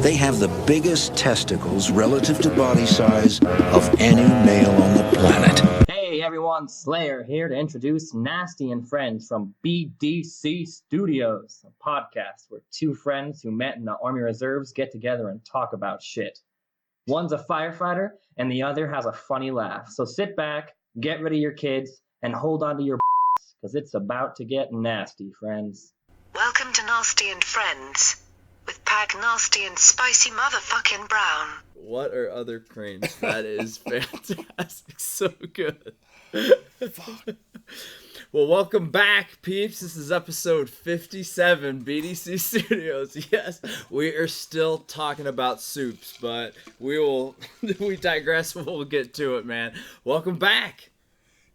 They have the biggest testicles relative to body size of any male on the planet. Hey everyone, Slayer here to introduce Nasty and Friends from BDC Studios, a podcast where two friends who met in the Army Reserves get together and talk about shit. One's a firefighter and the other has a funny laugh. So sit back, get rid of your kids, and hold on to your because it's about to get nasty, friends. Welcome to Nasty and Friends with Pag Nasty and Spicy Motherfucking Brown. What are other cranes? That is fantastic. So good. Well, welcome back, peeps. This is episode 57, BDC Studios. Yes, we are still talking about soups, but we digress. We'll get to it, man. Welcome back.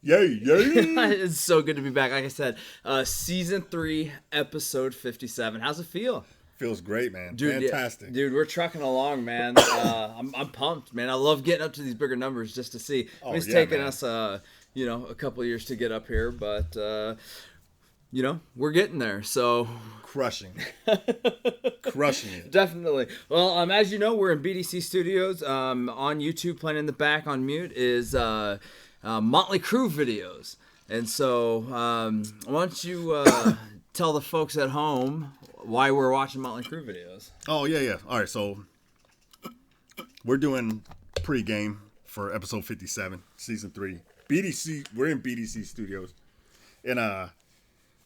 Yay. It's so good to be back. Like I said, season 3, episode 57. How's it feel? Feels great, man. Dude, fantastic. Yeah, dude, we're trucking along, man. I'm pumped, man. I love getting up to these bigger numbers just to see. It's taken us, a couple of years to get up here, but we're getting there. So crushing it. Definitely. Well, as you know, we're in BDC Studios. On YouTube, playing in the back on mute is Motley Crue videos. And so, why don't you tell the folks at home why we're watching Motley Crue videos? Oh, yeah. All right, so we're doing pre-game for episode 57, season 3. BDC, we're in BDC Studios. And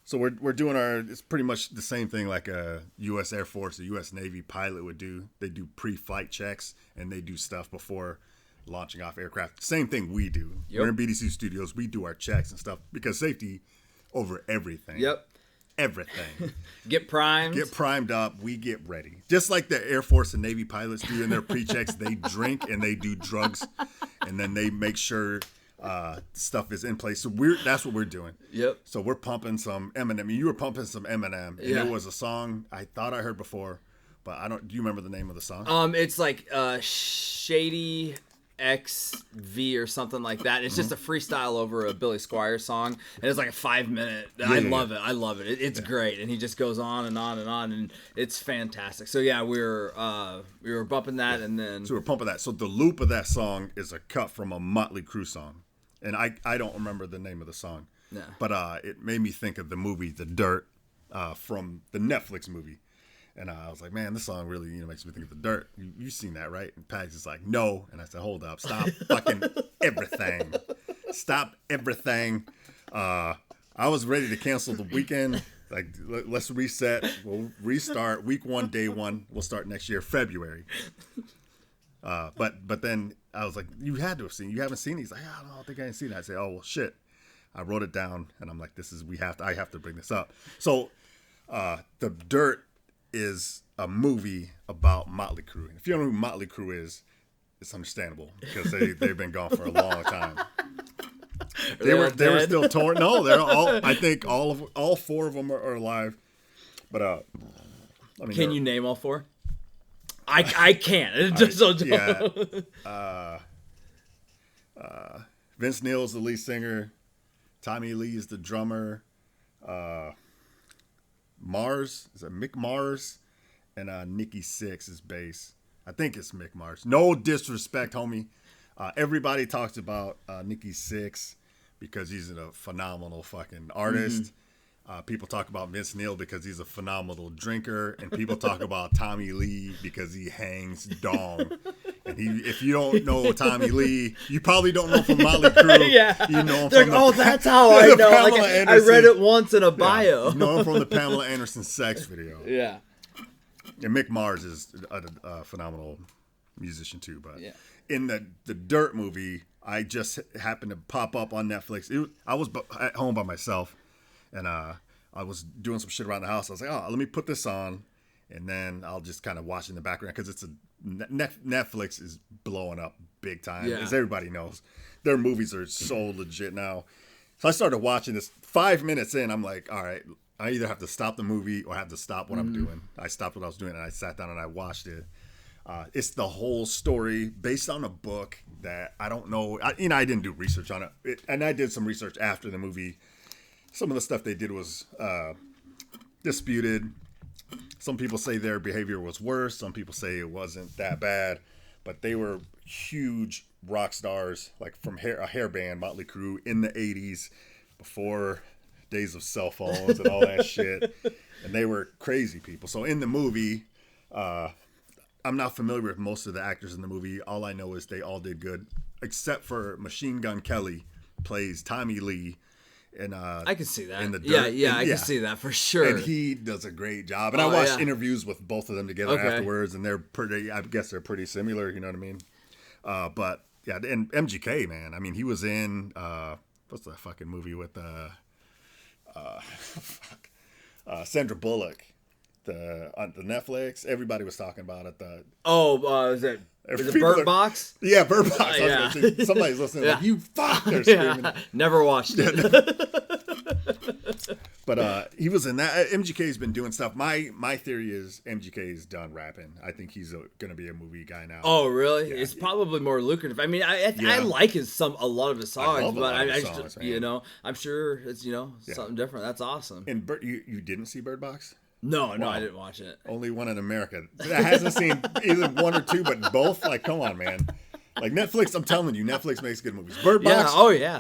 so we're doing it's pretty much the same thing like a U.S. Air Force, a U.S. Navy pilot would do. They do pre-flight checks, and they do stuff before launching off aircraft. Same thing we do. Yep. We're in BDC Studios. We do our checks and stuff because safety over everything. Yep. Everything. Get primed up. We get ready. Just like the Air Force and Navy pilots do in their pre-checks. They drink and they do drugs, and then they make sure stuff is in place. So that's what we're doing. Yep. So we're pumping some Eminem. You were pumping some Eminem, and it was a song I thought I heard before, but I don't. Do you remember the name of the song? It's like Shady XV or something like that. It's just a freestyle over a Billy Squier song, and it's like a 5-minute. I love it. It's great, and he just goes on and on and on, and it's fantastic. So yeah, we were bumping that, and then so we're pumping that. So the loop of that song is a cut from a Motley Crue song, and I don't remember the name of the song, but it made me think of the movie The Dirt from the Netflix movie. And I was like, man, this song really, makes me think of The Dirt. You've seen that, right? And Pags is like, no. And I said, hold up. Stop fucking everything. Stop everything. I was ready to cancel the weekend. Like, let's reset. We'll restart. Week 1, day 1. We'll start next year, February. But then I was like, you had to have seen. You haven't seen it. He's like, I don't think I haven't seen it. I say, oh, well, shit. I wrote it down. And I'm like, I have to bring this up. So The Dirt is a movie about Motley Crue. And if you don't know who Motley Crue is, it's understandable because they've been gone for a long time. They were still torn. No, they're all. I think all 4 of them are alive. But can you name all 4? I can't. Vince Neil is the lead singer. Tommy Lee is the drummer. Mars, is it Mick Mars? And Nikki Sixx is bass. I think it's Mick Mars. No disrespect, homie. Everybody talks about Nikki Sixx because he's a phenomenal fucking artist. Mm-hmm. People talk about Vince Neil because he's a phenomenal drinker. And people talk about Tommy Lee because he hangs dong. And if you don't know Tommy Lee, you probably don't know from Motley Crue. Yeah. You know him from that's how I know. Like, I read it once in a bio. You know him from the Pamela Anderson Sex video. Yeah. And Mick Mars is a phenomenal musician too. But in the Dirt movie, I just happened to pop up on Netflix. I was at home by myself, and I was doing some shit around the house. I was like, let me put this on, and then I'll just kind of watch in the background because Netflix is blowing up big time, as everybody knows. Their movies are so legit now. So I started watching this. 5 minutes in, I'm like, all right, I either have to stop the movie or I have to stop what I'm doing. I stopped what I was doing, and I sat down and I watched it. It's the whole story based on a book that I don't know. I didn't do research on it, and I did some research after the movie. Some of the stuff they did was disputed. Some people say their behavior was worse. Some people say it wasn't that bad, but they were huge rock stars, like from a hair band, Motley Crue, in the 80s, before days of cell phones and all that shit. And they were crazy people. So in the movie, I'm not familiar with most of the actors in the movie. All I know is they all did good, except for Machine Gun Kelly plays Tommy Lee. And I can see that. In the dirt. I can see that for sure. And he does a great job. And I watched interviews with both of them together afterwards, and they're pretty. I guess they're pretty similar. You know what I mean? But yeah, and MGK, man. I mean, he was in what's the fucking movie with Sandra Bullock, on the Netflix. Everybody was talking about it. Is it Bird Box? Yeah, Bird Box. Yeah. Somebody's listening. Like, you fuck. They're screaming. Never watched it. But he was in that. MGK's been doing stuff. My theory is MGK's done rapping. I think he's going to be a movie guy now. Oh, really? Yeah. It's probably more lucrative. I mean, I like a lot of his songs, but I just, I'm sure it's something different. That's awesome. And you didn't see Bird Box? No, I didn't watch it. Only one in America that hasn't seen either one or two, but both. Like, come on, man. Like Netflix, I'm telling you, Netflix makes good movies. Bird Box,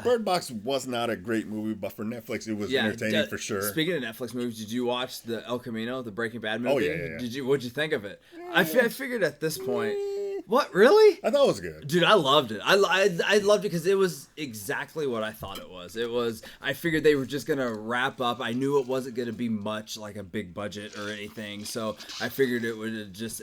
Bird Box was not a great movie, but for Netflix, it was entertaining for sure. Speaking of Netflix movies, did you watch the El Camino, the Breaking Bad movie? Oh yeah. What'd you think of it? I figured at this point. What, really? I thought it was good. Dude, I loved it. I loved it because it was exactly what I thought it was. I figured they were just going to wrap up. I knew it wasn't going to be much like a big budget or anything. So I figured it would just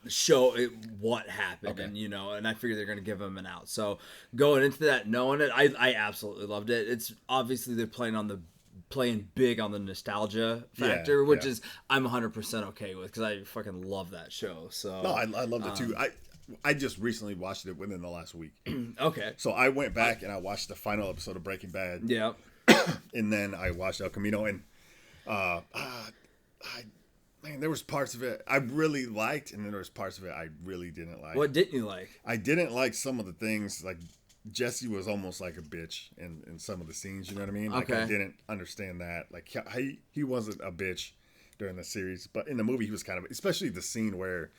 show what happened. And, and I figured they're going to give him an out. So going into that, knowing it, I absolutely loved it. It's obviously they're playing big on the nostalgia factor, which is I'm 100% okay with because I fucking love that show. So no, I loved it too. I just recently watched it within the last week. Okay. So I went back and I watched the final episode of Breaking Bad. Yeah. And then I watched El Camino, and there was parts of it I really liked, and then there was parts of it I really didn't like. What didn't you like? I didn't like some of the things, like Jesse was almost like a bitch in some of the scenes, you know what I mean? Like, I didn't understand that. Like, he wasn't a bitch during the series, but in the movie he was kind of, especially the scene where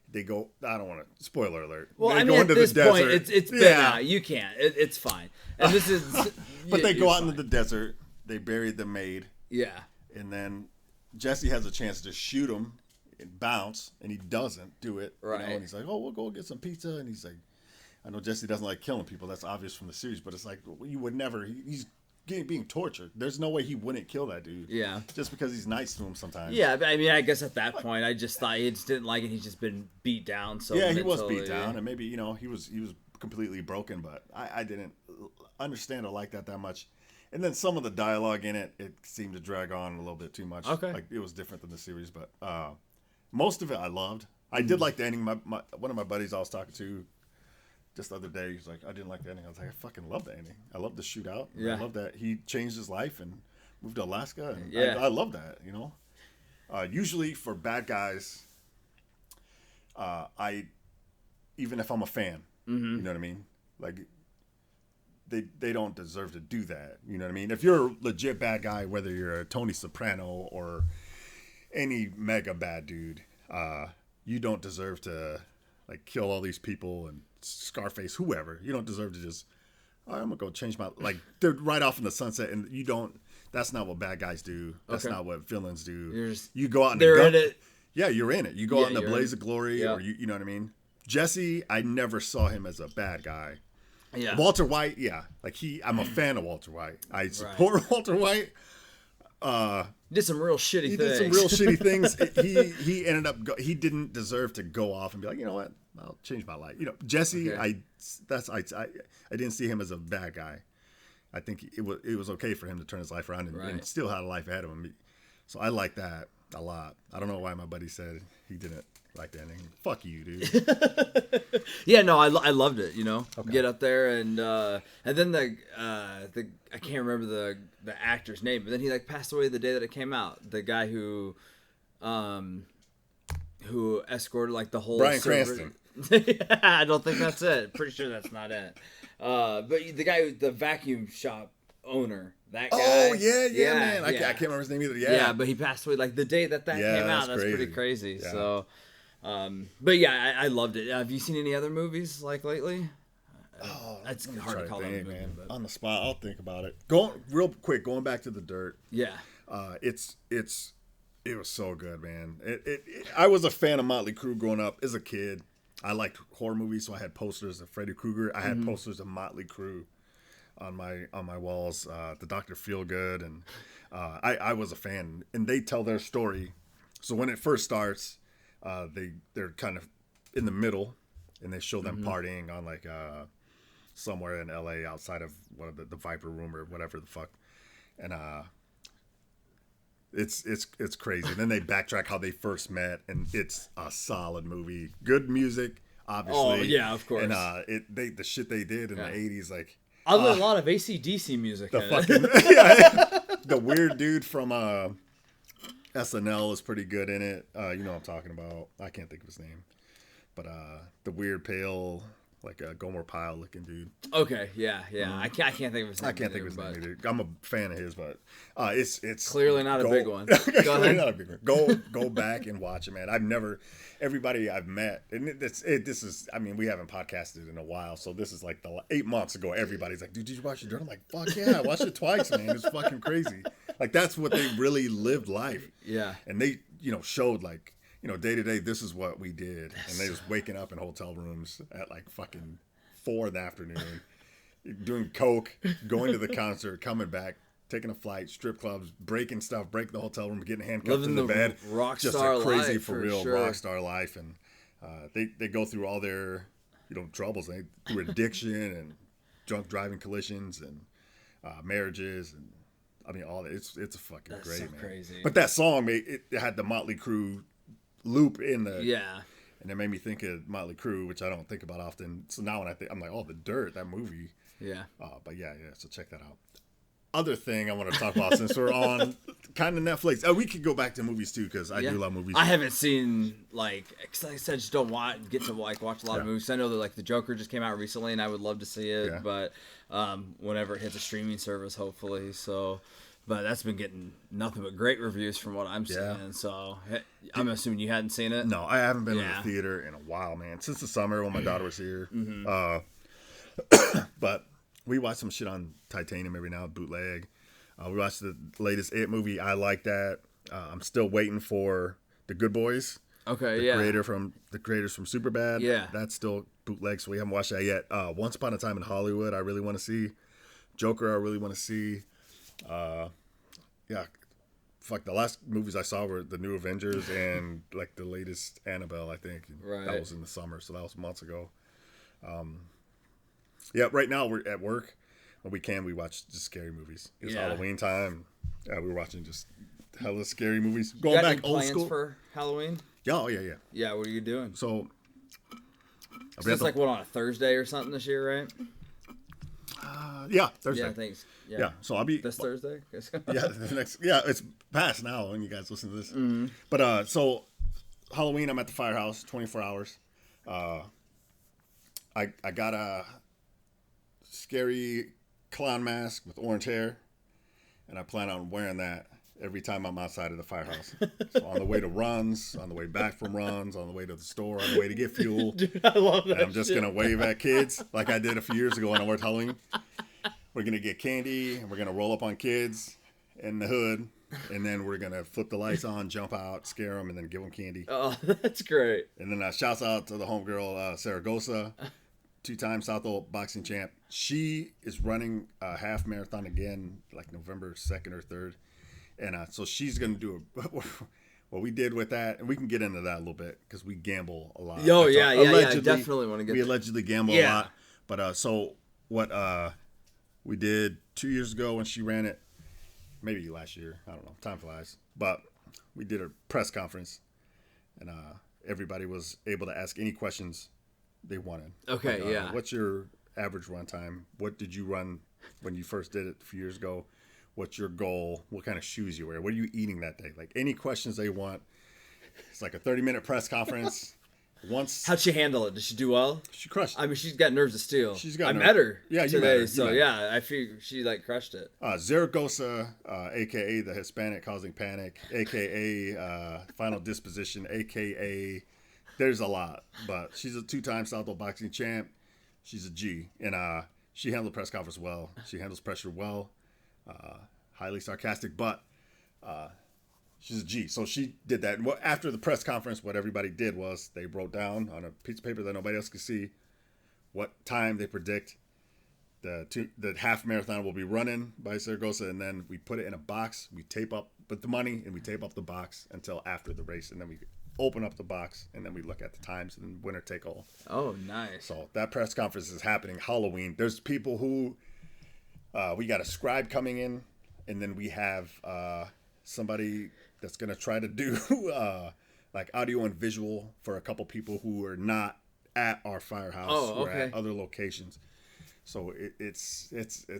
they go, I don't want to, spoiler alert. Well, they I go mean, into at this the point, desert. it's been out. You can't. It's fine. And this is... But they go out into the desert, they bury the maid. Yeah. And then Jesse has a chance to shoot him and bounce, and he doesn't do it. Right. And he's like, oh, we'll go get some pizza. And he's like, I know Jesse doesn't like killing people. That's obvious from the series, but it's like, you would never, he's being tortured. There's no way he wouldn't kill that dude. Yeah. Just because he's nice to him sometimes. Yeah, but I mean, I guess at that point, I just thought he just didn't like it. He's just been beat down. So yeah, he was beat down, and maybe, he was completely broken, but I didn't understand or like that much. And then some of the dialogue in it seemed to drag on a little bit too much. Okay. Like, it was different than the series, but most of it I loved. I did like the ending. One of my buddies I was talking to just the other day, he's like, I didn't like the ending. I was like, I fucking love the ending. I love the shootout. Yeah. I love that he changed his life and moved to Alaska. And yeah. I love that, Usually for bad guys, even if I'm a fan, you know what I mean? Like, they don't deserve to do that. You know what I mean? If you're a legit bad guy, whether you're a Tony Soprano or any mega bad dude, you don't deserve to like kill all these people and Scarface, whoever. You don't deserve to just, I'm gonna go change my, like, they're right off in the sunset, and you don't. That's not what bad guys do. That's not what villains do. You go out and they're in it. Yeah, you're in it. You go out in the blaze of glory, yeah. or you know what I mean. Jesse, I never saw him as a bad guy. Yeah. Walter White, yeah, like I'm a fan of Walter White. I support Walter White. Did some real shitty things. Did some real shitty things. He ended up. He didn't deserve to go off and be like, you know what? I'll change my life. Jesse. Okay. I didn't see him as a bad guy. I think it was okay for him to turn his life around and still had a life ahead of him. So I like that a lot. I don't know why my buddy said he didn't like the ending. Fuck you, dude. Yeah, no, I loved it. Okay. Get up there and then the I can't remember the actor's name, but then he like passed away the day that it came out. The guy who escorted like the whole Bryan Cranston. Yeah, I don't think that's it. Pretty sure that's not it. But the guy, the vacuum shop owner. That guy. Oh yeah, man. I can't remember his name either. Yeah, but he passed away like the day that came out. That's pretty crazy. Yeah. So, but yeah, I loved it. Have you seen any other movies like lately? Oh, it's hard to call it a movie, man. but... On the spot, I'll think about it. Going back to The Dirt. Yeah. It was so good, man. I was a fan of Motley Crue growing up as a kid. I liked horror movies, so I had posters of Freddy Krueger. I had posters of Motley Crue on my walls. The Dr. Feelgood, and I was a fan. And they tell their story. So when it first starts, they're kind of in the middle, and they show them partying on like somewhere in LA outside of the Viper Room or whatever the fuck, and it's crazy. And then they backtrack how they first met, and it's a solid movie. Good music, obviously. Oh yeah, of course. And the shit they did in the '80s, like I did a lot of AC/DC music. The the weird dude from SNL is pretty good in it. You know what I'm talking about. I can't think of his name, but the weird pale, like a Gomer Pyle looking dude. Okay, yeah. I can't think of his name. I can't think of his name either. I'm a fan of his, but it's clearly not a big one. Clearly not a big one. Go back and watch it, man. Everybody I've met, and this is, I mean, we haven't podcasted in a while, so this is like 8 months ago. Everybody's like, dude, did you watch The Dirt? I'm like, fuck yeah, I watched it twice, man. It's fucking crazy. Like, that's what they really lived life. Yeah. And they, showed like, day to day, this is what we did. And they just waking up in hotel rooms at like fucking 4 in the afternoon, doing coke, going to the concert, coming back, taking a flight, strip clubs, breaking stuff, breaking the hotel room, getting handcuffed in the bed. Rock just star a crazy life, for real sure. rock star life. And they go through all their troubles, through addiction and drunk driving collisions and marriages, and I mean all that. It's a fucking That's great, so man. crazy. But that song, it had the Motley Crue loop in the and it made me think of Motley Crue, which I don't think about often. So now when I'm like, oh, The Dirt, that movie. Yeah. But yeah. So check that out. Other thing I want to talk about since we're on kind of Netflix. Oh, we could go back to movies too, because I do love movies. I haven't seen like I said, just don't get to watch a lot of movies. I know that like The Joker just came out recently, and I would love to see it, but whenever it hits a streaming service, hopefully. So. But that's been getting nothing but great reviews from what I'm seeing. So I'm assuming you hadn't seen it? No, I haven't been in the theater in a while, man. Since the summer when my daughter was here. But we watch some shit on Titanium every now, bootleg. We watched the latest It movie. I like that. I'm still waiting for The Good Boys. Okay, the creators from Superbad. Yeah. That's still bootleg, so we haven't watched that yet. Once Upon a Time in Hollywood, I really want to see. Joker, I really want to see. The last movies I saw were the new Avengers and like the latest Annabelle, I think. Right. That was in the summer, so that was months ago. Right now we're at work. When we watch just scary movies. It's Halloween time. Yeah, we're watching just hella scary movies. Going back old school for Halloween. Yeah, yeah. Yeah, what are you doing? So it's like on a Thursday or something this year, right? Thursday. Yeah, thanks. Yeah, so I'll be this Thursday. It's past now when you guys listen to this. Mm-hmm. But so Halloween, I'm at the firehouse, 24 hours. I got a scary clown mask with orange hair, and I plan on wearing that every time I'm outside of the firehouse. So on the way to runs, on the way back from runs, on the way to the store, on the way to get fuel. Dude, I love that. And I'm just gonna wave at kids like I did a few years ago when I worked Halloween. We're gonna get candy, and we're gonna roll up on kids in the hood, and then we're gonna flip the lights on, jump out, scare them, and then give them candy. Oh, that's great. And then shouts out to the homegirl Saragosa, 2-time Southall boxing champ. She is running a half marathon again, like November 2nd or 3rd. And so she's going to do what we did with that. And we can get into that a little bit because we gamble a lot. Yeah. I definitely want to get We allegedly gamble a lot. But so what we did 2 years ago when she ran it, maybe last year, I don't know, time flies. But we did a press conference, and everybody was able to ask any questions they wanted. Okay, like, what's your average run time? What did you run when you first did it a few years ago? What's your goal? What kind of shoes you wear? What are you eating that day? Like any questions they want. It's like a 30-minute press conference, How'd she handle it? Did she do well? She crushed it. I mean, she's got nerves of steel. I met her today, met her. I feel she like crushed it. Zaragoza, aka the Hispanic causing panic, aka Final Disposition, aka there's a lot, but she's a 2-time Southwell boxing champ. She's a G, and she handled the press conference well. She handles pressure well, highly sarcastic, but she's a G. So she did that. And after the press conference, what everybody did was they wrote down on a piece of paper that nobody else could see what time they predict the half marathon will be running by Zaragoza, and then we put it in a box. We tape up with the money, and we tape up the box until after the race, and then we open up the box, and then we look at the times and winner take all. Oh, nice. So that press conference is happening Halloween. There's people who we got a scribe coming in, and then we have somebody that's going to try to do like audio and visual for a couple people who are not at our firehouse or at other locations. So it's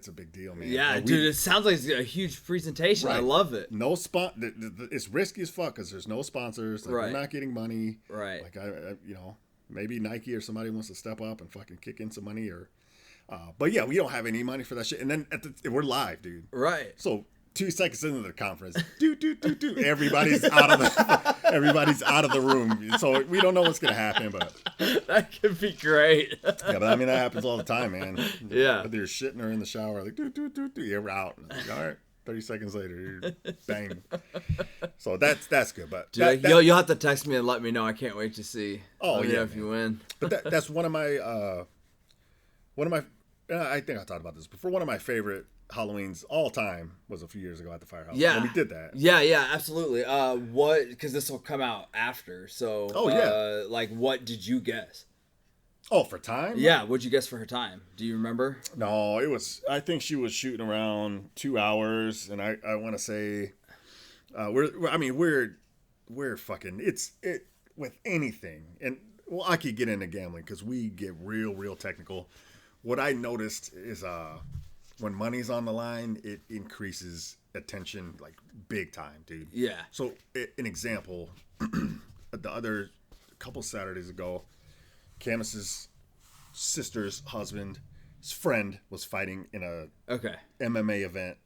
a big deal, man. Yeah, dude, it sounds like it's a huge presentation. Right. I love it. No it's risky as fuck because there's no sponsors. Like, we're not getting money. Right. Like I maybe Nike or somebody wants to step up and fucking kick in some money or. But yeah, we don't have any money for that shit. And then we're live, dude. Right. So 2 seconds into the conference, everybody's out of the room. So we don't know what's gonna happen, but that could be great. Yeah, but I mean that happens all the time, man. Yeah. Whether you're shitting or in the shower, like yeah, we're out. Like, all right. 30 seconds later, you're bang. So that's good. But dude, you'll have to text me and let me know. I can't wait to see. Oh yeah, if you win. But that's one of my I think I talked about this before. One of my favorite Halloweens all time was a few years ago at the firehouse. Yeah, when we did that. Yeah, absolutely. Because this will come out after. So, like, what did you guess? Oh, for time? Yeah, what'd you guess for her time? Do you remember? No, I think she was shooting around 2 hours, and I want to say, we're fucking with anything, and well, I could get into gambling because we get real technical. What I noticed is when money's on the line, it increases attention like big time, dude. Yeah. So an example, the other couple Saturdays ago, Camus's sister's husband's friend was fighting in a MMA event,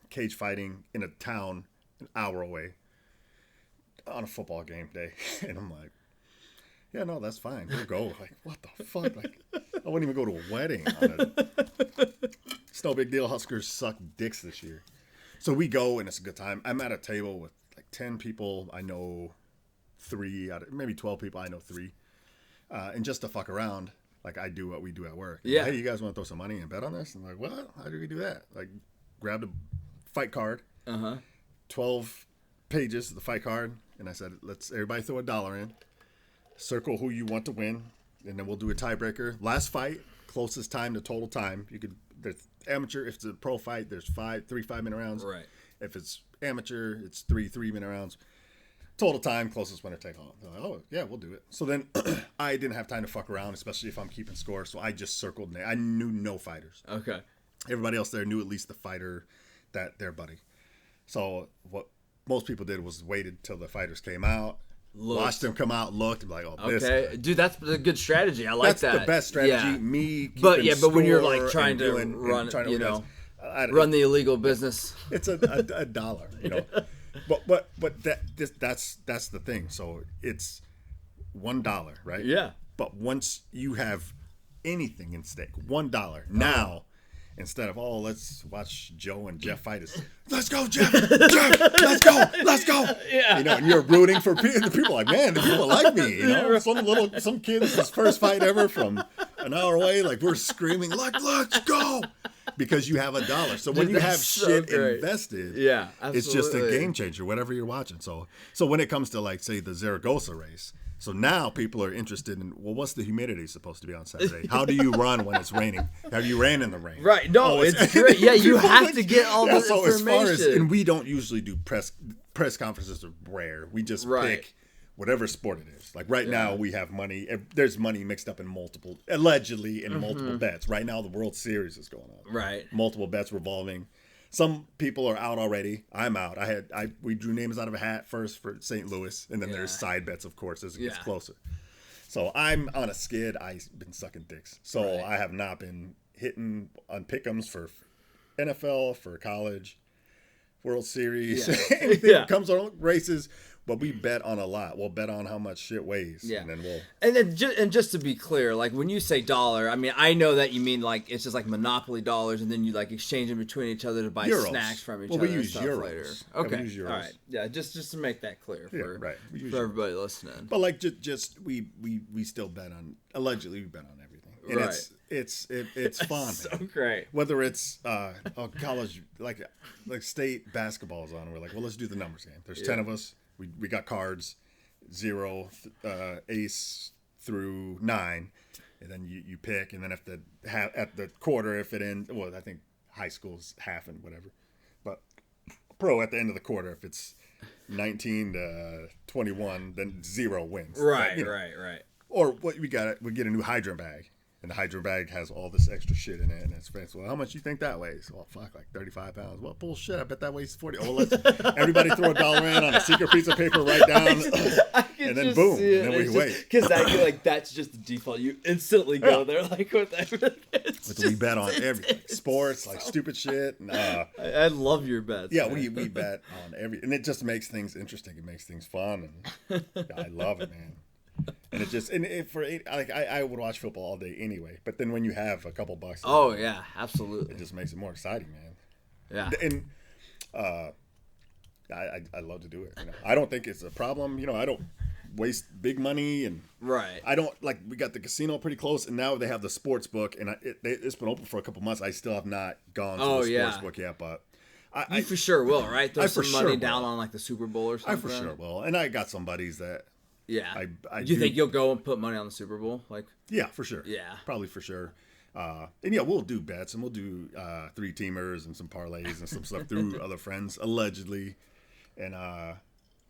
cage fighting in a town an hour away on a football game day. And I'm like, yeah, no, that's fine. We'll go. Like, what the fuck? Like, I wouldn't even go to a wedding. It's no big deal. Huskers suck dicks this year. So we go, and it's a good time. I'm at a table with like 10 people. I know 3 out of maybe 12 people. I know 3. And just to fuck around, like I do what we do at work. Yeah. Hey, you guys want to throw some money and bet on this? I'm like, what? How do we do that? Like, grabbed a fight card. 12 pages of the fight card. And I said, let's everybody throw $1 in. Circle who you want to win, and then we'll do a tiebreaker. Last fight, closest time to total time. There's amateur. If it's a pro fight, there's 3 5-minute rounds. Right. If it's amateur, it's 3 3-minute rounds. Total time, closest winner take all. Like, oh yeah, we'll do it. So then I didn't have time to fuck around, especially if I'm keeping score. So I just circled. I knew no fighters. Okay. Everybody else there knew at least the fighter that their buddy. So what most people did was waited till the fighters came out. Watched them come out, looked, and be like, oh, this guy. Dude, that's a good strategy. I like that. That's the best strategy. Yeah. Me, but when you're like trying to run, run the illegal business, it's a dollar, you know. but that's the thing. So it's $1, right? Yeah. But once you have anything in stake, $1 now. Instead of, let's watch Joe and Jeff fight, let's go, Jeff, let's go. Yeah. You know, and you're rooting for people. The people are like, man, the people like me. You know, some kid's his first fight ever from an hour away. Like, we're screaming, let's go. Because you have $1. So when you have shit invested, yeah, absolutely. It's just a game changer, whatever you're watching. So when it comes to, like, say, the Zaragoza race, so now people are interested in, well, what's the humidity supposed to be on Saturday? How do you run when it's raining? Have you ran in the rain? Right. No, it's great. Yeah, you have to get all this information. As far as, and we don't usually do press conferences are rare. We just pick whatever sport it is. Like right now we have money. There's money mixed up in multiple bets. Right now the World Series is going on. Right. Multiple bets revolving. Some people are out already. I'm out. We drew names out of a hat first for St. Louis, and then there's side bets, of course, as it gets closer. So I'm on a skid. I've been sucking dicks. So Right. I have not been hitting on pick'ems for NFL, for college, World Series, anything that comes on races. But we bet on a lot. We'll bet on how much shit weighs. Yeah. And then we'll. And just to be clear, like when you say dollar, I mean I know that you mean like it's just like Monopoly dollars, and then you like exchange them between each other to buy Euros. snacks from each Well, other. we and use stuff euros. later. Yeah, we Okay. use euros. All right. Yeah. Just to make that clear for right. We use for everybody listening. But like just we still bet on, allegedly we bet on everything. And Right. it's fun. So man. great. Whether it's college like state basketball's on, we're like, well, let's do the numbers game. There's 10 of us. We got cards, 0, ace through 9, and then you pick, and then if at the quarter, if it ends, well, I think high school's half and whatever, but pro at the end of the quarter, if it's 19 to 21, then 0 wins. Right. But, Right. Or what we get a new hydrant bag. And the hydrant bag has all this extra shit in it, and it's fancy. Well, how much you think that weighs? Well, fuck, like 35 pounds. Well, bullshit. I bet that weighs 40. Oh, let's everybody throw $1 in on a secret piece of paper, write down, and then boom, and then we wait. Because that's just the default. You instantly go there like with everything. But we bet on everything, sports, like stupid shit. And, I love your bets. yeah, man. we bet on and it just makes things interesting. It makes things fun, and I love it, man. And it just I would watch football all day anyway. But then when you have a couple bucks, Oh yeah, absolutely. it just makes it more exciting, man. Yeah. And I love to do it. I don't think it's a problem. I don't waste big money, and Right. I don't like. We got the casino pretty close, and now they have the sports book, and it's been open for a couple months. I still have not gone to the sports book yet, but You for sure will, right? Throw I for some money sure down will. on like the Super Bowl or I something. for sure will. And I got some buddies that Yeah. I Do you do- think you'll go and put money on the Super Bowl? Like, yeah, for sure. Yeah. Probably for sure. And yeah, we'll do bets, and we'll do 3-teamers and some parlays and some stuff through other friends, allegedly. And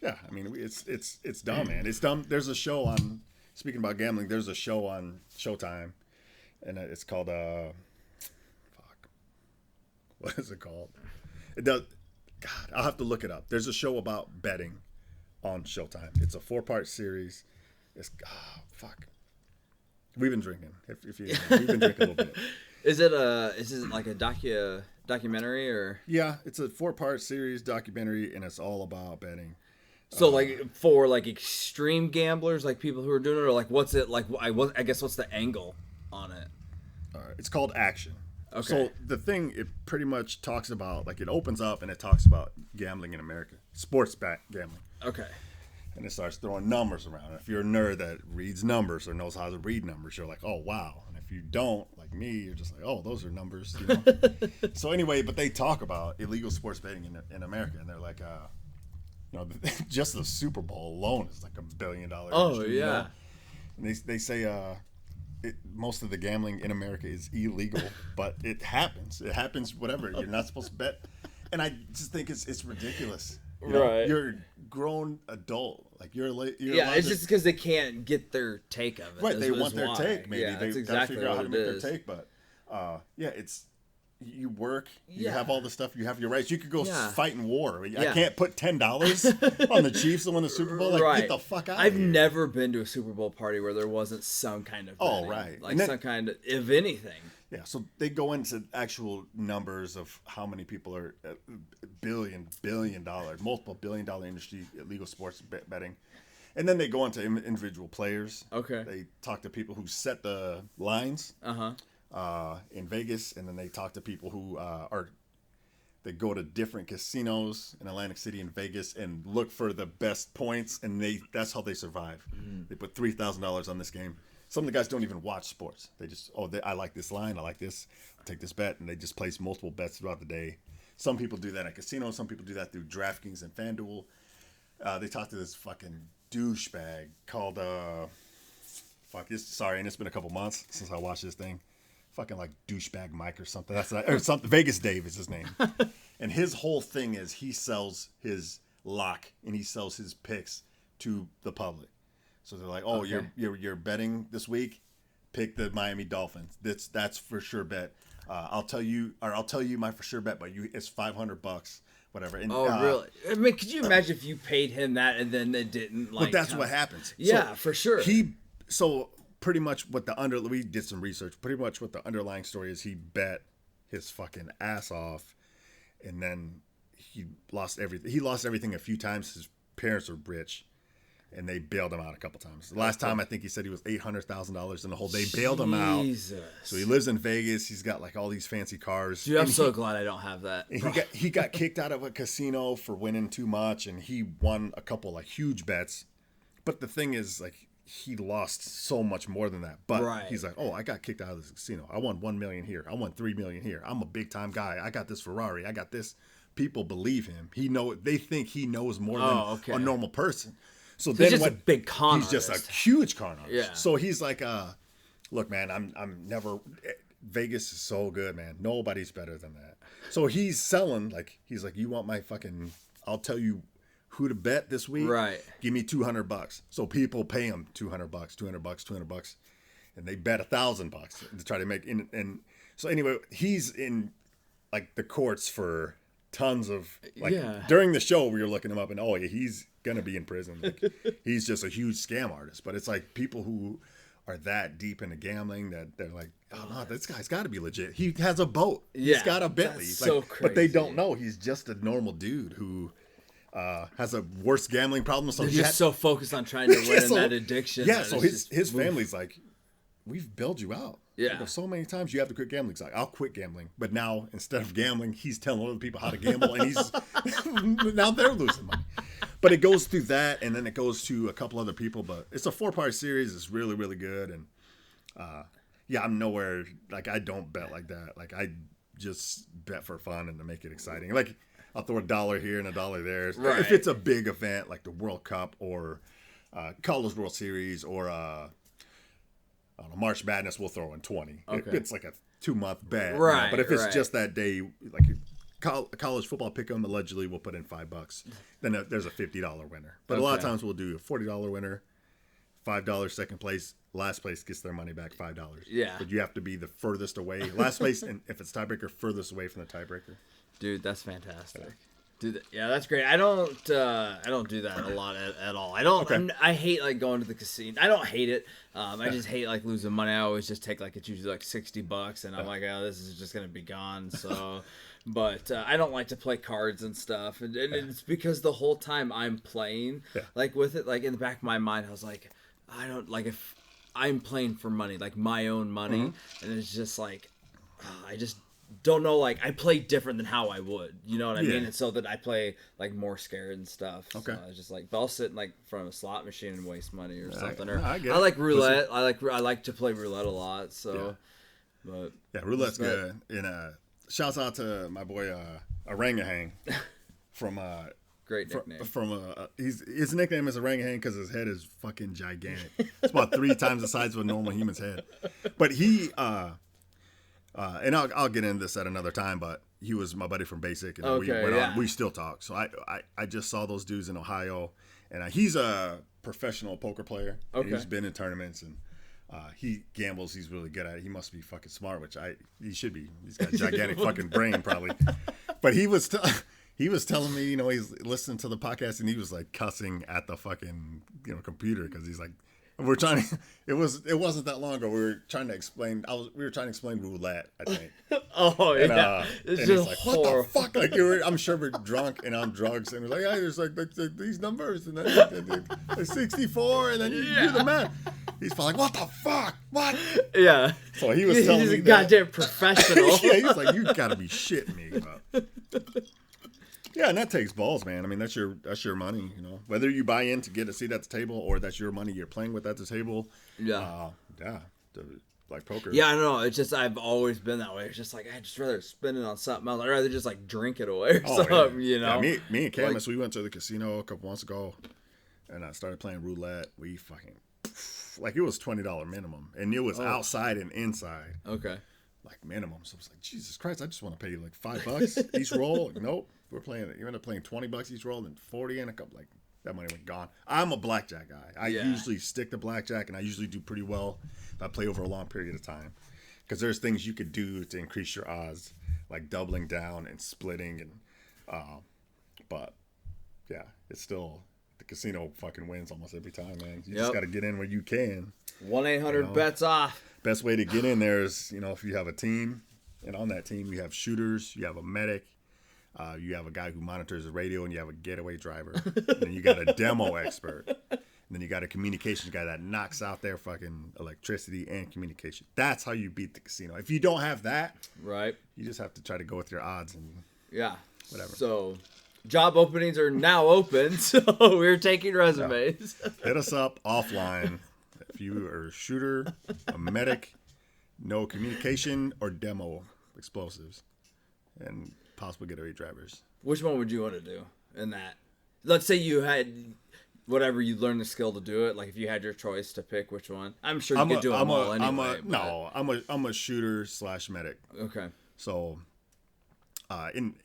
yeah, I mean, it's dumb, man. It's dumb. There's a show on. Speaking about gambling, there's a show on Showtime, and it's called what is it called? It does. God, I'll have to look it up. There's a show about betting on Showtime. It's a 4-part series. It's fuck. We've been drinking. If you we've been drinking a little bit. is it like a documentary or? Yeah, it's a 4-part series documentary, and it's all about betting. So like for like extreme gamblers, like people who are doing it, or like what's it like? I guess what's the angle on it? It's called Action. Okay. So the thing, it pretty much talks about, like, it opens up and it talks about gambling in America, sports bet gambling, Okay. and it starts throwing numbers around. If you're a nerd that reads numbers or knows how to read numbers, you're like, oh wow. And if you don't, like me, you're just like, oh, those are numbers. So anyway, but they talk about illegal sports betting in America, and they're like, just the Super Bowl alone is like $1 billion. Oh industry, yeah. And they say most of the gambling in America is illegal, but it happens. It happens, whatever. You're not supposed to bet. And I just think it's ridiculous. Right. You're a grown adult. Like, you're Yeah, allowed it's to- just because they can't get their take of it. right. They is want their why. take. Maybe Yeah, they that's gotta exactly figure out how what to it make is. their take. But yeah, it's you work. You Yeah. have all the stuff. You have your rights. You could go Yeah. fight in war. I Yeah. can't put $10 on the Chiefs to win the Super Bowl. Like, Right. get the fuck out. I've of here. never been to a Super Bowl party where there wasn't some kind of Oh, betting. right. Like And then- some kind of, if anything. Yeah, so they go into actual numbers of how many people are billion dollar, multiple $1 billion industry, illegal sports betting. And then they go into individual players. Okay. They talk to people who set the lines Uh-huh. in Vegas, and then they talk to people who they go to different casinos in Atlantic City and Vegas and look for the best points, and that's how they survive. They put $3,000 on this game. Some of the guys don't even watch sports. They just, I like this line, I like this, I'll take this bet, and they just place multiple bets throughout the day. Some people do that at casinos. Some people do that through DraftKings and FanDuel. They talked to this fucking douchebag called and it's been a couple months since I watched this thing. Fucking like douchebag Mike or something. That's not, or something. Vegas Dave is his name. And his whole thing is he sells his lock and he sells his picks to the public. So they're like, oh, Okay. you're betting this week, pick the Miami Dolphins. That's for sure bet. I'll tell you my for sure bet, but it's $500, whatever. And, Oh, really? I mean, could you imagine if you paid him that and then it didn't like? But that's what happens. Yeah, So for sure. He So pretty much we did some research. Pretty much what the underlying story is, he bet his fucking ass off, and then he lost everything. He lost everything a few times. His parents were rich, and they bailed him out a couple times. The last time I think he said he was $800,000 in the hole. They bailed him out. So he lives in Vegas. He's got like all these fancy cars. Dude, I'm so glad I don't have that. He got kicked out of a casino for winning too much, and he won a couple like huge bets. But the thing is, like, he lost so much more than that. But he's like, oh, I got kicked out of this casino. I won $1 million here. I won $3 million here. I'm a big time guy. I got this Ferrari. I got this. People believe him. They think he knows more than a normal person. So then he's just a big con artist. He's just a huge con artist. Yeah. So he's like, look, man, I'm never. Vegas is so good, man. Nobody's better than that. So he's selling, like, he's like, you want my fucking? I'll tell you who to bet this week. Right. Give me $200. So people pay him $200, and they bet $1,000 to try to make. And so anyway, he's in like the courts for tons of during the show we were looking him up, and he's gonna be in prison. Like, he's just a huge scam artist. But it's like people who are that deep into gambling that they're like, oh no, this guy's got to be legit. He has a boat. He's got a Bentley. So crazy. But they don't know he's just a normal dude who has a worse gambling problem. So he's just so focused on trying to win in that addiction. Yeah. So his family's like, we've bailed you out. Yeah. Like, so many times you have to quit gambling. He's like, I'll quit gambling. But now instead of gambling, he's telling other people how to gamble, and he's now they're losing money. But it goes through that, and then it goes to a couple other people. But it's a 4-part series. It's really, really good. And I'm nowhere, like, I don't bet like that. Like, I just bet for fun and to make it exciting. Like, I'll throw $1 here and $1 there. Right. If it's a big event like the World Cup or College World Series or I don't know, March Madness, we'll throw in 20. Okay. It's like a 2-month bet. Right. But if it's just that day, like college football pick'em, allegedly we'll put in $5. Then there's a $50 winner. But a lot of times we'll do a $40 winner, $5 second place. Last place gets their money back, $5. Yeah. But you have to be the furthest away. Last place, and if it's tiebreaker, furthest away from the tiebreaker. Dude, that's fantastic. Dude, yeah, that's great. I don't do that a lot at all. I don't. Okay. I hate like going to the casino. I don't hate it. I just hate like losing money. I always just take like it's usually like $60, and I'm like, oh, this is just gonna be gone. So, but I don't like to play cards and stuff, and it's because the whole time I'm playing, like with it, like in the back of my mind, I was like, I don't like if I'm playing for money, like my own money, and it's just like, I just don't know, like I play different than how I would, you know what I mean? And so that I play like more scared and stuff. Okay. So I was just like, but I'll sit in like front of a slot machine and waste money or something. Or I like roulette. I like to play roulette a lot. So, but roulette's good. And shouts out to my boy Orangahang from great nickname. His nickname is Orangahang because his head is fucking gigantic. It's about 3 times the size of a normal human's head. But he and I'll get into this at another time, but he was my buddy from Basic, and we went on. We still talk. So I just saw those dudes in Ohio, and he's a professional poker player. Okay. He's been in tournaments, and he gambles. He's really good at it. He must be fucking smart, which he should be. He's got a gigantic fucking brain, probably. But he was telling me, he's listening to the podcast, and he was like cussing at the fucking computer because he's like. We're trying to. It wasn't that long ago. We were trying to explain. We were trying to explain roulette, I think. Oh and, yeah, it's just like, what the fuck? Like I'm sure we're drunk and on drugs, and we're like, there's like these numbers, and then 64, and then you do the math. He's probably like, what the fuck? What? Yeah. So he was telling me he's a goddamn professional. Yeah, he's like, you gotta be shitting me, bro. Yeah, and that takes balls, man. I mean, that's your money, Whether you buy in to get a seat at the table or that's your money you're playing with at the table. Yeah. Like poker. Yeah, I don't know. It's just I've always been that way. It's just like I'd just rather spend it on something else. I'd rather just like drink it away or something, Yeah, me and Camus, we went to the casino a couple months ago, and I started playing roulette. We fucking it was $20 minimum, and it was outside and inside. Okay. Like minimum. So it's like, Jesus Christ, I just want to pay you like $5 each roll. Nope. You end up playing $20 each roll and 40 and a couple, like that money went gone. I'm a blackjack guy. I usually stick to blackjack, and I usually do pretty well if I play over a long period of time. Because there's things you could do to increase your odds, like doubling down and splitting, and but yeah, it's still casino fucking wins almost every time, man. You Yep. just got to get in where you can. 1-800 bets off. Best way to get in there is, if you have a team, and on that team you have shooters, you have a medic, you have a guy who monitors the radio, and you have a getaway driver, and then you got a demo expert, and then you got a communications guy that knocks out their fucking electricity and communication. That's how you beat the casino. If you don't have that, Right. you just have to try to go with your odds and Yeah. whatever. So, job openings are now open, so we're taking resumes. Hit us up offline if you are a shooter, a medic, no communication, or demo explosives, and possible getaway drivers. Which one would you want to do in that? Let's say you had whatever, you learned the skill to do it. Like if you had your choice to pick which one, I'm sure you could do them all anyway. I'm a shooter / medic. Okay. So, in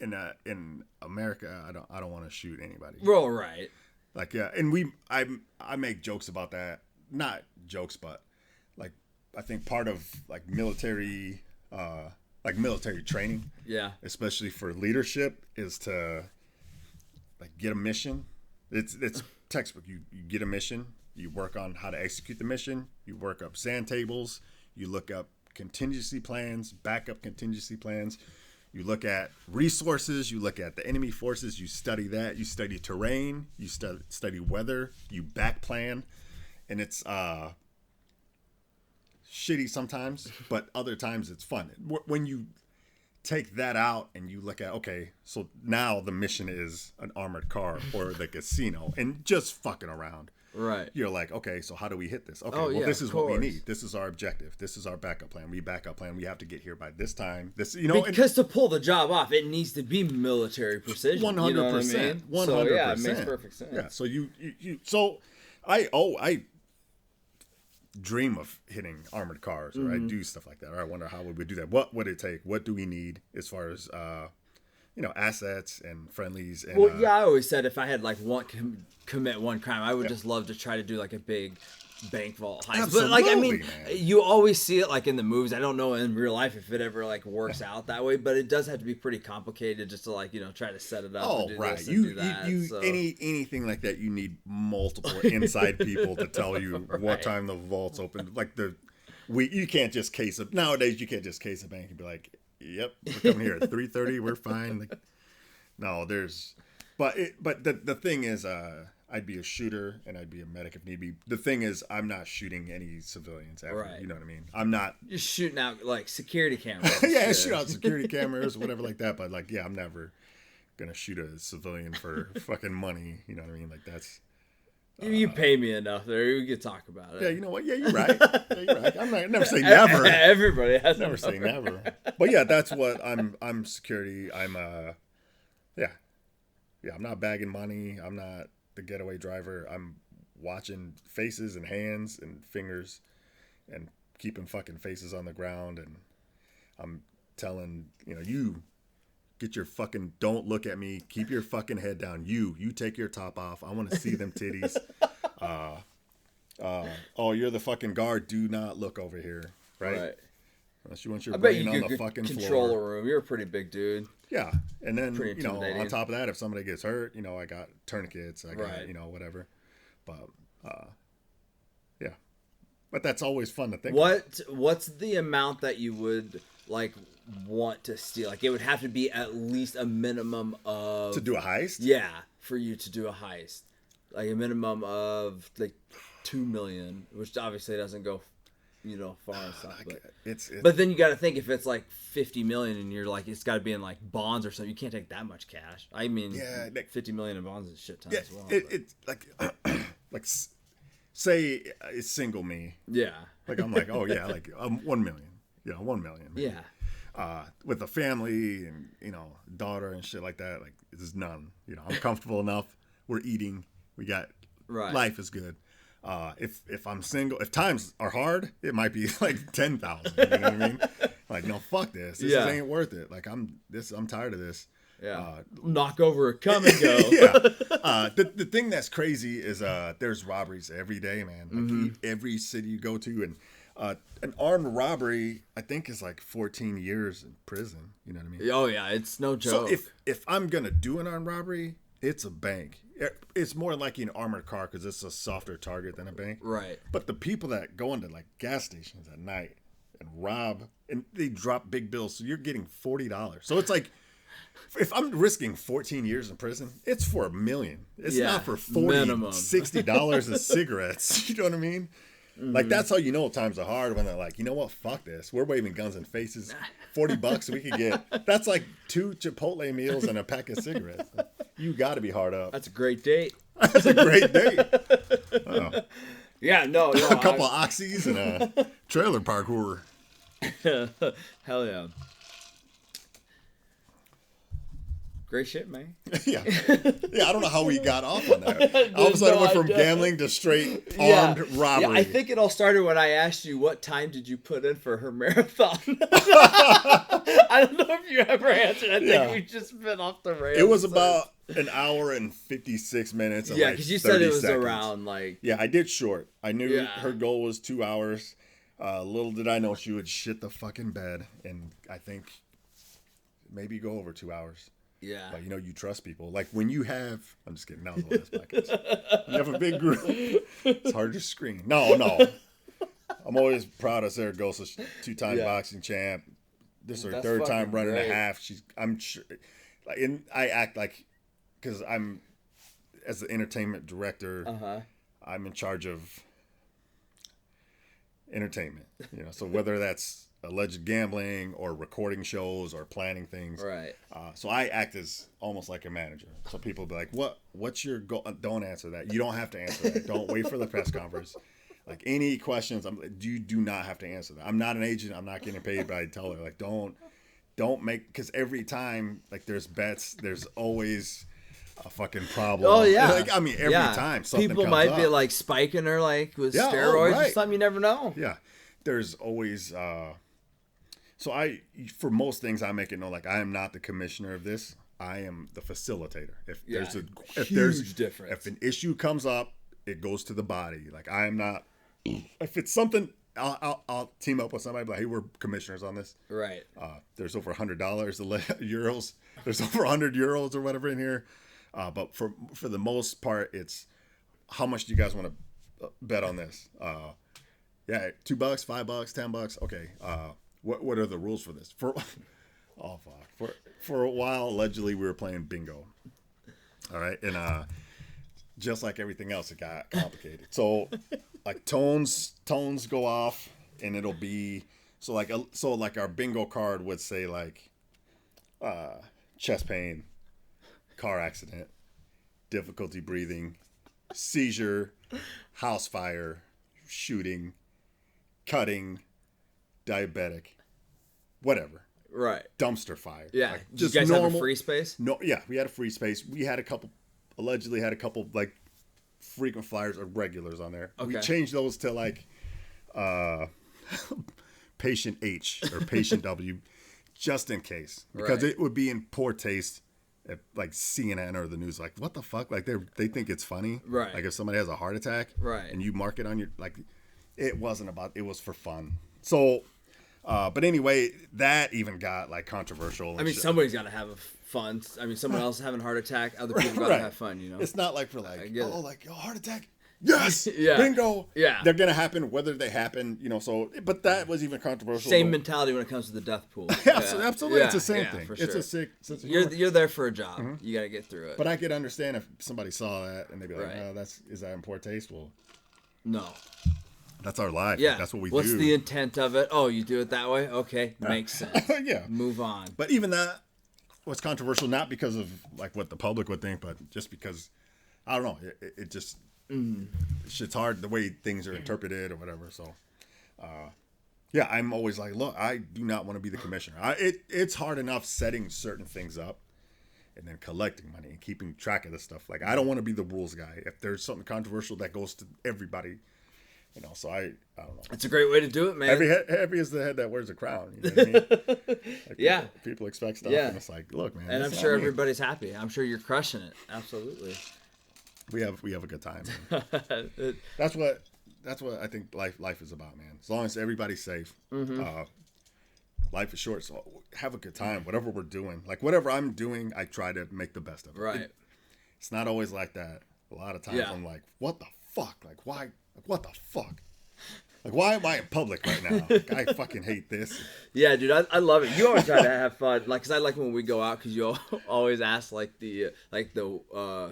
America, I don't want to shoot anybody. Well, right. Like and I make jokes about that. Not jokes, but like I think part of like military training, Yeah. especially for leadership, is to like get a mission. It's textbook. You get a mission. You work on how to execute the mission. You work up sand tables. You look up contingency plans, backup contingency plans. You look at resources. You look at the enemy forces. You study that. You study terrain. You study weather. You back plan. And it's shitty sometimes, but other times it's fun. When you take that out and you look at, okay, so now the mission is an armored car or the casino and just fucking around. Right. You're like, okay, so how do we hit this? Okay, Oh, yeah, this is of what we course. need. This is our objective. This is our backup plan. We have to get here by this time. Because to pull the job off, it needs to be military precision. 100%. You know what I mean? 100%. So, yeah, it makes perfect sense. Yeah. So so I dream of hitting armored cars, or I do stuff like that, or I wonder how would we do that. What would it take? What do we need as far as assets and friendlies? And, Well, yeah, I always said if I had like commit one crime, I would just love to try to do like a big bank vault heist. But like, I mean, Absolutely, man. you always see it like in the movies. I don't know in real life if it ever like works out that way, but it does have to be pretty complicated just to like try to set it up. Oh, and do right. This and do that, so. Anything like that, you need multiple inside people to tell you what time the vault's open. Like you can't just case it nowadays. You can't just case a bank and be like, "Yep, we're coming here at 3:30. We're fine." Like, no, but the thing is, I'd be a shooter and I'd be a medic if need be. The thing is, I'm not shooting any civilians ever. Right. You know what I mean? I'm not. You're shooting out like security cameras. Yeah, shoot out security cameras or whatever like that. But like, yeah, I'm never gonna shoot a civilian for fucking money. You know what I mean? Like that's. You pay me enough there. We could talk about it. Yeah, you know what? Yeah, you're right. Yeah, you're right. Never say never. Everybody has Never say never. But yeah, that's what I'm security. I'm I'm not bagging money. I'm not the getaway driver. I'm watching faces and hands and fingers and keeping fucking faces on the ground, and I'm telling, you get your fucking, don't look at me, keep your fucking head down. You take your top off. I want to see them titties. Oh, you're the fucking guard. Do not look over here. Right. Unless you want your I bet brain you on could the fucking control floor. a room. You're a pretty big dude. Yeah. And then, Pretty on intimidating. top of that, if somebody gets hurt, I got tourniquets, I got, Right. whatever. But, yeah. But that's always fun to think What's the amount that you would like want to steal? Like it would have to be at least a minimum of to do a heist. Yeah, for you to do a heist. Like a minimum of like 2 million, which obviously doesn't go far and stuff. But then you got to think if it's like 50 million and you're like, it's got to be in like bonds or something. You can't take that much cash. I mean, 50 million in bonds is a shit ton as well. It's like, say it's single me. Yeah. Like I'm like, oh yeah, like 1 million. 1 million. Maybe. Yeah. With a family and daughter and shit like that, like there's none. I'm comfortable enough. We're eating. We got life is good. If I'm single, if times are hard, it might be like 10,000. You know what I mean? Like, no, fuck this. This ain't worth it. Like I'm tired of this. Yeah. Knock over, come and go. Yeah. The thing that's crazy is there's robberies every day, man. Like every city you go to, and an armed robbery, I think, is like 14 years in prison. You know what I mean? Oh yeah, it's no joke. So if I'm gonna do an armed robbery, it's a bank. it's more like an armored car because it's a softer target than a bank. Right. But the people that go into like gas stations at night and rob, and they drop big bills, so you're getting $40. So it's like, if I'm risking 14 years in prison, it's for $1 million. It's not for $40, minimum. $60 of cigarettes. You know what I mean? Like, that's how you know times are hard, when they're like, you know what, fuck this. We're waving guns in faces. $40 we could get. That's like 2 Chipotle meals and a pack of cigarettes. You got to be hard up. That's a great date. That's a great date. Oh. Yeah, no. A couple of oxys and a trailer parkour. Hell yeah. Great shit, man. Yeah. I don't know how we got off on that. All of a sudden, went from gambling to straight armed robbery. Yeah, I think it all started when I asked you what time did you put in for her marathon. I don't know if you ever answered. I think we just been off the rails. It was about an hour and 56 minutes. Yeah, because you said it was around like. Yeah, I did short. I knew her goal was 2 hours. Little did I know she would shit the fucking bed, and I think maybe go over 2 hours. Yeah. But you trust people. Like when you have, I'm just kidding. That was the last podcast. You have a big group. It's hard to screen. No. I'm always proud of Sarah Gosa, 2-time boxing champ. This is her 3rd time running a half. I'm sure. And I act like, because I'm, as the entertainment director, I'm in charge of entertainment. So whether that's alleged gambling or recording shows or planning things, right? So I act as almost like a manager. So people be like, what's your goal? Don't answer that. You don't have to answer that. Don't wait for the press conference. Like, any questions, you do not have to answer that. I'm not an agent. I'm not getting paid, but I tell her, like, don't make, because every time, like, there's bets, there's always a fucking problem. Oh yeah. Like, I mean, every time something people comes might up. be like spiking her like with steroids or something. You never know. Yeah, there's always. So for most things, I make it known, like, I am not the commissioner of this. I am the facilitator. If there's difference. If an issue comes up, it goes to the body. Like, I am not. If it's something, I'll team up with somebody. Like, hey, we're commissioners on this. Right. There's over $100 euros. There's over 100 euros or whatever in here. But for the most part, it's how much do you guys want to bet on this? $2, $5, $10. Okay. What are the rules for this? For a while, allegedly, we were playing bingo. All right, and just like everything else, it got complicated. So, like, tones go off, and it'll be like our bingo card would say, like, chest pain, car accident, difficulty breathing, seizure, house fire, shooting, cutting, diabetic, whatever. Right. Dumpster fire. Yeah. Like, just you guys normal, have a free space? No. Yeah, we had a free space. We had allegedly had a couple like frequent flyers or regulars on there. Okay. We changed those to like patient H or patient W, just in case, because it would be in poor taste if like CNN or the news, like, what the fuck? Like, they think it's funny. Right. Like, if somebody has a heart attack. Right. And you mark it on your, like, it wasn't about, it was for fun. So, but anyway, that even got like controversial. I mean, somebody's got to have fun. I mean, someone else having a heart attack, other people got to have fun, It's not like for like, heart attack. Yes. Yeah. Bingo. Yeah. They're going to happen, whether they happen, so, but that was even controversial. Same mentality when it comes to the death pool. Absolutely. It's the same thing. For It's sure. a sick sense of You're humor. there for a job. Mm-hmm. You got to get through it. But I could understand if somebody saw that and they'd be like, is that in poor taste? Well, no. That's our life. Yeah. That's what we do. What's the intent of it? Oh, you do it that way? Okay. Makes sense. Yeah. Move on. But even that was controversial, not because of like what the public would think, but just because, I don't know, it just, shit's hard the way things are interpreted or whatever. So, yeah, I'm always like, look, I do not want to be the commissioner. It's hard enough setting certain things up and then collecting money and keeping track of this stuff. Like, I don't want to be the rules guy. If there's something controversial, that goes to everybody. So I don't know. It's a great way to do it, man. Heavy is the head that wears a crown. You know what I mean? Like, people expect stuff, and it's like, look, man. And I'm sure everybody's happy. I'm sure you're crushing it. Absolutely. We have a good time. That's what I think life is about, man. As long as everybody's safe, life is short. So have a good time, whatever we're doing. Like, whatever I'm doing, I try to make the best of it. Right. It's not always like that. A lot of times I'm like, what the fuck? Like, why? Like, what the fuck? Like, why am I in public right now? Like, I fucking hate this. Yeah, dude, I love it. You always try to have fun, like, cause I like when we go out, cause you always ask like the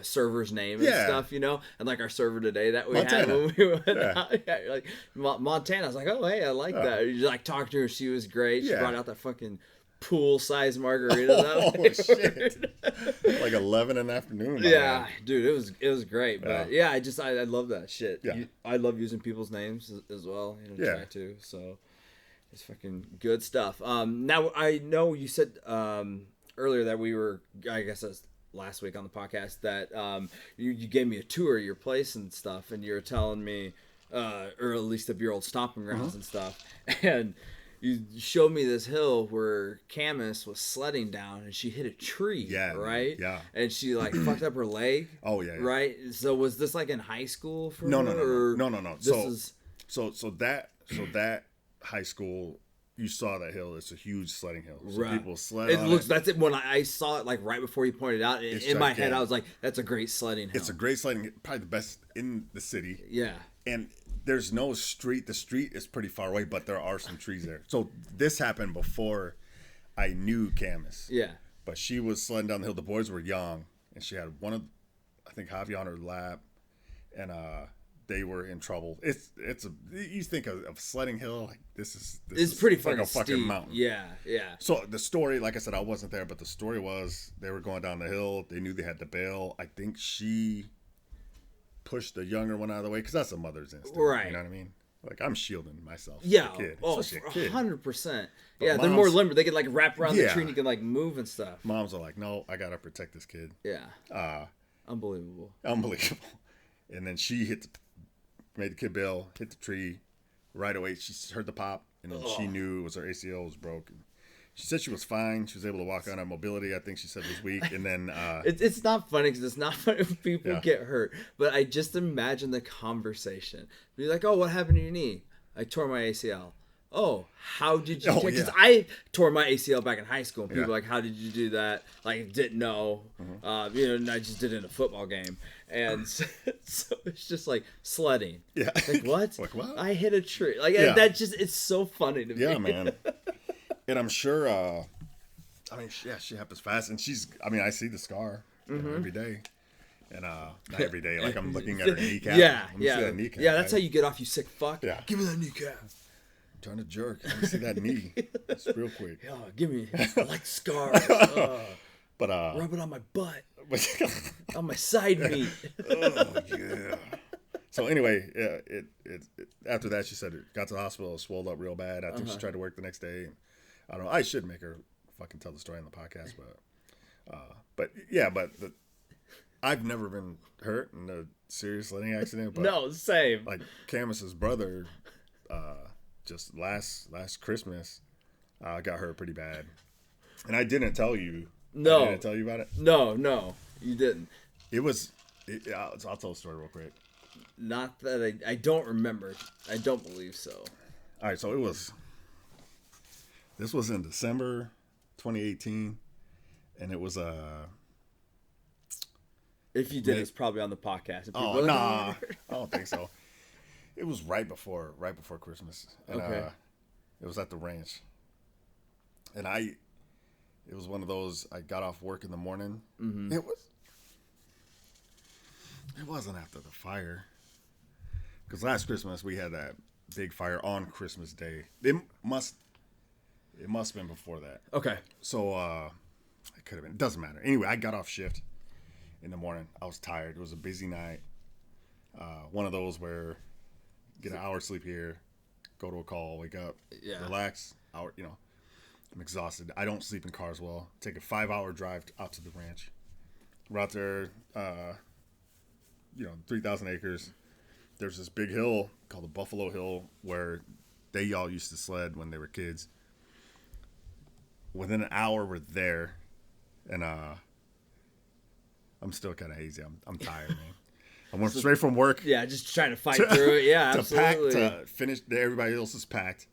server's name and stuff, you know, and like our server today that we had when we went out, like Montana. I was like, oh hey, I like that. You like talked to her, she was great. She brought out that fucking pool-sized margarita. Oh shit! Like 11 in the afternoon. Yeah, dude, it was great. But I love that shit. Yeah. I love using people's names as well. You know, try to. So it's fucking good stuff. Now I know you said earlier that we were, I guess that's last week on the podcast, that you gave me a tour of your place and stuff, and you were telling me, or at least of your old stomping grounds and stuff, and you showed me this hill where Camus was sledding down and she hit a tree, right? Yeah. And she like fucked up her leg. Oh yeah. Right? So was this like in high school for No. This So that high school, you saw that hill. It's a huge sledding hill. So people sled on it. That's it. When I saw it, like right before you pointed out, in my head, I was like, that's a great sledding hill. It's a great sledding, probably the best in the city. Yeah. And there's no street. The street is pretty far away, but there are some trees there. So this happened before I knew Camus. Yeah. But she was sledding down the hill. The boys were young, and she had I think Javi on her lap, and they were in trouble. You think of sledding hill, like this is pretty like a fucking steep. mountain. Yeah. So the story, like I said, I wasn't there, but the story was they were going down the hill. They knew they had to bail. I think she pushed the younger one out of the way because that's a mother's instinct, right? You know what I mean? Like I'm shielding myself. Yeah, the kid, 100%. Yeah, they're more limber. They can like wrap around the tree and you can like move and stuff. Moms are like, no, I gotta protect this kid. Yeah. Unbelievable. And then she made the kid bail, hit the tree right away. She heard the pop, and then she knew it was her ACL was broken. She said she was fine. She was able to walk on. Her mobility, I think she said, was weak. And then it's not funny because it's not funny when people get hurt. But I just imagine the conversation. Be like, "Oh, what happened to your knee? I tore my ACL." Oh, how did you? Because I tore my ACL back in high school. And people were like, "How did you do that?" Like, didn't know. And I just did it in a football game. And so it's just like sledding. Yeah. Like what? Like what? I hit a tree. Like that just it's so funny to me. Yeah, man. And I'm sure, she happens fast. And I see the scar every day. And not every day. Like I'm looking at her kneecap. Yeah. That kneecap, That's how you get off, you sick fuck. Yeah. Give me that kneecap. I'm trying to jerk. Let me see that knee. It's real quick. Yeah, give me. I like scars. But rub it on my butt. On my side meat. Oh, yeah. So anyway, it after that, she said it got to the hospital, it swelled up real bad. I think she tried to work the next day. I don't know. I should make her fucking tell the story on the podcast, but I've never been hurt in a serious sledding accident. But no, same. Like Camus's brother, just last Christmas, got hurt pretty bad, and I didn't tell you. No, I didn't tell you about it. No, you didn't. I'll tell the story real quick. Not that I don't remember. I don't believe so. All right, so this was in December 2018, and it was if you did, it's probably on the podcast. Oh, nah, I don't think so. It was right before Christmas, and it was at the ranch, and it was one of those. I got off work in the morning. Mm-hmm. It wasn't after the fire, because last Christmas we had that big fire on Christmas Day. It must have been before that. Okay. So it could have been. It doesn't matter. Anyway, I got off shift in the morning. I was tired. It was a busy night. One of those where get an hour sleep here, go to a call, wake up, relax. I'm exhausted. I don't sleep in cars well. Take a 5-hour drive out to the ranch. We're out there, 3,000 acres. There's this big hill called the Buffalo Hill where they all used to sled when they were kids. Within an hour, we're there, and I'm still kind of hazy. I'm tired, man. I went straight from work. Yeah, just trying to fight through it. Yeah, absolutely. To finish. Everybody else is packed.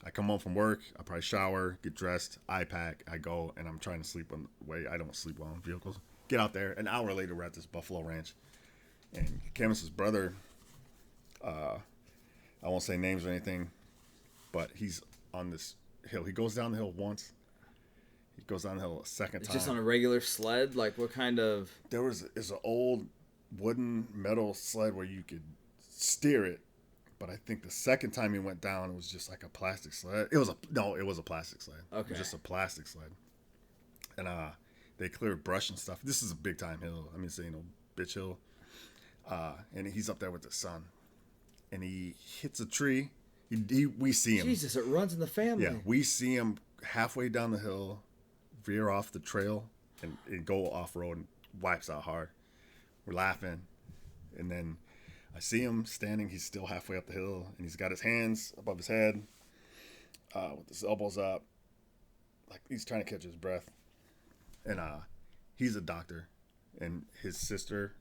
I come home from work. I probably shower, get dressed. I pack. I go, and I'm trying to sleep on the way. I don't sleep well in vehicles. get out there. An hour later, we're at this buffalo ranch, and Camus's brother, I won't say names or anything, but he's on this hill. He goes down the hill once. He goes down the hill a second time. Just on a regular sled? Like, what kind of... It's an old wooden metal sled where you could steer it, but I think the second time he went down, it was just like a plastic sled. It was a plastic sled. Okay. It was just a plastic sled. And they cleared brush and stuff. This is a big time hill. I mean, it's, bitch hill. And he's up there with the sun. And he hits a tree. We see him. Jesus, it runs in the family. Yeah, we see him halfway down the hill, veer off the trail, and go off-road and wipes out hard. We're laughing. And then I see him standing. He's still halfway up the hill, and he's got his hands above his head with his elbows up. Like he's trying to catch his breath. And he's a doctor, and his sister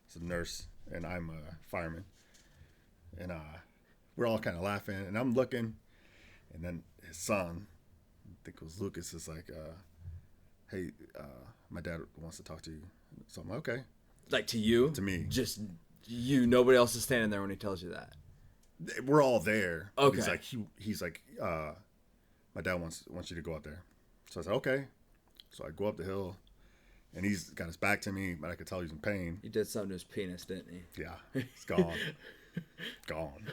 is a nurse, and I'm a fireman. And we're all kind of laughing, and I'm looking, and then his son, I think it was Lucas, is like, hey, my dad wants to talk to you. So I'm like, okay. Like to you? To me. Just you. Nobody else is standing there when he tells you that. We're all there. Okay. He's like, my dad wants you to go up there. So I said, okay. So I go up the hill, and he's got his back to me, but I could tell he's in pain. He did something to his penis, didn't he? Yeah, it's gone. Gone.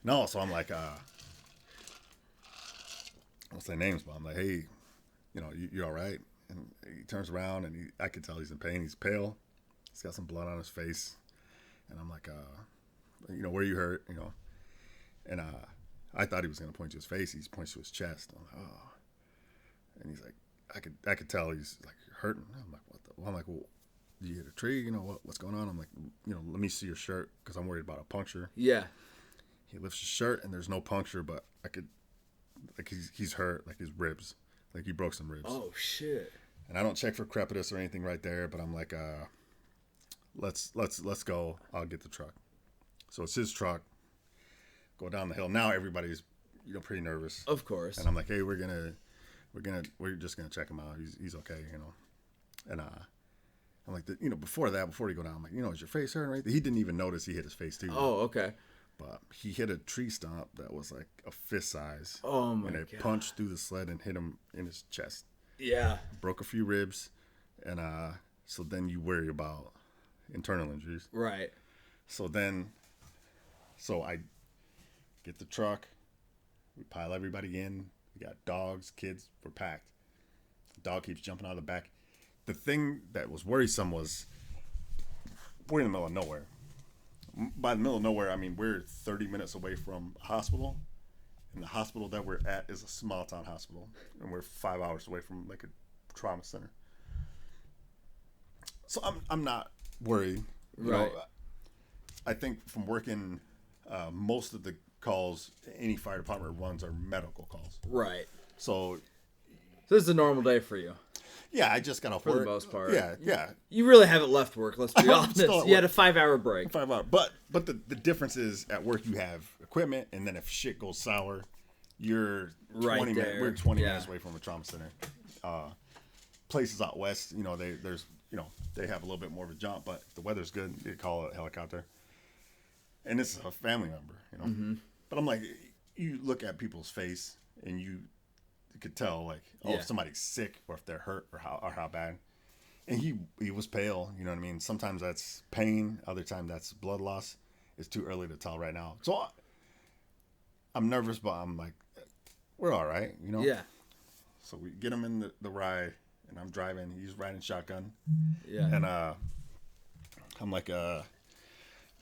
No, so I'm like, I won't say names, but I'm like, hey, you all right? And he turns around, and I can tell he's in pain. He's pale. He's got some blood on his face. And I'm like, where you hurt? And I thought he was going to point to his face. He points to his chest. I'm like, oh. And he's like, I could tell he's like hurting. I'm like, what the? Well, I'm like, well, did you hit a tree? What's going on? I'm like, let me see your shirt because I'm worried about a puncture. Yeah. He lifts his shirt and there's no puncture, but I could, like he's hurt, like his ribs, like he broke some ribs. Oh shit. And I don't check for crepitus or anything right there, but I'm like, let's go. I'll get the truck. So it's his truck. Go down the hill. Now everybody's pretty nervous. Of course. And I'm like, hey, we're just gonna check him out. He's okay, And I'm like, before he go down, I'm like, is your face hurting? Right? He didn't even notice he hit his face too. Oh, okay. But he hit a tree stump that was like a fist size. Oh my god! And it punched through the sled and hit him in his chest. Yeah. Broke a few ribs, and so then you worry about internal injuries. Right. So I get the truck. We pile everybody in. We got dogs, kids. We're packed. The dog keeps jumping out of the back. The thing that was worrisome was we're in the middle of nowhere. By the middle of nowhere, I mean we're 30 minutes away from a hospital, and the hospital that we're at is a small town hospital, and we're 5 hours away from like a trauma center. So I'm not worried. Right. I think from working, most of the calls any fire department runs are medical calls. Right. So this is a normal day for you. Yeah, I just got off work. For work. the most part. Yeah. You really haven't left work, let's be honest. You had a 5-hour break. 5 hours. But the difference is at work you have equipment, and then if shit goes sour, you're 20 minutes. We're 20 minutes away from a trauma center. Places out west, they have a little bit more of a jump, but if the weather's good, they call a helicopter. And it's a family member, Mm-hmm. But I'm like, you look at people's face and you could tell, like, if somebody's sick or if they're hurt or how bad. And he was pale, you know what I mean? Sometimes that's pain, other times that's blood loss. It's too early to tell right now. So I'm nervous, but I'm like, we're all right, Yeah. So we get him in the ride, and I'm driving. He's riding shotgun. Yeah. And I'm like,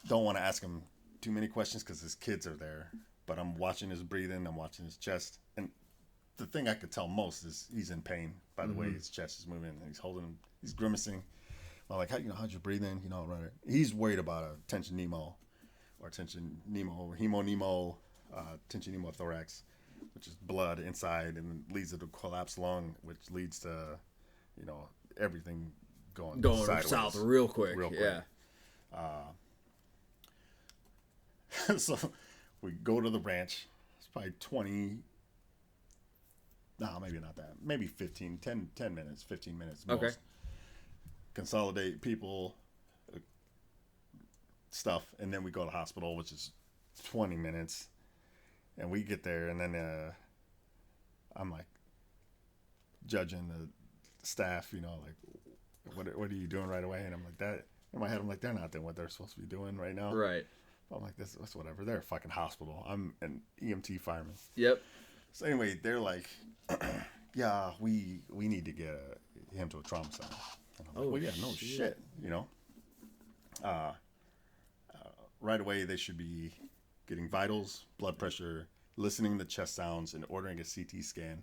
don't want to ask him too many questions because his kids are there. But I'm watching his breathing. I'm watching his chest. And the thing I could tell most is he's in pain by the way his chest is moving. And he's grimacing. I'm like, how's your breathing? Right. He's worried about a tension pneumo or hemo tension pneumothorax, which is blood inside and leads to the collapsed lung, which leads to, everything going sideways. South real quick. Yeah. So we go to the ranch. It's probably 20. No, maybe not that. Maybe 10 minutes, 15 minutes most. Okay. consolidate people, stuff, and then we go to the hospital, which is 20 minutes. And we get there, and then I'm like judging the staff, you know, like, what are you doing right away? And I'm like, that in my head, I'm like, they're not doing what they're supposed to be doing right now. Right. I'm like, that's whatever. They're a fucking hospital. I'm an EMT fireman. Yep. So anyway, they're like, yeah, we need to get him to a trauma center. And I'm like, well, yeah, no shit, you know. Right away, they should be getting vitals, blood pressure, listening to chest sounds, and ordering a CT scan.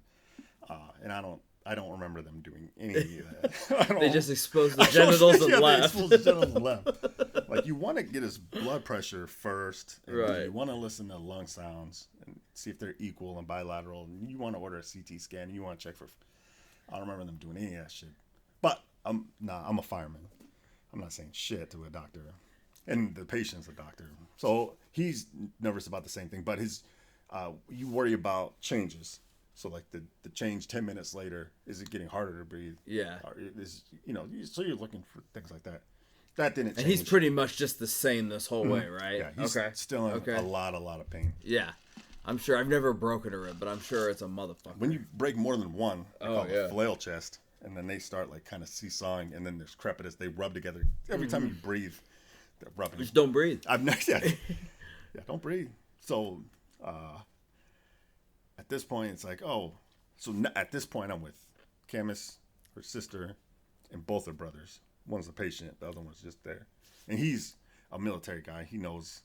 And I don't remember them doing any of that. They just exposed the genitals and left. They exposed the genitals and left. Like, you want to get his blood pressure first, and right. You want to listen to lung sounds and see if they're equal and bilateral. And you want to order a CT scan. And you want to check for. I don't remember them doing any of that shit. But I'm a fireman. I'm not saying shit to a doctor, and the patient's a doctor, so he's nervous about the same thing. But you worry about changes. So like the change 10 minutes later, is it getting harder to breathe? Yeah. Or so you're looking for things like that. That didn't change. And he's pretty much just the same this whole way, right? Yeah, he's still in a lot of pain. Yeah. I'm sure. I've never broken a rib, but I'm sure it's a motherfucker. When you break more than one, they call it a flail chest, and then they start like kind of seesawing, and then there's crepitus. They rub together. Every time you breathe, they're rubbing. Just don't breathe. Yeah, don't breathe. So at this point, it's like, at this point, I'm with Camus, her sister, and both her brothers. One's the patient, the other one's just there. And he's a military guy. He knows.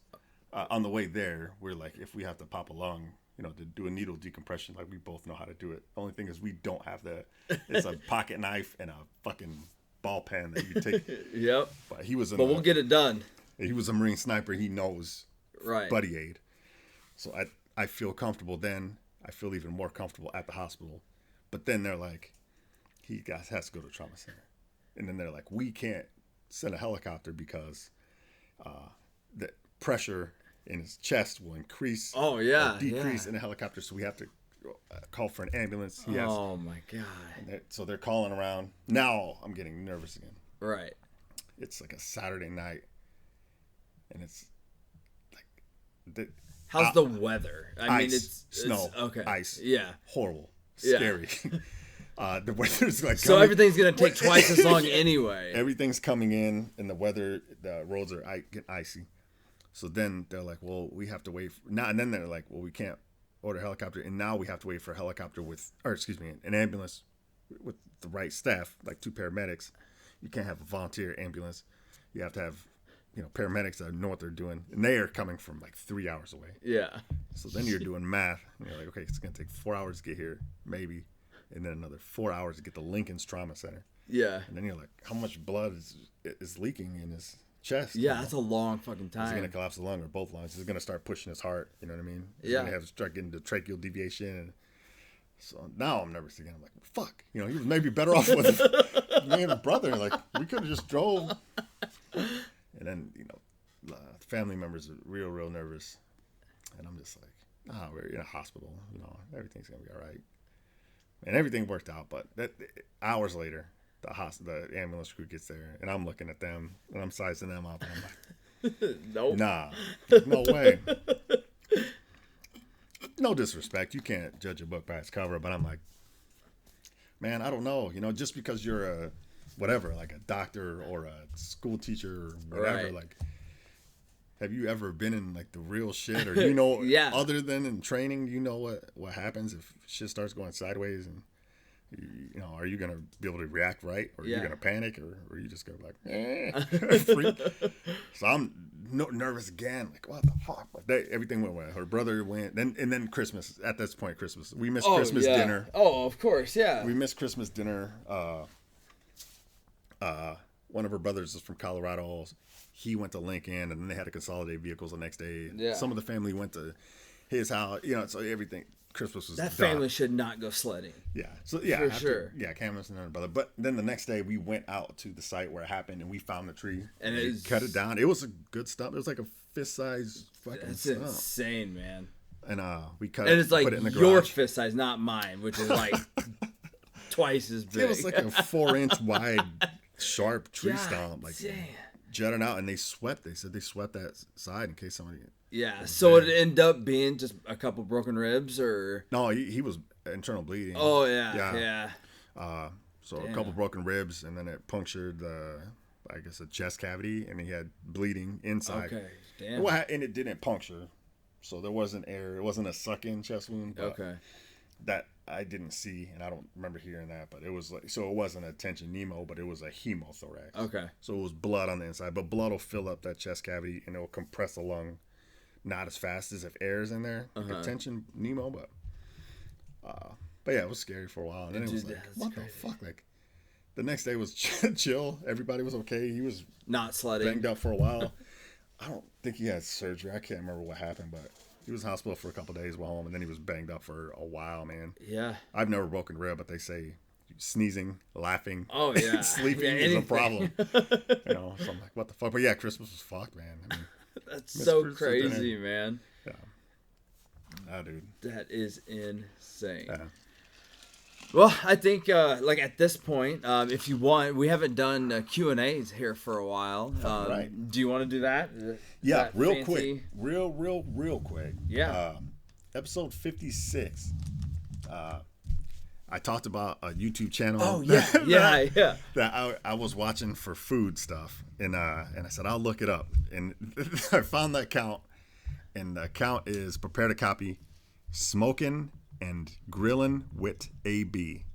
On the way there, we're like, if we have to pop a lung, to do a needle decompression, like, we both know how to do it. The only thing is we don't have that. It's a pocket knife and a fucking ball pen that you take. Yep. But we'll get it done. He was a Marine sniper. He knows right. buddy aid. So I feel comfortable then. I feel even more comfortable at the hospital. But then they're like, he has to go to trauma center. And then they're like, we can't send a helicopter because the pressure in his chest will increase. Oh, yeah. Decrease in a helicopter. So we have to call for an ambulance. Oh, my God. So they're calling around. Now I'm getting nervous again. Right. It's like a Saturday night. And it's like... How's the weather? I mean, it's snow, okay. Ice. Yeah. Horrible. Scary. The weather's like so everything's gonna take twice as long anyway. Everything's coming in, and the roads are getting icy. So then they're like, well, we have to wait. And then they're like, well, we can't order a helicopter, and now we have to wait for a helicopter an ambulance with the right staff, like 2 paramedics. You can't have a volunteer ambulance. You have to have paramedics that know what they're doing, and they are coming from like 3 hours away. Yeah. So then you're doing math, and you're like, okay, it's gonna take 4 hours to get here, maybe, and then another 4 hours to get to Lincoln's Trauma Center. Yeah. And then you're like, how much blood is leaking in his chest? Yeah, that's a long fucking time. He's gonna collapse the lung or both lungs. He's gonna start pushing his heart. You know what I mean? He's Yeah. gonna start getting the tracheal deviation. And so now I'm nervous again. I'm like, fuck. He was maybe better off with me and a brother. Like, we could have just drove. And then family members are real nervous, and I'm just like, we're in a hospital. Everything's gonna be all right. And everything worked out. But hours later, the ambulance crew gets there, and I'm looking at them, and I'm sizing them up, and I'm like, nope. Nah, no way. No disrespect, you can't judge a book by its cover, but I'm like, man, I don't know. Just because you're a whatever, like a doctor or a school teacher or whatever, right. like, have you ever been in like the real shit, or yeah. other than in training, what happens if shit starts going sideways, and are you gonna be able to react right, or are you gonna panic, or are you just gonna be like freak? So I'm nervous again, like, what the fuck? But everything went well. Her brother went, and then Christmas. At this point, Christmas, we missed Christmas dinner. Oh, of course, yeah. We missed Christmas dinner. One of her brothers is from Colorado. He went to Lincoln, and then they had to consolidate vehicles the next day. Yeah. Some of the family went to his house. So everything. Christmas was that done. family should not go sledding. Yeah. So yeah, for sure. Yeah, Cameron's and her brother. But then the next day we went out to the site where it happened, and we found the tree and we cut it down. It was a good stump. It was like a fist size fucking That's stump. insane, man. And we cut and it. It's like put it in the your garage. fist size, not mine, which is like twice as big. It was like a 4-inch wide sharp tree stump, like damn. jutting out, and they swept. They said they swept that side in case somebody. Yeah. So it ended up being just a couple broken ribs, or No, he was internal bleeding. oh yeah. So a couple broken ribs, and then it punctured the, I guess, a chest cavity, and he had bleeding inside. Okay. Damn. And it didn't puncture, so there wasn't air. It wasn't a suck-in chest wound. But Okay. That I didn't see, and I don't remember hearing that. But it was like, so it wasn't a tension pneumo, but it was a hemothorax. Okay. So it was blood on the inside, but blood will fill up that chest cavity, and it will compress the lung, not as fast as if air is in there. Like a tension pneumo, but yeah, it was scary for a while, and then it was like, what the fuck? Like, the next day was chill. Everybody was okay. He was not sledding. banged up for a while. I don't think he had surgery. I can't remember what happened, but he was in hospital for a couple of days while home, and then he was banged up for a while, man. Yeah. I've never broken rib, but they say sneezing, laughing, Oh yeah. sleeping is a problem. You know, so I'm like, what the fuck? But yeah, Christmas was fucked, man. I mean, That's so Christmas crazy, man. yeah. Nah, dude. That is insane. Yeah. Well, I think like at this point, if you want, we haven't done Q&As here for a while. Right. Do you want to do that? Yeah, That real fancy? quick. Real quick. Yeah. Episode 56. I talked about a YouTube channel. Oh yeah, yeah. That I was watching for food stuff, and I said I'll look it up, and I found that account, and the account is Prepare to Copy, Smoking and Grilling with AB.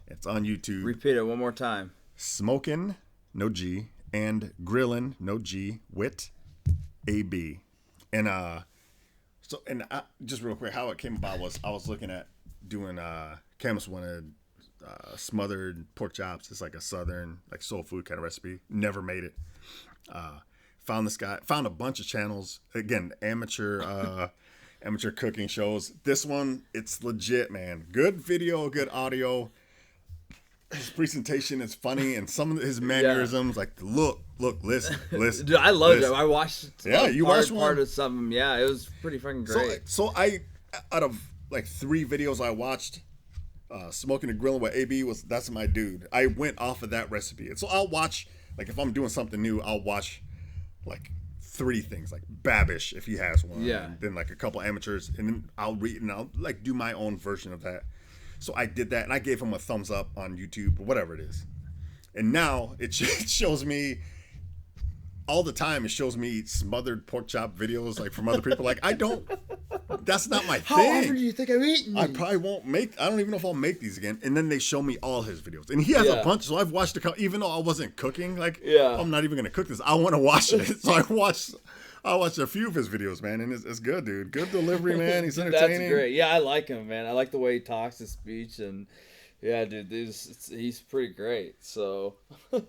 It's on YouTube. Repeat it one more time. Smoking, no G, and Grilling, no G, with AB. And just real quick, how it came about was I was looking at doing Camus wanted smothered pork chops. It's like a southern, like soul food kind of recipe. Never made it. Found this guy. Found a bunch of channels. Again, amateur cooking shows. This one, it's legit, man. Good video, good audio. His presentation is funny, and some of his mannerisms, like look, listen. Dude, I loved it. I watched. Yeah, you watched part one? of some of them. Yeah, it was pretty fucking great. So I, out of like 3 videos I watched, Smoking and Grilling with AB that's my dude. I went off of that recipe, and so I'll watch, like if I'm doing something new, I'll watch like 3 things, like Babish if he has one, Yeah. and then like a couple amateurs, and then I'll read and I'll like do my own version of that. So I did that, and I gave him a thumbs up on YouTube or whatever it is, and now it shows me. All the time, it shows me smothered pork chop videos like from other people. Like that's not my thing. How often do you think I'm eating? I probably won't make. I don't even know if I'll make these again. And then they show me all his videos, and he has a bunch. So I've watched even though I wasn't cooking. Like, I'm not even gonna cook this. I want to watch it. So I watched a few of his videos, man, and it's good, dude. Good delivery, man. He's entertaining. That's great. Yeah, I like him, man. I like the way he talks, his speech, and yeah, dude, he's pretty great. So for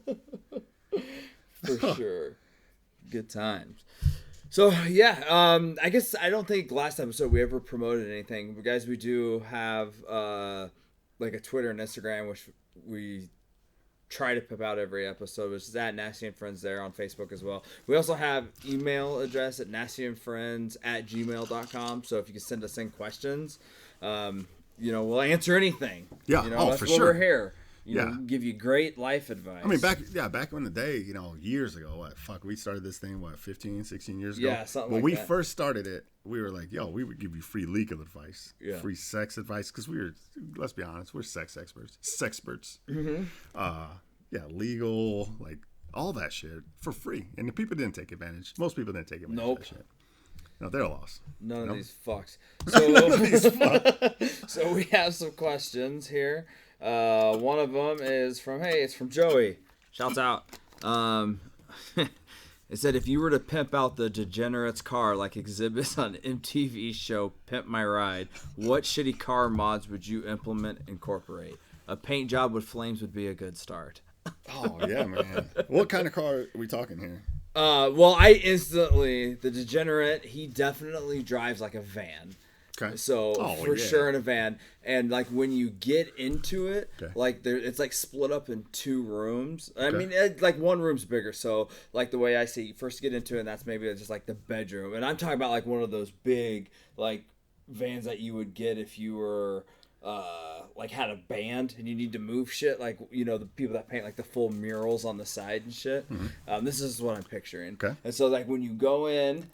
sure. Good times. So yeah, I guess I don't think last episode we ever promoted anything, but guys, we do have like a Twitter and Instagram, which we try to pip out every episode, which is at Nasty and Friends there on Facebook as well. We also have email address at nastyandfriends@gmail.com. So if you can send us in questions, we'll answer anything. Yeah, that's for what sure. We're here. Yeah. Give you great life advice. I mean, back in the day, years ago, we started this thing, 15, 16 years ago? Yeah, something when like we that. first started it, we were like, we would give you free legal advice, free sex advice, because let's be honest, we're sex experts. Mm-hmm. Legal, like, all that shit for free. And the people didn't take advantage. Most people didn't take advantage of that shit. No, they're lost. None of these fucks. So we have some questions here. One of them is it's from Joey. Shouts out. It said, if you were to pimp out the Degenerates car like exhibits on MTV show Pimp My Ride, what shitty car mods would you incorporate? A paint job with flames would be a good start. Oh, yeah, man. What kind of car are we talking here? The Degenerate, he definitely drives like a van. Okay. So sure in a van, and like when you get into it, like it's like split up in 2 rooms. I mean, like one room's bigger. So like the way I see, you first get into it, and that's maybe just like the bedroom. And I'm talking about like one of those big like vans that you would get if you were like had a band and you need to move shit, like, you know, the people that paint like the full murals on the side and shit. This is what I'm picturing. Okay. And so like when you go in,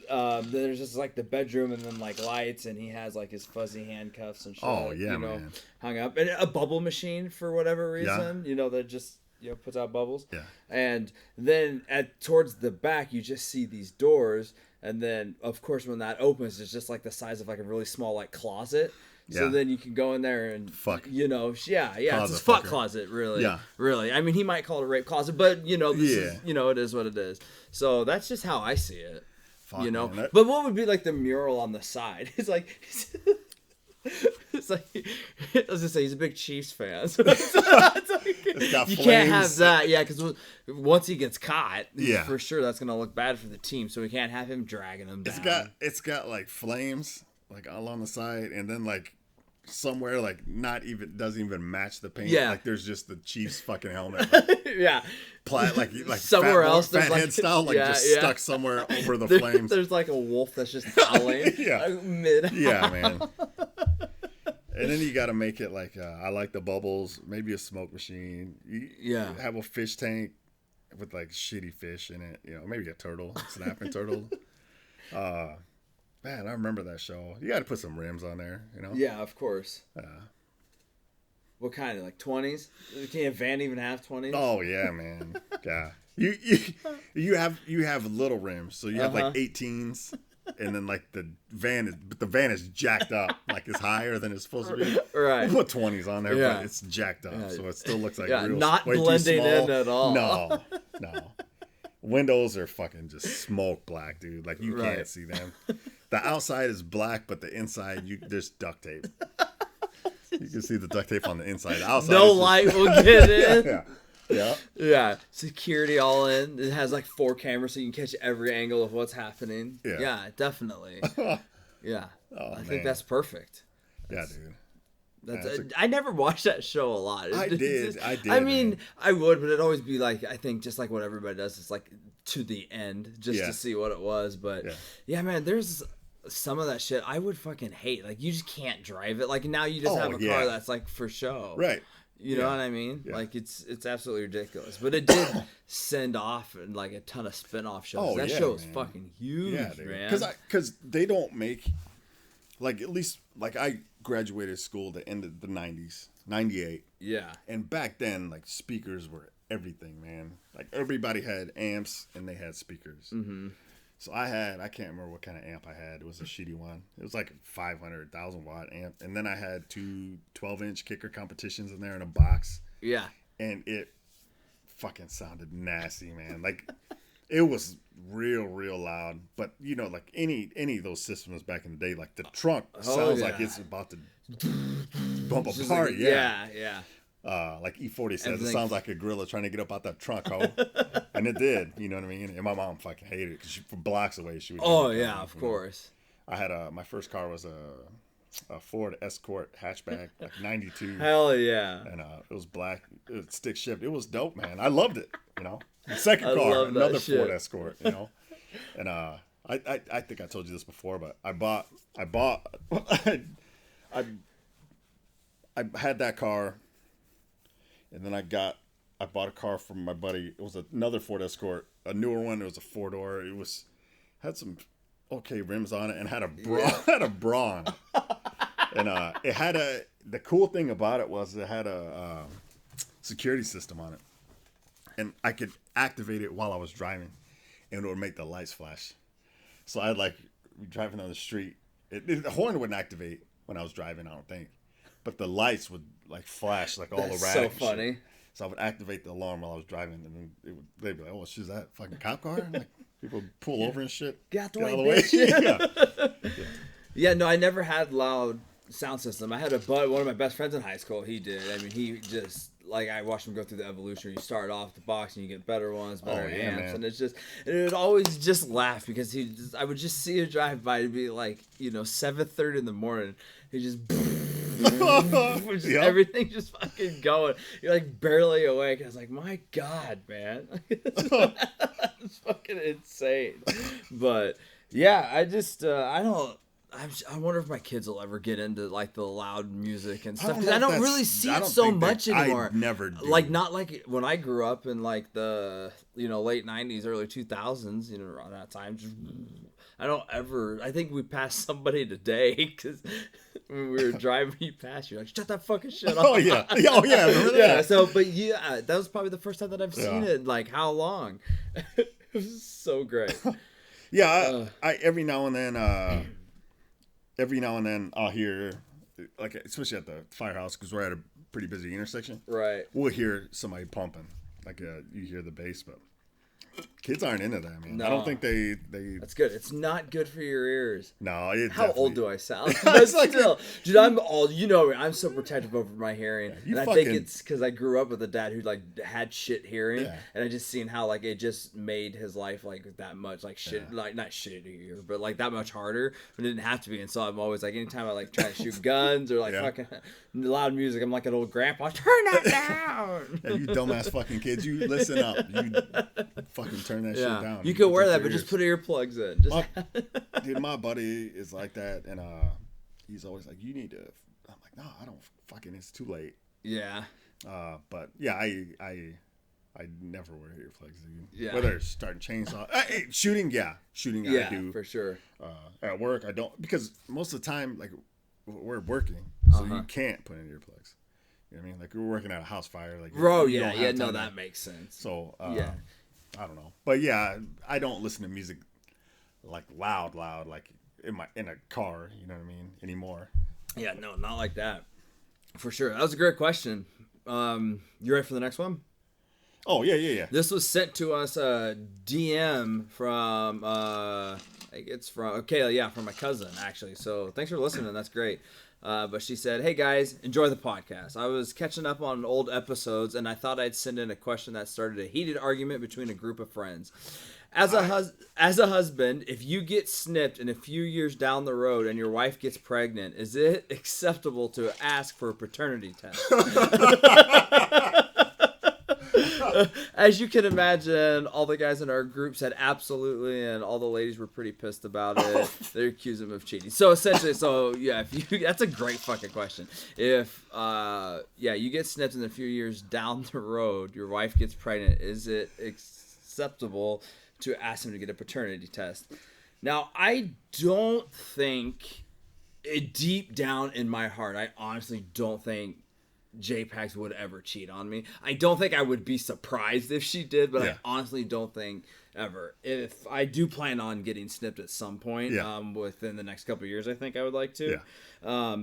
there's just like the bedroom and then like lights, and he has like his fuzzy handcuffs and shit. Oh, yeah, you know, man. hung up, and a bubble machine for whatever reason. You know, that just, you know, puts out bubbles. Yeah. And then towards the back, you just see these doors, and then of course when that opens, it's just like the size of like a really small like closet. So Yeah. then you can go in there and Fuck. you know, yeah, it's Closet his fuck fucker. closet, really. Yeah. Really. I mean, he might call it a rape closet, but you know, this Yeah. is, you know, it is what it is. So that's just how I see it. Fuck, You know, man, that- but what would be like the mural on the side? It's like, it's like, I was gonna say he's a big Chiefs fan. So it's like, got you can't have flames. that, yeah, because once he gets caught, Yeah. for sure that's gonna look bad for the team. So we can't have him dragging him down. It's got like flames like all on the side, and then like somewhere like not even doesn't even match the paint. Yeah. Like there's just the Chiefs fucking helmet. Like, Yeah. like Somewhere else, there's fathead like- style, like yeah, just yeah. stuck somewhere over the There- flames. There's like a wolf that's just howling. Yeah. Like, mid. Yeah, man. And then you got to make it like I like the bubbles, maybe a smoke machine. Yeah. Have a fish tank with like shitty fish in it. You know, maybe a turtle, snapping turtle. Man, I remember that show. You got to put some rims on there. You know. Yeah, of course. What kind of, like 20s? Can a van even have 20s? Oh yeah, man. Yeah. You have little rims, so you have like 18s, and then like the van is jacked up, like it's higher than it's supposed to be. Right. We'll put 20s on there, Yeah. but it's jacked up, Yeah. so it still looks like Yeah, real, not way too blending small. in at all. No. Windows are fucking just smoke black, dude. Like you Right. can't see them. The outside is black, but the inside there's duct tape. You can see the duct tape on the inside. The outside No is just- light will get in. Yeah. Yeah. Yeah, security all in. It has like 4 cameras so you can catch every angle of what's happening. Yeah. Definitely. Yeah, Oh, I think man. that's perfect. Yeah, dude. That's That's I never watched that show a lot. I It's did, just- I did, I mean, man. I would, but it'd always be like, I think just like what everybody does, it's like to the end just Yeah. to see what it was. But Yeah. yeah, man, there's some of that shit I would fucking hate. Like you just can't drive it. Like now you just Oh, have a yeah. car that's like for show. Right. You know Yeah. what I mean? Yeah. Like it's absolutely ridiculous. But it did send off and like a ton of spin-off shows. Oh, That yeah, show is man. fucking huge, Yeah, dude. man. Because they don't make, like, at least, like, I graduated school the end of the 90s, 98. Yeah. And back then, like, speakers were everything, man. Like, everybody had amps and they had speakers. Mm-hmm. So I can't remember what kind of amp I had. It was a shitty one. It was like a 500,000 watt amp. And then I had 2 12-inch kicker competitions in there in a box. Yeah. And it fucking sounded nasty, man. Like, it was real loud. But, you know, like any of those systems back in the day, like the trunk sounds like yeah. it's about to bump Just apart. like, yeah. yeah. Like E40 says, Everything- it sounds like a gorilla trying to get up out that trunk, ho. And it did, you know what I mean? And my mom fucking hated it because from blocks away she would. Oh hear it yeah, coming, of you know. course. I had my first car was a Ford Escort hatchback, like 92. Hell yeah. And it was black, it was stick shift. It was dope, man. I loved it, you know. The second I car, love that another shit. Ford Escort, you know. And I think I told you this before, but I had that car, and then I bought a car from my buddy. It was another Ford Escort, a newer one. It was a 4-door. It had some okay rims on it and had a bra on it. And it had the cool thing about it was it had a security system on it, and I could activate it while I was driving, and it would make the lights flash. So I'd like be driving down the street. The horn wouldn't activate when I was driving, I don't think, but the lights would like flash like all That's around. so funny. So I would activate the alarm while I was driving, and then they'd be like, "Oh, is that fucking cop car?" And like people would pull over and shit. Get out the Get way, out of the way. Yeah. Yeah, no, I never had loud sound system. I had one of my best friends in high school. He did. I mean, he just like I watched him go through the evolution. You start off the box and you get better ones, better yeah, amps, man. and it would always just laugh because I would just see him drive by and be like, 7:30 in the morning. He just. Yep. Everything just fucking going. You're like barely awake. I was like, my God, man. It's fucking insane. But yeah, I I wonder if my kids will ever get into like the loud music and stuff. don't 'Cause know I if don't that's- really see I it don't so think much that- anymore. I never do. Like not like when I grew up in like the late 90s, early 2000s. Around that time. I think we passed somebody today because when we were driving you past, you're like, shut that fucking shit off. Oh yeah. Oh yeah. Remember that? Yeah. So, but yeah, that was probably the first time that I've seen Yeah. it. Like how long? It was so great. Yeah. I every now and then I'll hear, like, especially at the firehouse, because we're at a pretty busy intersection. Right. We'll hear somebody pumping, like you hear the bass, but kids aren't into that, man. No. I don't think they. That's good. It's not good for your ears. No, it How old definitely- do I sound? But still, dude, I'm all I'm so protective over my hearing, you and I think fucking- it's because I grew up with a dad who like had shit hearing, Yeah. and I just seen how like it just made his life like that much like shit, like not shittier, but like that much harder. But it didn't have to be, and so I'm always like anytime I like try to shoot guns or like Yeah. fucking loud music, I'm like an old grandpa. Turn that down. Yeah, you dumbass fucking kids, you listen up. You fucking turn that shit Yeah, down. you can wear Protect that, your but just ears. put earplugs in. Just Dude, my buddy is like that, and he's always like, you need to. I'm like, no, I don't fucking. It's too late. yeah. But yeah, I never wear earplugs. Dude. Yeah. Whether it's starting chainsaw, shooting, shooting, Yeah, I do. for sure. At work, I don't, because most of the time, like, we're working, so you can't put in earplugs. You know what I mean? Like, we're working at a house fire, like, Bro, you yeah, don't yeah, have no, time that to- makes sense. So Yeah. I don't know, but yeah, I don't listen to music like loud, like in a car. You know what I mean? Anymore. Yeah, no, not like that. For sure. That was a great question. You ready for the next one? Oh yeah. This was sent to us DM from from my cousin actually. So thanks for listening. That's great. But she said, "Hey guys, enjoy the podcast. I was catching up on old episodes and I thought I'd send in a question that started a heated argument between a group of friends. As a husband, if you get snipped in a few years down the road and your wife gets pregnant, is it acceptable to ask for a paternity test?" As you can imagine, all the guys in our group said absolutely, and all the ladies were pretty pissed about it. They accused him of cheating. So essentially, that's a great fucking question. If you get snipped in a few years down the road, your wife gets pregnant, is it acceptable to ask him to get a paternity test? Now, I don't think, deep down in my heart, I honestly don't think JPEGs would ever cheat on me. I don't think I would be surprised if she did, but Yeah. I honestly don't think ever. If I do plan on getting snipped at some point, within the next couple of years, I think I would like to. Yeah.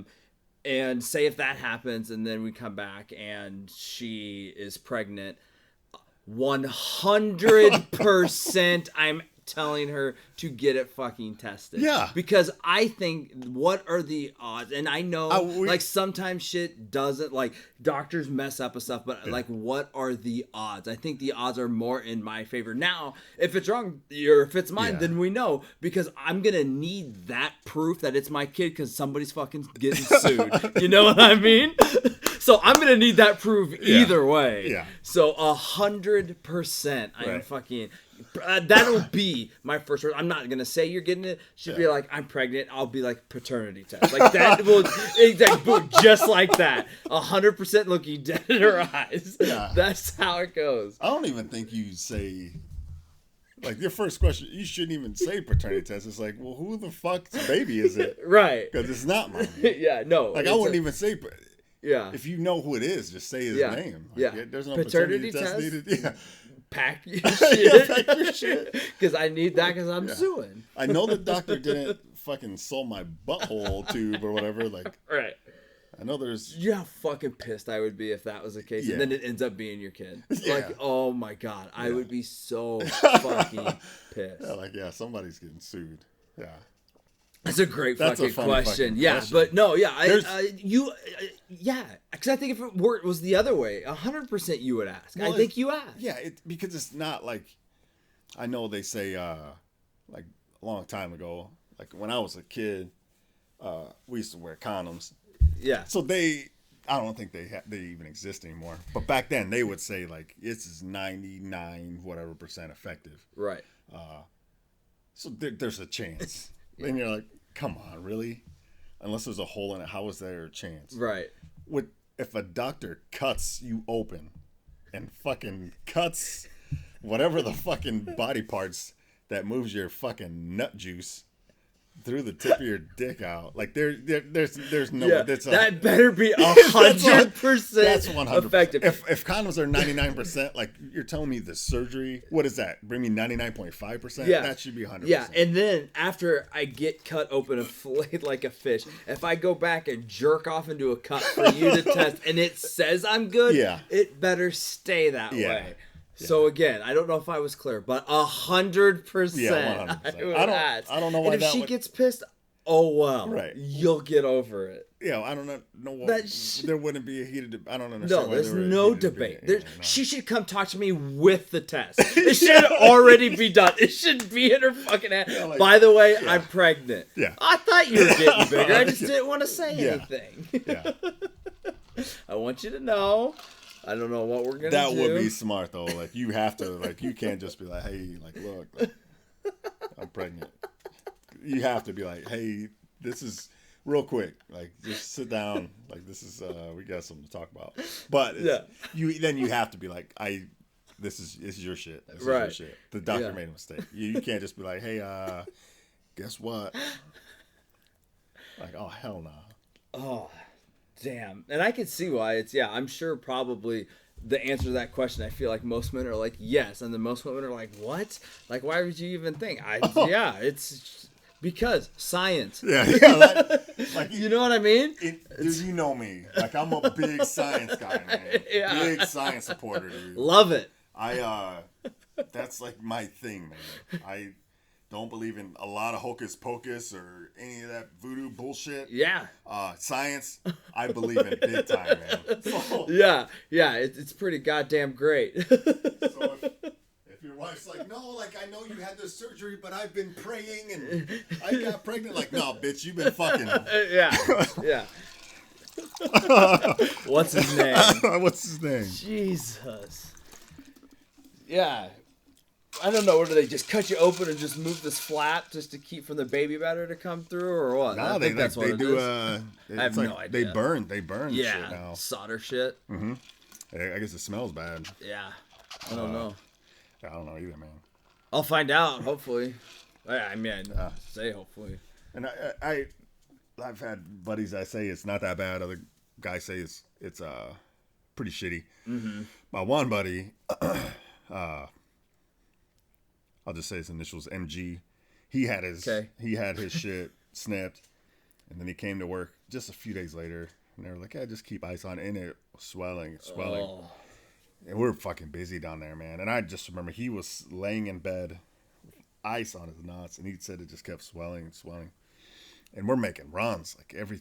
And say if that happens and then we come back and she is pregnant, 100% I'm telling her to get it fucking tested. Yeah. Because I think, what are the odds? And I know, we- like, sometimes shit doesn't, like, doctors mess up and stuff, but, like, what are the odds? I think the odds are more in my favor. Now, if it's wrong, or if it's mine, Yeah. then we know, because I'm gonna need that proof that it's my kid, because somebody's fucking getting sued. You know what I mean? So I'm gonna need that proof either way. Yeah. So 100%, I am Right. fucking. That'll be my first word. I'm not gonna say you're getting it. She'll be like, I'm pregnant. I'll be like, paternity test. Like that will exactly just like that. 100% looking dead in her eyes. Yeah. That's how it goes. I don't even think you say, like, your first question, you shouldn't even say paternity test. It's like, well, who the fuck's baby is it? Right. Because it's not mine. Yeah. No. Like, I it's wouldn't a- even say, Yeah. if you know who it is, just say his Yeah. name. Like, Yeah. There's no Paternity paternity test test? needed. Yeah. Pack your Yeah, shit. pack your shit. Because I need that because I'm suing. I know the doctor didn't fucking sew my butthole tube or whatever. Like, Right. I know there's. You know how fucking pissed I would be if that was the case, Yeah. and then it ends up being your kid. Yeah. Like, oh my god, I would be so fucking pissed. Yeah, like, somebody's getting sued. Yeah. That's a great That's a fucking funny question. fucking Yeah, question. but no, yeah, There's- because I think if it was the other way, 100% you would ask. Well, I think you ask. Yeah, because it's not like, I know they say, like, a long time ago, like, when I was a kid, we used to wear condoms. Yeah. So I don't think they even exist anymore. But back then, they would say, like, this is 99 whatever % effective. Right. So there's a chance. And you're like, come on, really? Unless there's a hole in it, how is there a chance? Right. If a doctor cuts you open and fucking cuts whatever the fucking body parts that moves your fucking nut juice through the tip of your dick out, like there's no way. That better be 100%. That's 100% effective. If condoms are 99%, like you're telling me the surgery, what is that? Bring me 99.5%. Yeah, that should be 100%. Yeah, and then after I get cut open and filleted like a fish, if I go back and jerk off into a cup for you to test, and it says I'm good, it better stay that way. Yeah. So again, I don't know if I was clear, but 100%. Yeah, 100%. I don't know why. And if she gets pissed, oh well, right? You'll get over it. Yeah, I don't know why there wouldn't be a heated. I don't understand. No, there's no debate. She should come talk to me with the test. It should already be done. It should be in her fucking head. Yeah, like, by the way, I'm pregnant. Yeah, I thought you were getting bigger. I just didn't want to say anything. Yeah, I want you to know. I don't know what we're gonna do. That would be smart though. Like you have to, like you can't just be like, hey, like look, like, I'm pregnant. You have to be like, hey, this is real quick. Like just sit down. Like this is we got something to talk about. But you have to be like, this is your shit. This is your shit. The doctor made a mistake. You can't just be like, hey, guess what? Like, oh hell no. Oh. Damn. And I can see why I'm sure probably the answer to that question, I feel like most men are like, yes. And then most women are like, what? Like, why would you even think? Yeah, it's because science. Yeah. Like you know what I mean? Dude, you know me. Like, I'm a big science guy, man. Yeah. Big science supporter, dude. Love it. That's like my thing, man. I don't believe in a lot of hocus pocus or any of that voodoo bullshit. Yeah. Science, I believe in big time, man. So, yeah, it's pretty goddamn great. So if your wife's like, no, like I know you had this surgery, but I've been praying and I got pregnant. Like, no, bitch, you've been fucking. Yeah. What's his name? What's his name? Jesus. Yeah. I don't know. What do they just cut you open and just move this flap just to keep from the baby matter to come through, or what? No, they do. I have no idea. They burn. Yeah, shit now. Solder shit. Mm-hmm. I guess it smells bad. Yeah, I don't know. I don't know either, man. I'll find out. Hopefully. I mean, say hopefully. And I've had buddies that say it's not that bad. Other guys say it's pretty shitty. Mm-hmm. My one buddy. I'll just say his initials MG. He had his shit snipped, and then he came to work just a few days later, and they were like, "Yeah, just keep ice on," and it was swelling, Oh. and we were fucking busy down there, man. And I just remember he was laying in bed with ice on his nuts, and he said it just kept swelling, and we're making runs like every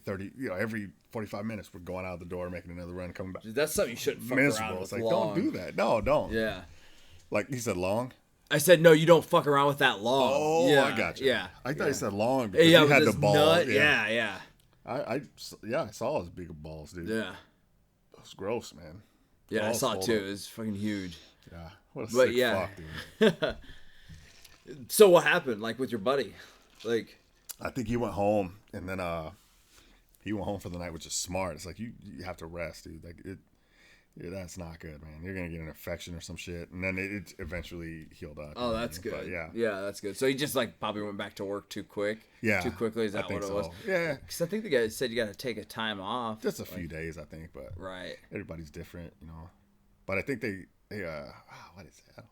45 minutes. We're going out the door, making another run, coming back. Dude, that's something you shouldn't fuck around with. It's like, long. don't do that. No, don't. Yeah. Like he said, long. I said, no, you don't fuck around with that long. Oh, yeah, I got you. Yeah. I thought you said long because he had the balls. Nut. Yeah. I saw his big balls, dude. Yeah. It was gross, man. Yeah, balls I saw it too. It was fucking huge. Yeah. What a sick fuck, dude. So what happened, like, with your buddy? Like, I think he went home, and then he went home for the night, which is smart. It's like you have to rest, dude. Like that's not good, man. You're gonna get an infection or some shit, and then it eventually healed up. Oh, that's good. But, yeah, that's good. So he just like probably went back to work too quick. Yeah, too quickly. Is that what it was? Yeah, because I think the guy said you got to take a time off. Just a few days, I think. But right, everybody's different, you know. But I think they what is that?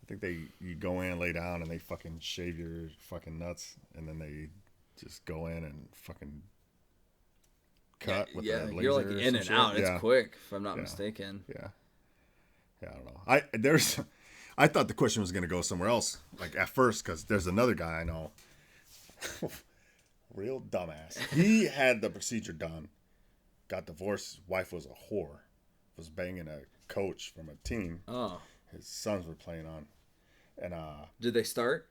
I think you go in, lay down, and they fucking shave your fucking nuts, and then they just go in and fucking cut with the laser. You're like in and out. It's quick, if I'm not mistaken. Yeah, I don't know. I thought the question was gonna go somewhere else, like at first, because there's another guy I know, real dumbass. He had the procedure done, got divorced. His wife was a whore, was banging a coach from a team. Oh, his sons were playing on, and did they start?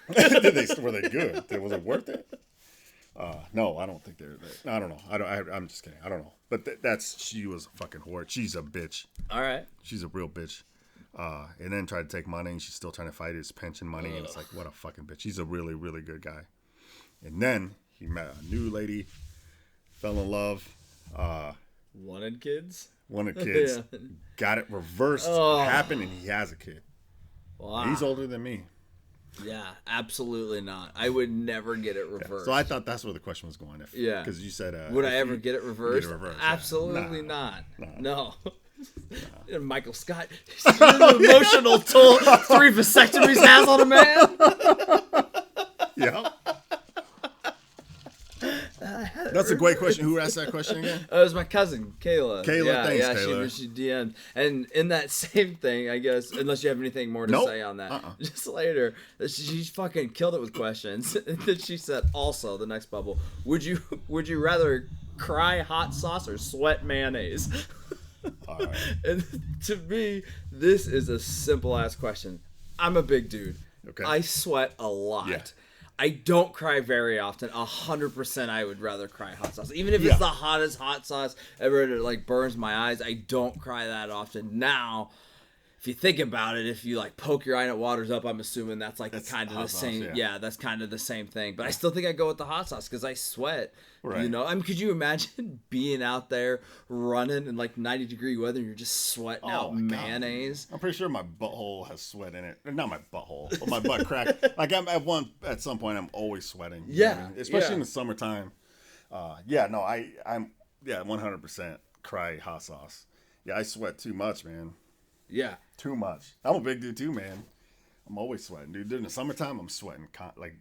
Were they good? Was it worth it? No, I don't think they're. I don't know. I'm just kidding. I don't know. But she was a fucking whore. She's a bitch. All right. She's a real bitch. And then tried to take money, and she's still trying to fight his pension money. And it's like, what a fucking bitch. He's a really, really good guy. And then he met a new lady, fell in love, Wanted kids. kids, Yeah. got it reversed, Oh. happened, and he has a kid. Wow. He's older than me. Yeah, absolutely not. I would never get it reversed. So I thought that's where the question was going. Yeah. Because you said... would I ever get it reversed? yeah. Absolutely Nah. not. No. And Michael Scott, the emotional toll 3 vasectomies has on a man. Yeah. That's a great question. Who asked that question again? It was my cousin, Kayla. Thanks, yeah, Kayla. she DM'd. And in that same thing, I guess, unless you have anything more to Nope. say on that, Uh-uh. just later, she fucking killed it with questions. And then she said, also, the next bubble, would you rather cry hot sauce or sweat mayonnaise? All right. And to me, this is a simple ass question. I'm a big dude. Okay. I sweat a lot. Yeah. I don't cry very often. 100% I would rather cry hot sauce. Even if Yeah. it's the hottest hot sauce ever and it like burns my eyes, I don't cry that often. Now, if you think about it, if you like poke your eye and it waters up, I'm assuming that's like kind of the hot sauce, same. yeah. That's kind of the same thing. But I still think I go with the hot sauce because I sweat. Right. You know, I mean, could you imagine being out there running in like 90-degree weather and you're just sweating out my God. mayonnaise? I'm pretty sure my butthole has sweat in it. Not my butthole, but my butt crack. Like at some point, I'm always sweating. You know what I mean? Especially in the summertime. I'm 100% cry hot sauce. Yeah, I sweat too much, man. Yeah. Too much. I'm a big dude too, man. I'm always sweating, dude. During the summertime, I'm sweating. Like,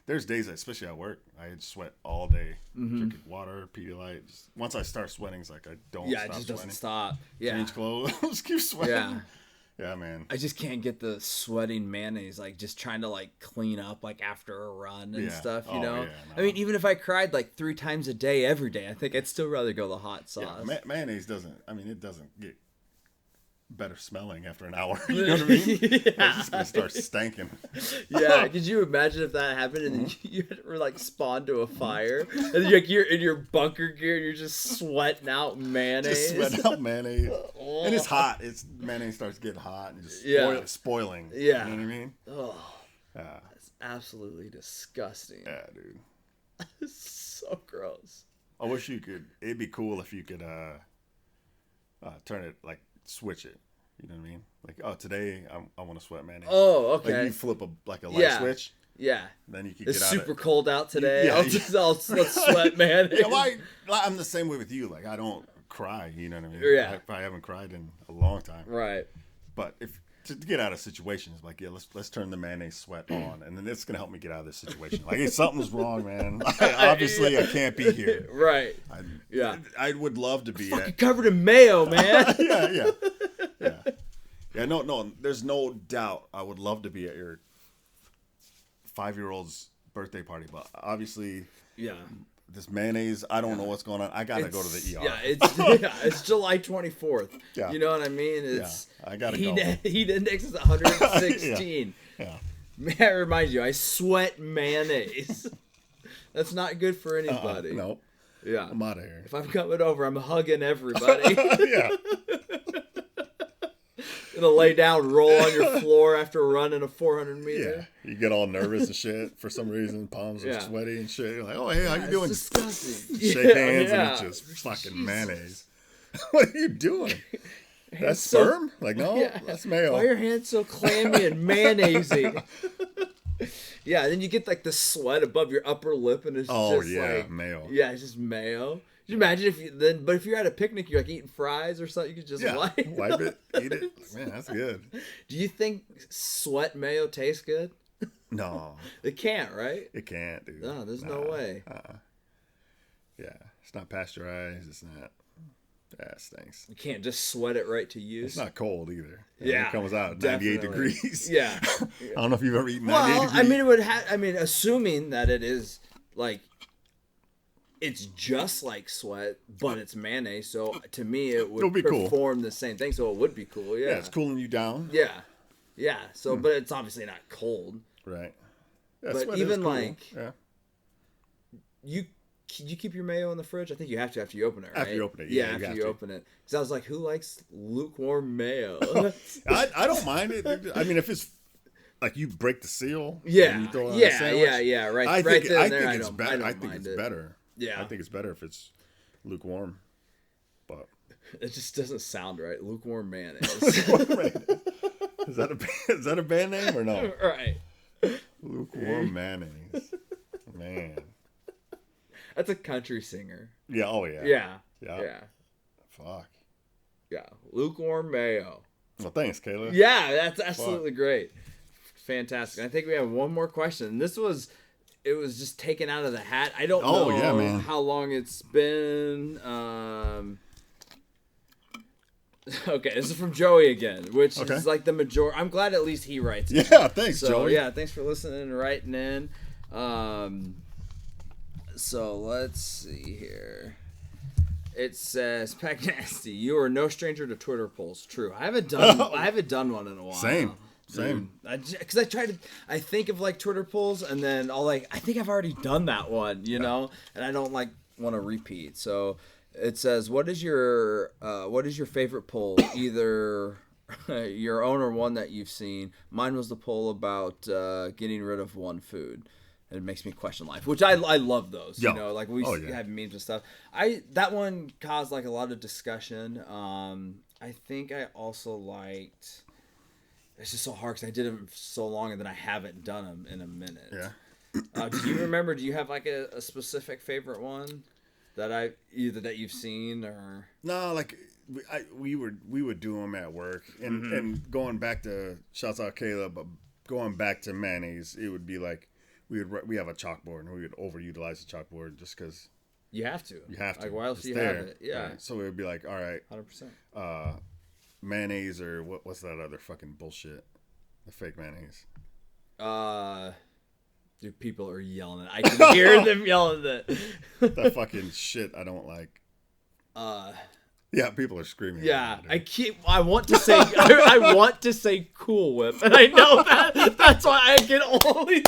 there's days, especially at work, I sweat all day, drinking water, Pedialyte. Just, once I start sweating, it's like I don't Yeah, stop it just sweating. doesn't stop. Yeah. Change clothes, just keep sweating. Yeah. Yeah, man. I just can't get the sweating mayonnaise, like just trying to like clean up like after a run and Yeah. stuff, you Oh, know? yeah, I no. mean, even if I cried like 3 times a day, every day, I think I'd still rather go the hot sauce. Yeah, mayonnaise doesn't. I mean, it doesn't get better smelling after an hour. You know what I mean? It's just gonna start stinking. Yeah, could you imagine if that happened and then you were like spawned to a fire and you're in your bunker gear and you're just sweating out mayonnaise? Just sweat out mayonnaise, and it's hot. Mayonnaise starts getting hot and just spoiling. Yeah. You know what I mean? Oh, Yeah, it's absolutely disgusting. yeah, dude. It's so gross. I wish you could. It'd be cool if you could turn it like switch it. You know what I mean? Like, oh, today I want to sweat mayonnaise. Oh, Like okay. you flip a light Yeah. switch, Yeah. then you can It's get out. super cold out today. Yeah, I'll sweat mayonnaise. Yeah, well, I'm the same way with you. Like, I don't cry. You know what I mean? Yeah. I haven't cried in a long time. Right. But if to get out of situations, like, yeah, let's turn the mayonnaise sweat on, and then it's gonna help me get out of this situation. Like, hey, something's wrong, man. Obviously, I can't be here. Right. Yeah, I would love to be Fucking covered in mayo, man. yeah. No. There's no doubt. I would love to be at your 5-year-old's birthday party, but obviously, Yeah. this mayonnaise. I don't know what's going on. I gotta go to the ER. Yeah, it's July 24th. Yeah. You know what I mean? It's I gotta heat, go. Heat index is 116. Yeah. May I remind you, I sweat mayonnaise. That's not good for anybody. No, Yeah. I'm out of here. If I'm coming over, I'm hugging everybody. Yeah. Gonna lay down, roll on your floor after running a 400 meter. Yeah, you get all nervous and shit for some reason. Palms are Yeah. sweaty and shit. You're like, oh, hey, how you doing? It's disgusting. Shake hands Yeah. and it's just fucking mayonnaise. What are you doing? That's so- sperm? Like, no, Yeah. that's mayo. Why are your hands so clammy and mayonnaisey? Yeah, then you get like the sweat above your upper lip, and it's just like mayo. Yeah, it's just mayo. Could you imagine if you then? But if you're at a picnic, you're like eating fries or something, you could just Yeah, wipe. wipe it, eat it. Man, that's good. Do you think sweat mayo tastes good? No, It can't, right? it can't, dude. No, there's no way. Yeah, it's not pasteurized. It's not. Yeah, it stinks. You can't just sweat it right to use. It's not cold either. Yeah, it comes out at 98 definitely. degrees. Yeah. I don't know if you've ever eaten 98 Well, degrees. I mean, it would have. I mean, assuming that it is like, it's just like sweat, but it's mayonnaise. So to me, it would It'll be cool. perform the same thing. So it would be cool. Yeah. yeah, it's cooling you down. Yeah. Yeah. So, but it's obviously not cold. Right. Yeah, But sweat is even cool. like- yeah. You keep your mayo in the fridge? I think you have to after you open it, right? After you open it, yeah, you after have you to. open it. Because I was like, who likes lukewarm mayo? I don't mind it. I mean, if it's like you break the seal. Yeah, and you throw it on a sandwich. yeah. Right, I right think, there. I and there, think it's better. I think mind it's it. better. Yeah. I think it's better if it's lukewarm. But It just doesn't sound right. Lukewarm mayonnaise. is that a band name or no? Right. Lukewarm mayonnaise. Man. That's a country singer. Yeah. Oh yeah. Yeah. Yeah. Yeah. Fuck. Yeah. Lukewarm mayo. Well, thanks, Kayla. Yeah, that's absolutely great. Fantastic. I think we have one more question. It was just taken out of the hat. I don't know man. how long it's been. Okay, this is from Joey again, which is like the majority. I'm glad at least he writes it. Yeah, thanks, So, Joey. yeah, thanks for listening and writing in. So let's see here. It says, Pack Nasty, you are no stranger to Twitter polls. True. I haven't done one in a while. Same. Because I think of like Twitter polls and then I think I've already done that one, you know, and I don't like want to repeat. So it says, what is your favorite poll? Either your own or one that you've seen. Mine was the poll about getting rid of one food. It makes me question life, which I love those. Yeah. You know, like we have memes and stuff. That one caused like a lot of discussion. I think I also liked. It's just so hard because I did them so long and then I haven't done them in a minute. Yeah. Do you remember? Do you have like a specific favorite one that you've seen or? No, like we would do them at work and going back to shouts out Caleb, but going back to mayonnaise, it would be like. We have a chalkboard and we would overutilize the chalkboard just because you have to. Like why else it's do you there, have it? Yeah. Right? So it would be like, all right, 100%. Mayonnaise or what's that other fucking bullshit? The fake mayonnaise. Dude, people are yelling it. I can hear them yelling it. That fucking shit I don't like. Yeah, people are screaming. Yeah, I want to say I want to say Cool Whip, and I know that's why I can only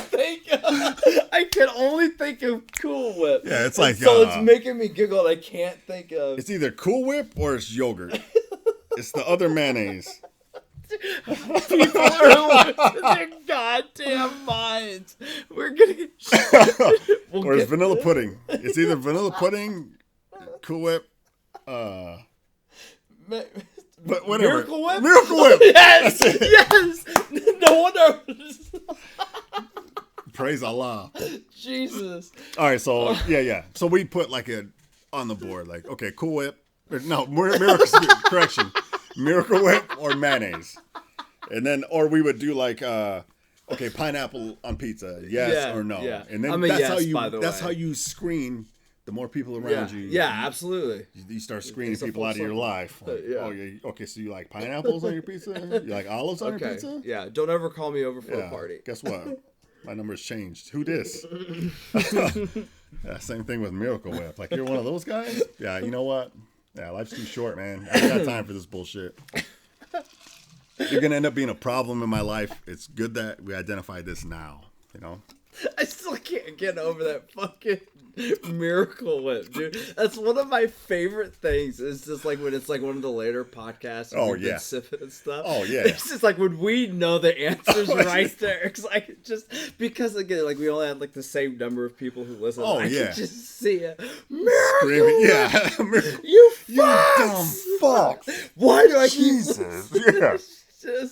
think of Cool Whip. Yeah, it's like so it's making me giggle. And I can't think of. It's either Cool Whip or it's yogurt. It's the other mayonnaise. People are losing their goddamn minds. We're gonna. Or it's vanilla pudding. It's either vanilla pudding, Cool Whip. But whatever. Miracle Whip? Miracle Whip. Yes, yes. No wonder. Praise Allah. Jesus. All right, so yeah. So we put like on the board, like okay, Cool Whip. No, Miracle. Correction, Miracle Whip or mayonnaise, and then or we would do like okay, pineapple on pizza, yes or no, and then that's how you screen. The more people around you, absolutely. You start screening people out of your life. Like, oh, yeah. Okay, so you like pineapples on your pizza? You like olives on your pizza? Yeah, don't ever call me over for a party. Guess what? My number's changed. Who dis? Yeah, same thing with Miracle Whip. Like, you're one of those guys? Yeah, you know what? Yeah, life's too short, man. I ain't got time for this bullshit. You're going to end up being a problem in my life. It's good that we identified this now, you know? I still can't get over that fucking Miracle Whip, dude. That's one of my favorite things. It's just like when it's like one of the later podcasts and we get sipping and stuff. Oh yeah. It's just like when we know the answers right there. It's like because again, like we only had like the same number of people who listen. I can just see it. Miracle Whip! You dumb fuck. Why do I Jesus. keep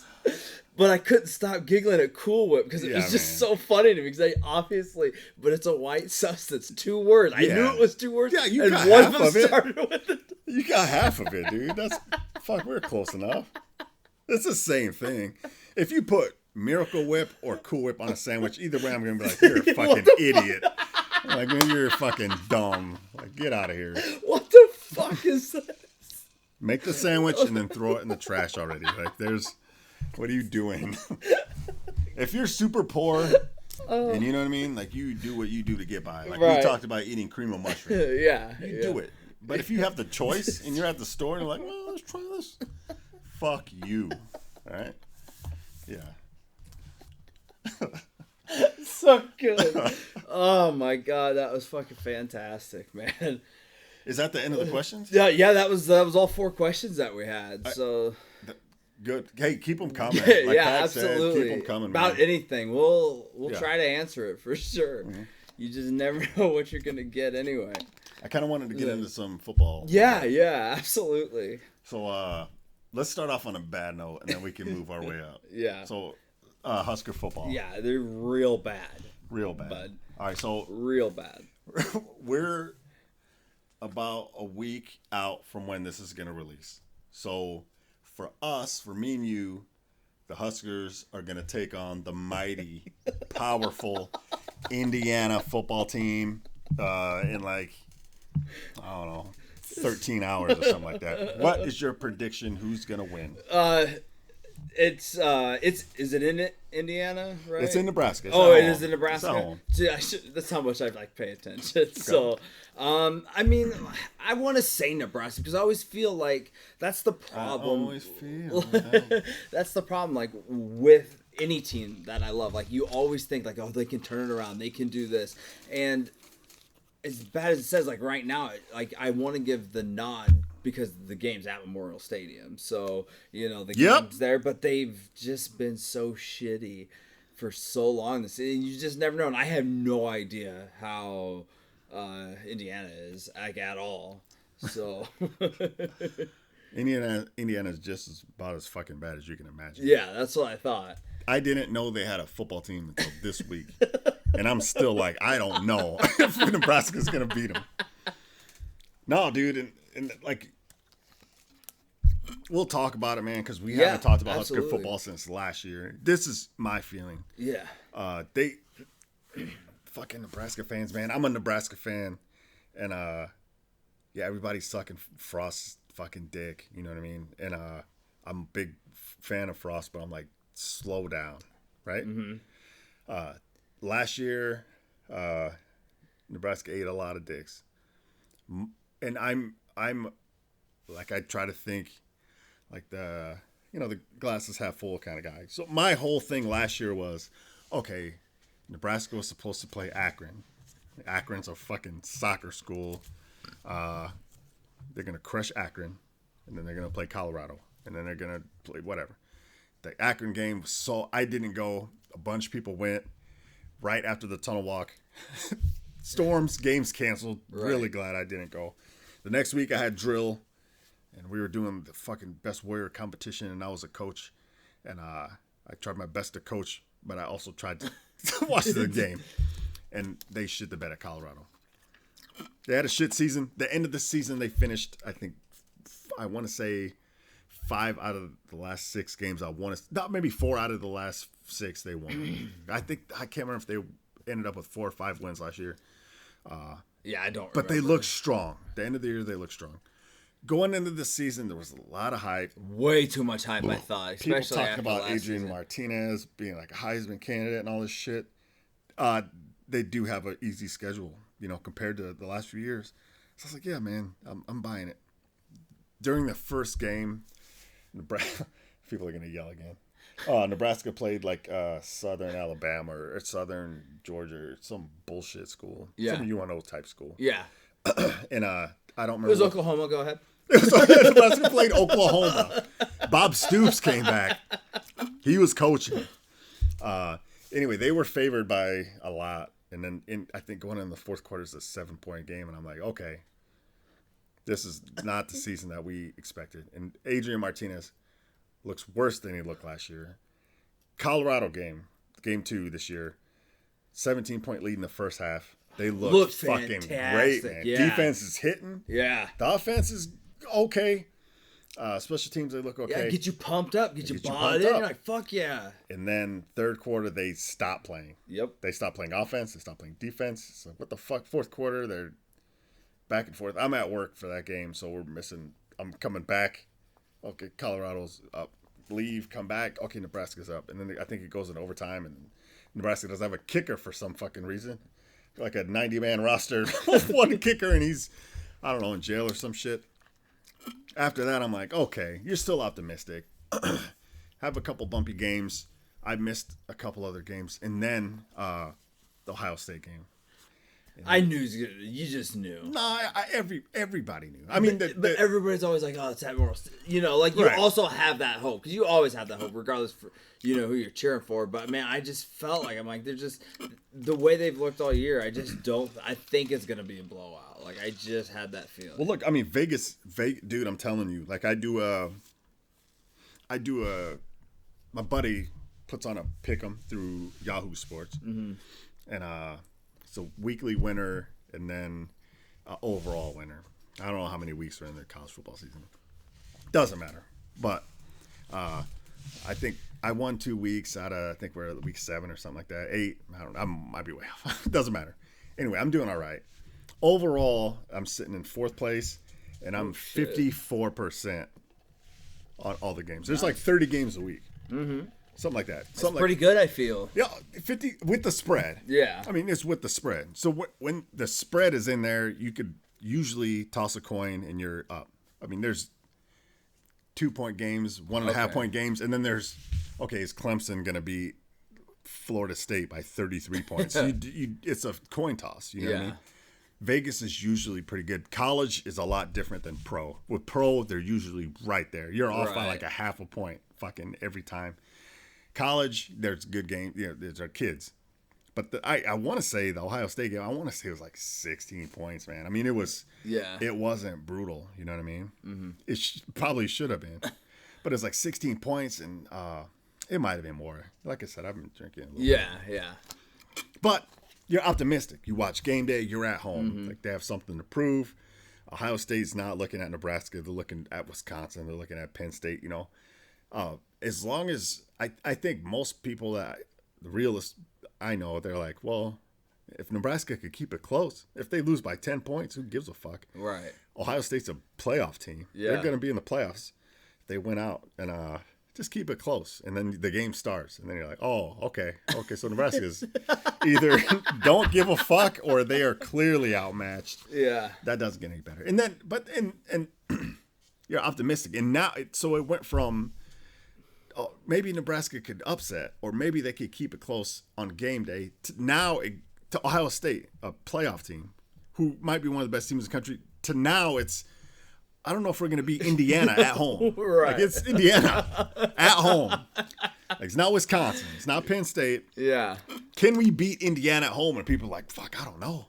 But I couldn't stop giggling at Cool Whip because it was just so funny to me. Because but it's a white substance. 2 words. I knew it was 2 words. Yeah, you and got one half of of them it. started with it. You got half of it, dude. We're close enough. It's the same thing. If you put Miracle Whip or Cool Whip on a sandwich, either way, I'm gonna be like, you're a fucking idiot. Like, man, you're fucking dumb. Like, get out of here. What the fuck is that? Make the sandwich and then throw it in the trash already. Like, what are you doing? If you're super poor, and you know what I mean, like you do what you do to get by. Like we talked about eating cream of mushroom. You do it. But if you have the choice and you're at the store and you're like, well, let's try this. Fuck you. All right? Yeah. So good. Oh my god, that was fucking fantastic, man. Is that the end of the questions? Yeah. That was all 4 questions that we had. So. Good. Hey, keep them coming. Like yeah, Pat said, absolutely. keep them coming. About man. anything, we'll Yeah. try to answer it for sure. Mm-hmm. You just never know what you're gonna get anyway. I kind of wanted to get into some football. Yeah, absolutely. So let's start off on a bad note, and then we can move our way up. Yeah. So Husker football. Yeah, they're real bad. Real bad. Bud. All right, so Real bad. we're about a week out from when this is going to release. So for us, for me and you, the Huskers are going to take on the mighty, powerful Indiana football team in like, I don't know, 13 hours or something like that. What is your prediction? Who's going to win? Is it in Indiana, right? It's in Nebraska. It's Oh, at it home. is in Nebraska. It's at home. See, that's how much I like pay attention. So, I mean, I want to say Nebraska because I always feel like that's the problem. I always feel that. That's the problem. Like with any team that I love, like you always think like, oh, they can turn it around, they can do this, and as bad as it says, like right now, like I want to give the nod because the game's at Memorial Stadium. So, you know, the game's there, but they've just been so shitty for so long. You just never know. And I have no idea how Indiana is, like, at all. So. Indiana's just about as fucking bad as you can imagine. Yeah, that's what I thought. I didn't know they had a football team until this week. And I'm still like, I don't know if Nebraska's going to beat them. No, dude. And like, we'll talk about it, man, because we haven't talked about Husker football since last year. This is my feeling. Yeah. They fucking Nebraska fans, man. I'm a Nebraska fan. And, yeah, everybody's sucking Frost's fucking dick. You know what I mean? And I'm a big fan of Frost, but I'm like, slow down, right? Mm-hmm. Last year, Nebraska ate a lot of dicks, and I'm like, I try to think like the glass is half full kind of guy. So my whole thing last year was, okay, Nebraska was supposed to play Akron. Akron's a fucking soccer school. They're gonna crush Akron, and then they're gonna play Colorado, and then they're gonna play whatever. The Akron game was so I didn't go. A bunch of people went right after the tunnel walk. Storms, games canceled. Right. Really glad I didn't go. The next week I had drill, and we were doing the fucking best warrior competition, and I was a coach, and I tried my best to coach, but I also tried to watch the game, and they shit the bed at Colorado. They had a shit season. The end of the season, they finished, I want to say 5 out of the last 6 games maybe 4 out of the last 6 they won. I can't remember if they ended up with 4 or 5 wins last year. Yeah, I don't But remember. they look strong. The end of the year, they look strong. Going into the season, there was a lot of hype. Way too much hype, I thought. People Especially talking after about last Adrian season. Martinez being like a Heisman candidate and all this shit. They do have an easy schedule, compared to the last few years. So I was like, yeah, man, I'm buying it. During the first game, Nebraska, people are going to yell again. Nebraska played like Southern Alabama or Southern Georgia or some bullshit school. Yeah. Some UNO type school. Yeah. And I don't remember. It was Oklahoma. Go ahead. Nebraska played Oklahoma. Bob Stoops came back. He was coaching. Anyway, they were favored by a lot. And then I think going in the fourth quarter is a 7-point game. And I'm like, okay, this is not the season that we expected. And Adrian Martinez looks worse than he looked last year. Colorado game 2 this year, 17-point lead in the first half. They looked fucking great, man. Yeah. Defense is hitting. Yeah. The offense is okay. Special teams, they look okay. Yeah, get you pumped up, get you Get you bought pumped in. up. You're like, fuck yeah. And then third quarter, they stop playing. Yep. They stop playing offense. They stop playing defense. So what the fuck? Fourth quarter, they're back and forth. I'm at work for that game, so we're missing. I'm coming back. Okay, Colorado's up. Leave, come back. Okay, Nebraska's up. And then I think it goes in overtime, and Nebraska doesn't have a kicker for some fucking reason. Like a 90-man roster with one kicker, and he's, I don't know, in jail or some shit. After that, I'm like, okay, you're still optimistic. Have a couple bumpy games. I missed a couple other games. And then the Ohio State game. I knew he was gonna. You just knew. No, everybody knew. I mean, but everybody's always like, "Oh, it's Admiral." You know, like you also have that hope because you always have that hope, regardless for who you're cheering for. But man, I just felt like they're just the way they've looked all year. I just don't. I think it's gonna be a blowout. Like I just had that feeling. Well, look, I mean, Vegas, dude. I'm telling you, like I do my buddy puts on a pick'em through Yahoo Sports, and it's a weekly winner and then overall winner. I don't know how many weeks are in the college football season. Doesn't matter. But I think I won 2 weeks out of, I think we're at week 7 or something like that. 8. I don't know. I might be way off. Doesn't matter. Anyway, I'm doing all right. Overall, I'm sitting in 4th place, and I'm 54% on all the games. There's like 30 games a week. Mm-hmm. Something like that. That's pretty good, I feel. Yeah, 50 with the spread. Yeah. I mean, it's with the spread. So when the spread is in there, you could usually toss a coin and you're up. I mean, there's 2-point games, 1.5-point games, and then there's, is Clemson going to beat Florida State by 33 points? It's a coin toss. You know what I mean? Vegas is usually pretty good. College is a lot different than pro. With pro, they're usually right there. You're off by like a half a point fucking every time. College, there's good games. There's our kids. But I want to say the Ohio State game, I want to say it was like 16 points, man. I mean, it was. Yeah. It wasn't brutal. You know what I mean? Mm-hmm. It probably should have been. But it's like 16 points, and it might have been more. Like I said, I've been drinking a little bit. Yeah. But you're optimistic. You watch game day, you're at home. Mm-hmm. Like they have something to prove. Ohio State's not looking at Nebraska. They're looking at Wisconsin. They're looking at Penn State, as long as I think most people the realists I know, they're like, well, if Nebraska could keep it close, if they lose by 10 points, who gives a fuck? Right. Ohio State's a playoff team. Yeah. They're going to be in the playoffs. They win out and just keep it close. And then the game starts. And then you're like, oh, okay. So Nebraska's either don't give a fuck or they are clearly outmatched. Yeah. That doesn't get any better. And then, and you're optimistic. And now, so it went from, maybe Nebraska could upset, or maybe they could keep it close on game day. To Ohio State, a playoff team, who might be one of the best teams in the country. To now, it's I don't know if we're going to beat Indiana at home. Right, like it's Indiana at home. Like it's not Wisconsin, it's not Penn State. Yeah, can we beat Indiana at home? And people are like, fuck, I don't know.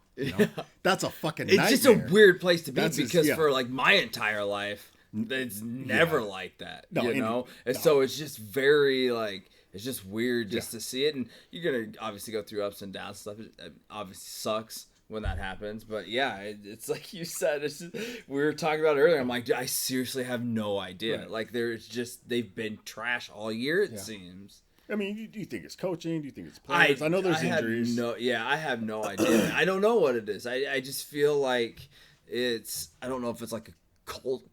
That's a fucking nightmare. It's just a weird place to be because for like my entire life. It's never like that, and so it's just very like it's just weird just to see it, and you're gonna obviously go through ups and downs. Stuff it obviously sucks when that happens, but it's like you said. It's just, we were talking about it earlier. I'm like, I seriously have no idea. Right. Like they've been trash all year. It seems. I mean, do you think it's coaching? Do you think it's players? I know there's injuries. I have no idea. I don't know what it is. I just feel like it's. I don't know if it's like a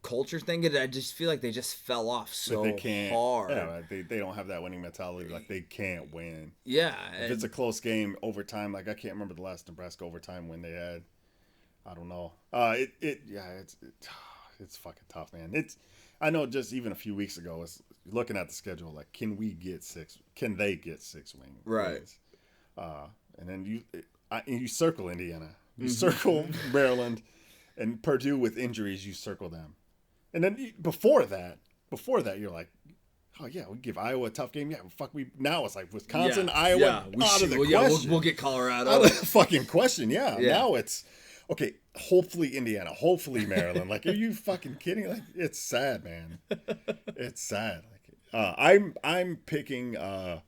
culture thing. I just feel like they just fell off so hard. Yeah, they don't have that winning mentality. Like they can't win. Yeah, if it's a close game, overtime. Like I can't remember the last Nebraska overtime when they had. I don't know. It's fucking tough, man. I know. Just even a few weeks ago, it's looking at the schedule. Like, can they get 6 wins? Right. And then you circle Indiana. You circle Maryland. And Purdue with injuries, you circle them. And then before that, you're like, oh, yeah, we give Iowa a tough game. Yeah, now it's like Wisconsin, Iowa, out of the question. We'll get Colorado. Out of the fucking question, yeah. Now it's, okay, hopefully Indiana, hopefully Maryland. Like, are you fucking kidding? Like, it's sad, man. It's sad. Like, I'm picking, I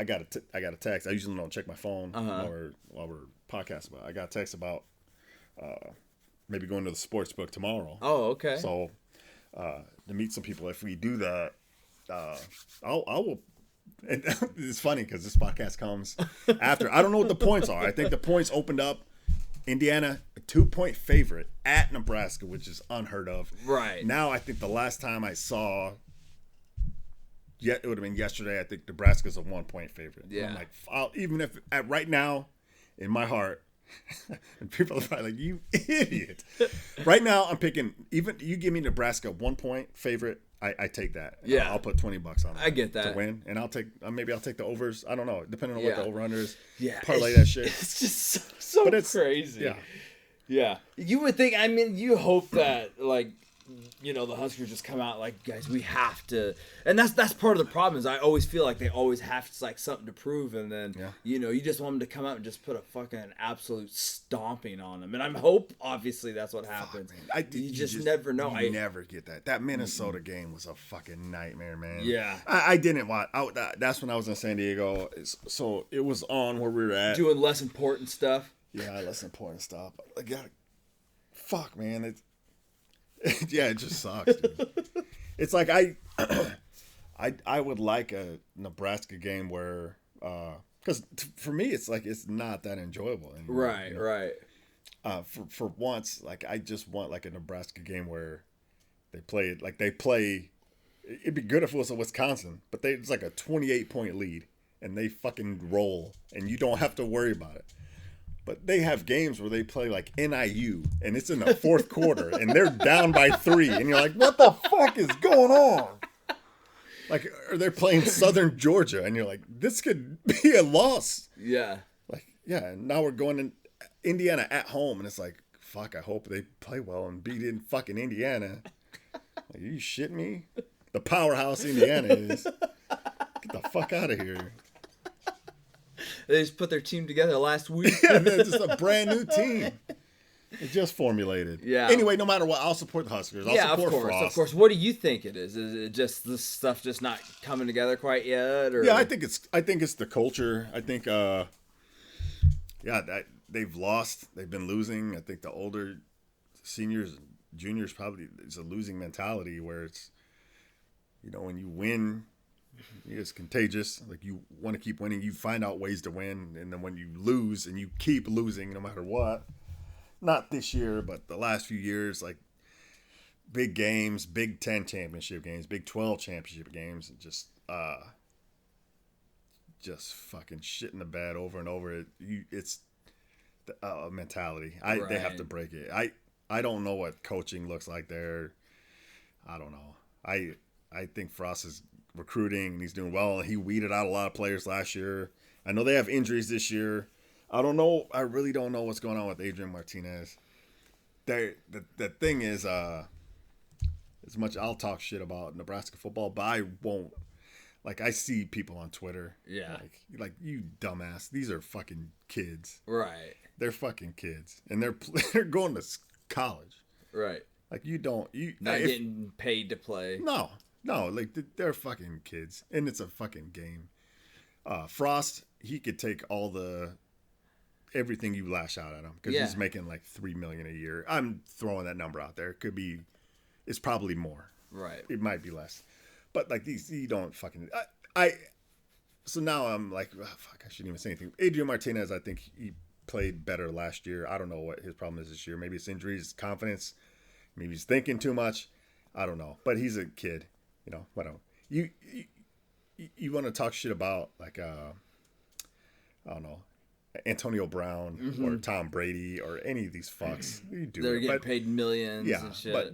got a text. I usually don't check my phone while we're podcasting, but I got a text about, maybe going to the sports book tomorrow. Oh, okay. So to meet some people, if we do that, I will. And it's funny because this podcast comes after. I don't know what the points are. I think the points opened up. Indiana, a 2-point favorite at Nebraska, which is unheard of. Right. Now I think the last time I saw, it would have been yesterday. I think Nebraska's a 1-point favorite. Yeah. I'm like, even if right now, in my heart, And people are probably like, you idiot. Right now, I'm picking, even you give me Nebraska 1 point favorite, I take that. Yeah. I'll put $20 on that. I get that. To win. And I'll take, maybe I'll take the overs. I don't know. Depending on what the over-under is. Yeah. Parlay that shit. It's just so But it's crazy. Yeah. Yeah. You would think, I mean, you hope that, like, you know, the Huskers just come out like, guys, we have to. And that's part of the problem is I always feel like they always have like something to prove. And then, you know, you just want them to come out and just put a fucking absolute stomping on them. And I hope, obviously, that's what happens. You just never know. You never get that. That Minnesota game was a fucking nightmare, man. Yeah. I didn't watch. That's when I was in San Diego. So it was on where we were at. Doing less important stuff. Yeah, less important stuff. Fuck, man. Yeah, it just sucks, dude. It's like I would like a Nebraska game where, because for me it's like it's not that enjoyable anymore. Right, right. For once, like I just want like a Nebraska game where they play. It'd be good if it was a Wisconsin, but it's like a 28-point lead and they fucking roll and you don't have to worry about it. But they have games where they play like NIU and it's in the fourth quarter and they're down by 3 and you're like, what the fuck is going on? Like, or they're playing Southern Georgia and you're like, this could be a loss. Yeah. Like, yeah, and now we're going to Indiana at home and it's like, fuck, I hope they play well and beat in fucking Indiana. Like, are you shitting me? The powerhouse Indiana is. Get the fuck out of here. They just put their team together last week. Yeah, man, just a brand new team. It just formulated. Yeah. Anyway, no matter what, I'll support the Huskers. I'll support Frost. Of course. What do you think it is? Is it just this stuff just not coming together quite yet? Or? Yeah, I think it's the culture. I think they've lost. They've been losing. I think the older seniors, juniors probably it's a losing mentality where it's, you know, when you win, it's contagious. Like you want to keep winning. You find out ways to win, and then when you lose and you keep losing no matter what. Not this year, but the last few years, like big games, Big 10 championship games, Big 12 championship games, and just fucking shit in the bed over and over. It's a mentality. They have to break it. I don't know what coaching looks like there. I don't know. I think Frost is recruiting and he's doing well. He weeded out a lot of players last year. I know they have injuries this year. I don't know. I really don't know what's going on with Adrian Martinez. The thing is, as much I'll talk shit about Nebraska football, but I won't. Like, I see people on Twitter. Yeah. Like you dumbass. These are fucking kids. Right. They're fucking kids. And they're going to college. Right. Like, you don't. Not getting paid to play. No. Like, they're fucking kids. And it's a fucking game. Frost, he could take everything you lash out at him because he's making like $3 million a year. I'm throwing that number out there. It's probably more. Right. It might be less. But like these, you don't fucking. So now I'm like, oh, fuck, I shouldn't even say anything. Adrian Martinez, I think he played better last year. I don't know what his problem is this year. Maybe it's injuries, confidence. Maybe he's thinking too much. I don't know. But he's a kid. You know, whatever. You want to talk shit about like I don't know, Antonio Brown or Tom Brady or any of these fucks. You do. They're getting paid millions. Yeah, and shit. but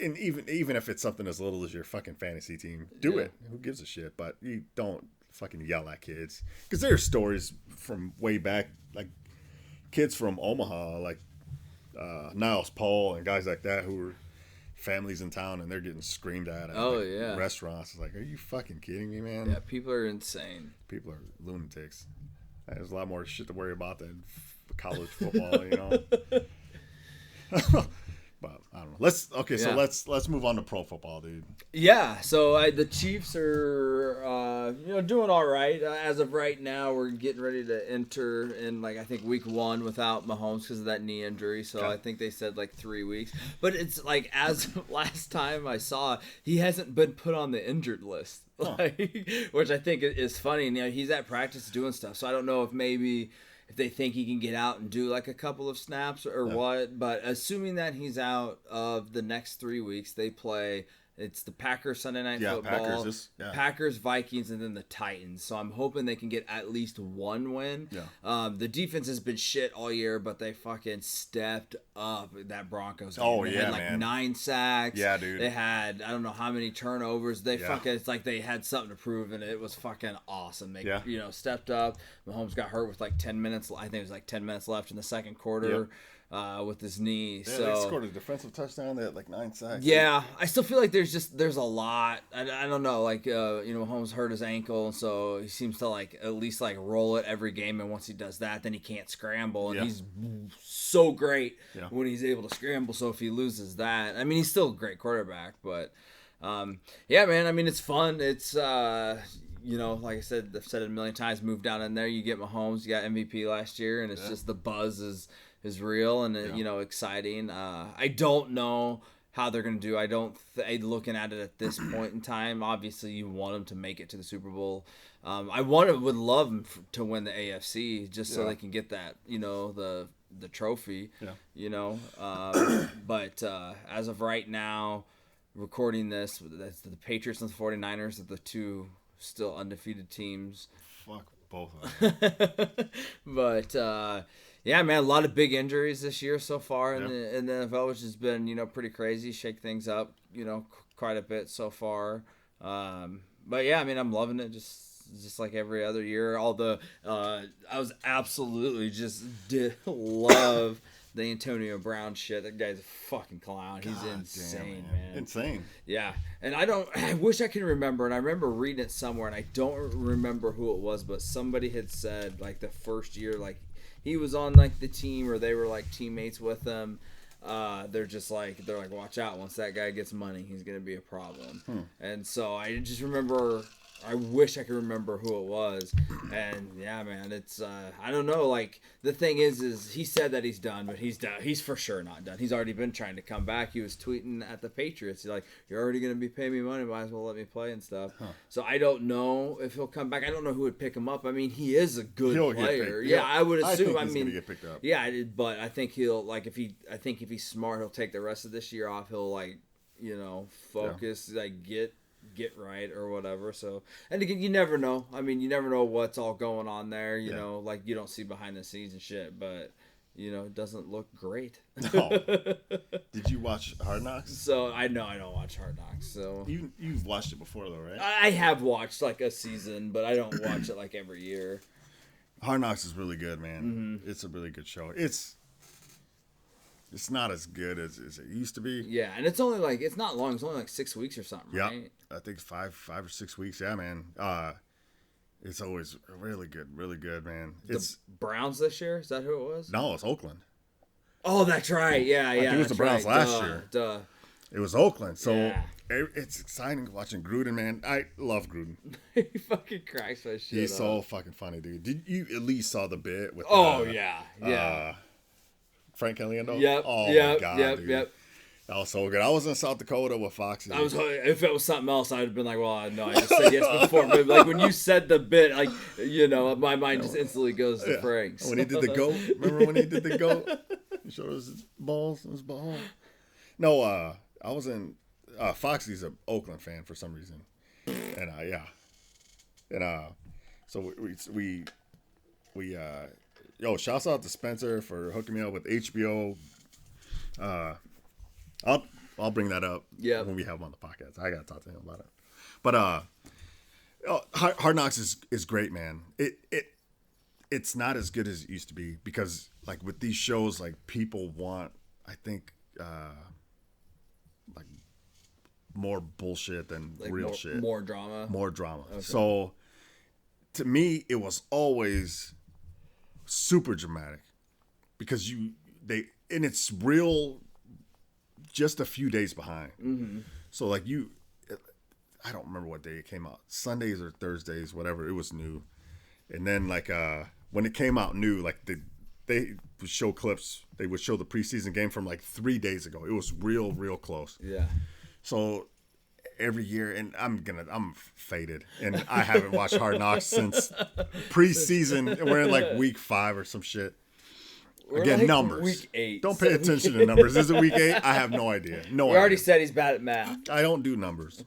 and even if it's something as little as your fucking fantasy team, do it. Who gives a shit? But you don't fucking yell at kids because there are stories from way back, like kids from Omaha, like Niles Paul and guys like that who were families in town and they're getting screamed at restaurants. It's like, are you fucking kidding me, man? Yeah, people are insane. People are lunatics. There's a lot more shit to worry about than college football, you know. But I don't know. Let's move on to pro football, dude. Yeah, so the Chiefs are doing all right as of right now. We're getting ready to enter in I think week 1 without Mahomes because of that knee injury. So I think they said 3 weeks. But it's like as last time I saw, he hasn't been put on the injured list, which I think is funny. And, he's at practice doing stuff. So I don't know if maybe if they think he can get out and do a couple of snaps or what. But assuming that he's out of the next 3 weeks, they play It's the Packers Sunday Night Yeah, Football, Packers, Vikings, and then the Titans. So I'm hoping they can get at least one win. Yeah. The defense has been shit all year, but they fucking stepped up that Broncos game. Oh, They yeah, had like man. 9 sacks. Yeah, dude. They had, I don't know how many turnovers. They Yeah. fucking, it's like they had something to prove, and it was fucking awesome. They, Yeah. stepped up. Mahomes got hurt with like 10 minutes. I think it was like 10 minutes left in the second quarter. Yep. With his knee. Yeah, so they scored a defensive touchdown. They had like 9 sacks. yeah, I still feel like there's a lot. I don't know, like Mahomes hurt his ankle, so he seems to like at least like roll it every game, and once he does that, then he can't scramble, and Yeah. he's so great Yeah. when he's able to scramble. So if he loses that, I mean, he's still a great quarterback, but yeah, man, I mean, it's fun. It's like I said, I've said it a million times. Move down in there, you get Mahomes, you got MVP last year, and it's just the buzz is real and exciting. I don't know how they're gonna do. I don't. Looking at it at this point in time, obviously you want them to make it to the Super Bowl. I would love them to win the AFC just so they can get that the trophy. Yeah. But as of right now, recording this, that's the Patriots and the 49ers are the two still undefeated teams. Fuck both of them. But yeah, man, a lot of big injuries this year so far in the NFL, which has been pretty crazy. Shake things up, quite a bit so far. But yeah, I mean, I'm loving it. Just like every other year. I was absolutely did love the Antonio Brown shit. That guy's a fucking clown. He's insane, man. Insane. Yeah. And I wish I could remember, and I remember reading it somewhere, and I don't remember who it was, but somebody had said, like, the first year, like, he was on, like, the team, or they were, like, teammates with him. They're like, watch out. Once that guy gets money, he's going to be a problem. And so I just remember, I wish I could remember who it was. And yeah, man, it's, I don't know. Like, the thing is he said that he's done, but he's done. He's for sure not done. He's already been trying to come back. He was tweeting at the Patriots. He's like, you're already going to be paying me money. Might as well let me play and stuff. So I don't know if he'll come back. I don't know who would pick him up. I mean, he is a good player. Yeah, I would assume. I think he's going to get picked up. Yeah, but I think he'll, like, if he's smart, he'll take the rest of this year off. He'll, like, focus, like, get right or whatever. So, and again, you never know. I mean, you never know what's all going on there. You know, like, you don't see behind the scenes and shit, but it doesn't look great. No. Did you watch Hard Knocks? So I know I don't watch Hard Knocks. So you've watched it before though, right? I have watched like a season, but I don't watch it like every year. Hard Knocks is really good, man. Mm-hmm. It's a really good show. It's not as good as it used to be. Yeah, and it's only like, it's not long. It's only like 6 weeks or something, right? I think 5 or 6 weeks. Yeah, man. It's always really good, man. It's the Browns this year. Is that who it was? No, it's Oakland. Oh, that's right. Yeah. It was the Browns last year. Duh. It was Oakland. So Yeah. it's exciting watching Gruden, man. I love Gruden. He fucking cracks my shit He's up. so fucking funny, dude. Did you at least saw the bit with? Yeah. Frank Caliendo? Yep. Oh yep, my god, yep, dude. Yep. That was so good. I was in South Dakota with Foxy. If it was something else, I'd have been like, well, no, I just said yes before. But like when you said the bit, like, my mind just instantly goes to Frank. When he did the goat. Remember when he did the goat? He showed us his balls, his ball. No, I was in. Foxy's an Oakland fan for some reason, and so we shouts out to Spencer for hooking me up with HBO. I'll bring that up when we have him on the podcast. I gotta talk to him about it. But Hard Knocks is great, man. It's not as good as it used to be because like with these shows, like people want, I think, like more bullshit than Like real shit. More drama. More drama. Okay. So to me, it was always super dramatic because it's real just a few days behind. Mm-hmm. So like I don't remember what day it came out, Sundays or Thursdays, whatever. It was new. And then like when it came out new, like they would show clips. They would show the preseason game from like 3 days ago. It was real close. Yeah. So every year, and I'm faded, and I haven't watched Hard Knocks since preseason. We're in like week 5 or some shit. We're Again, like numbers. Week 8. Don't pay attention to numbers. Is it week 8? I have no idea. No We idea. already said he's bad at math. I don't do numbers.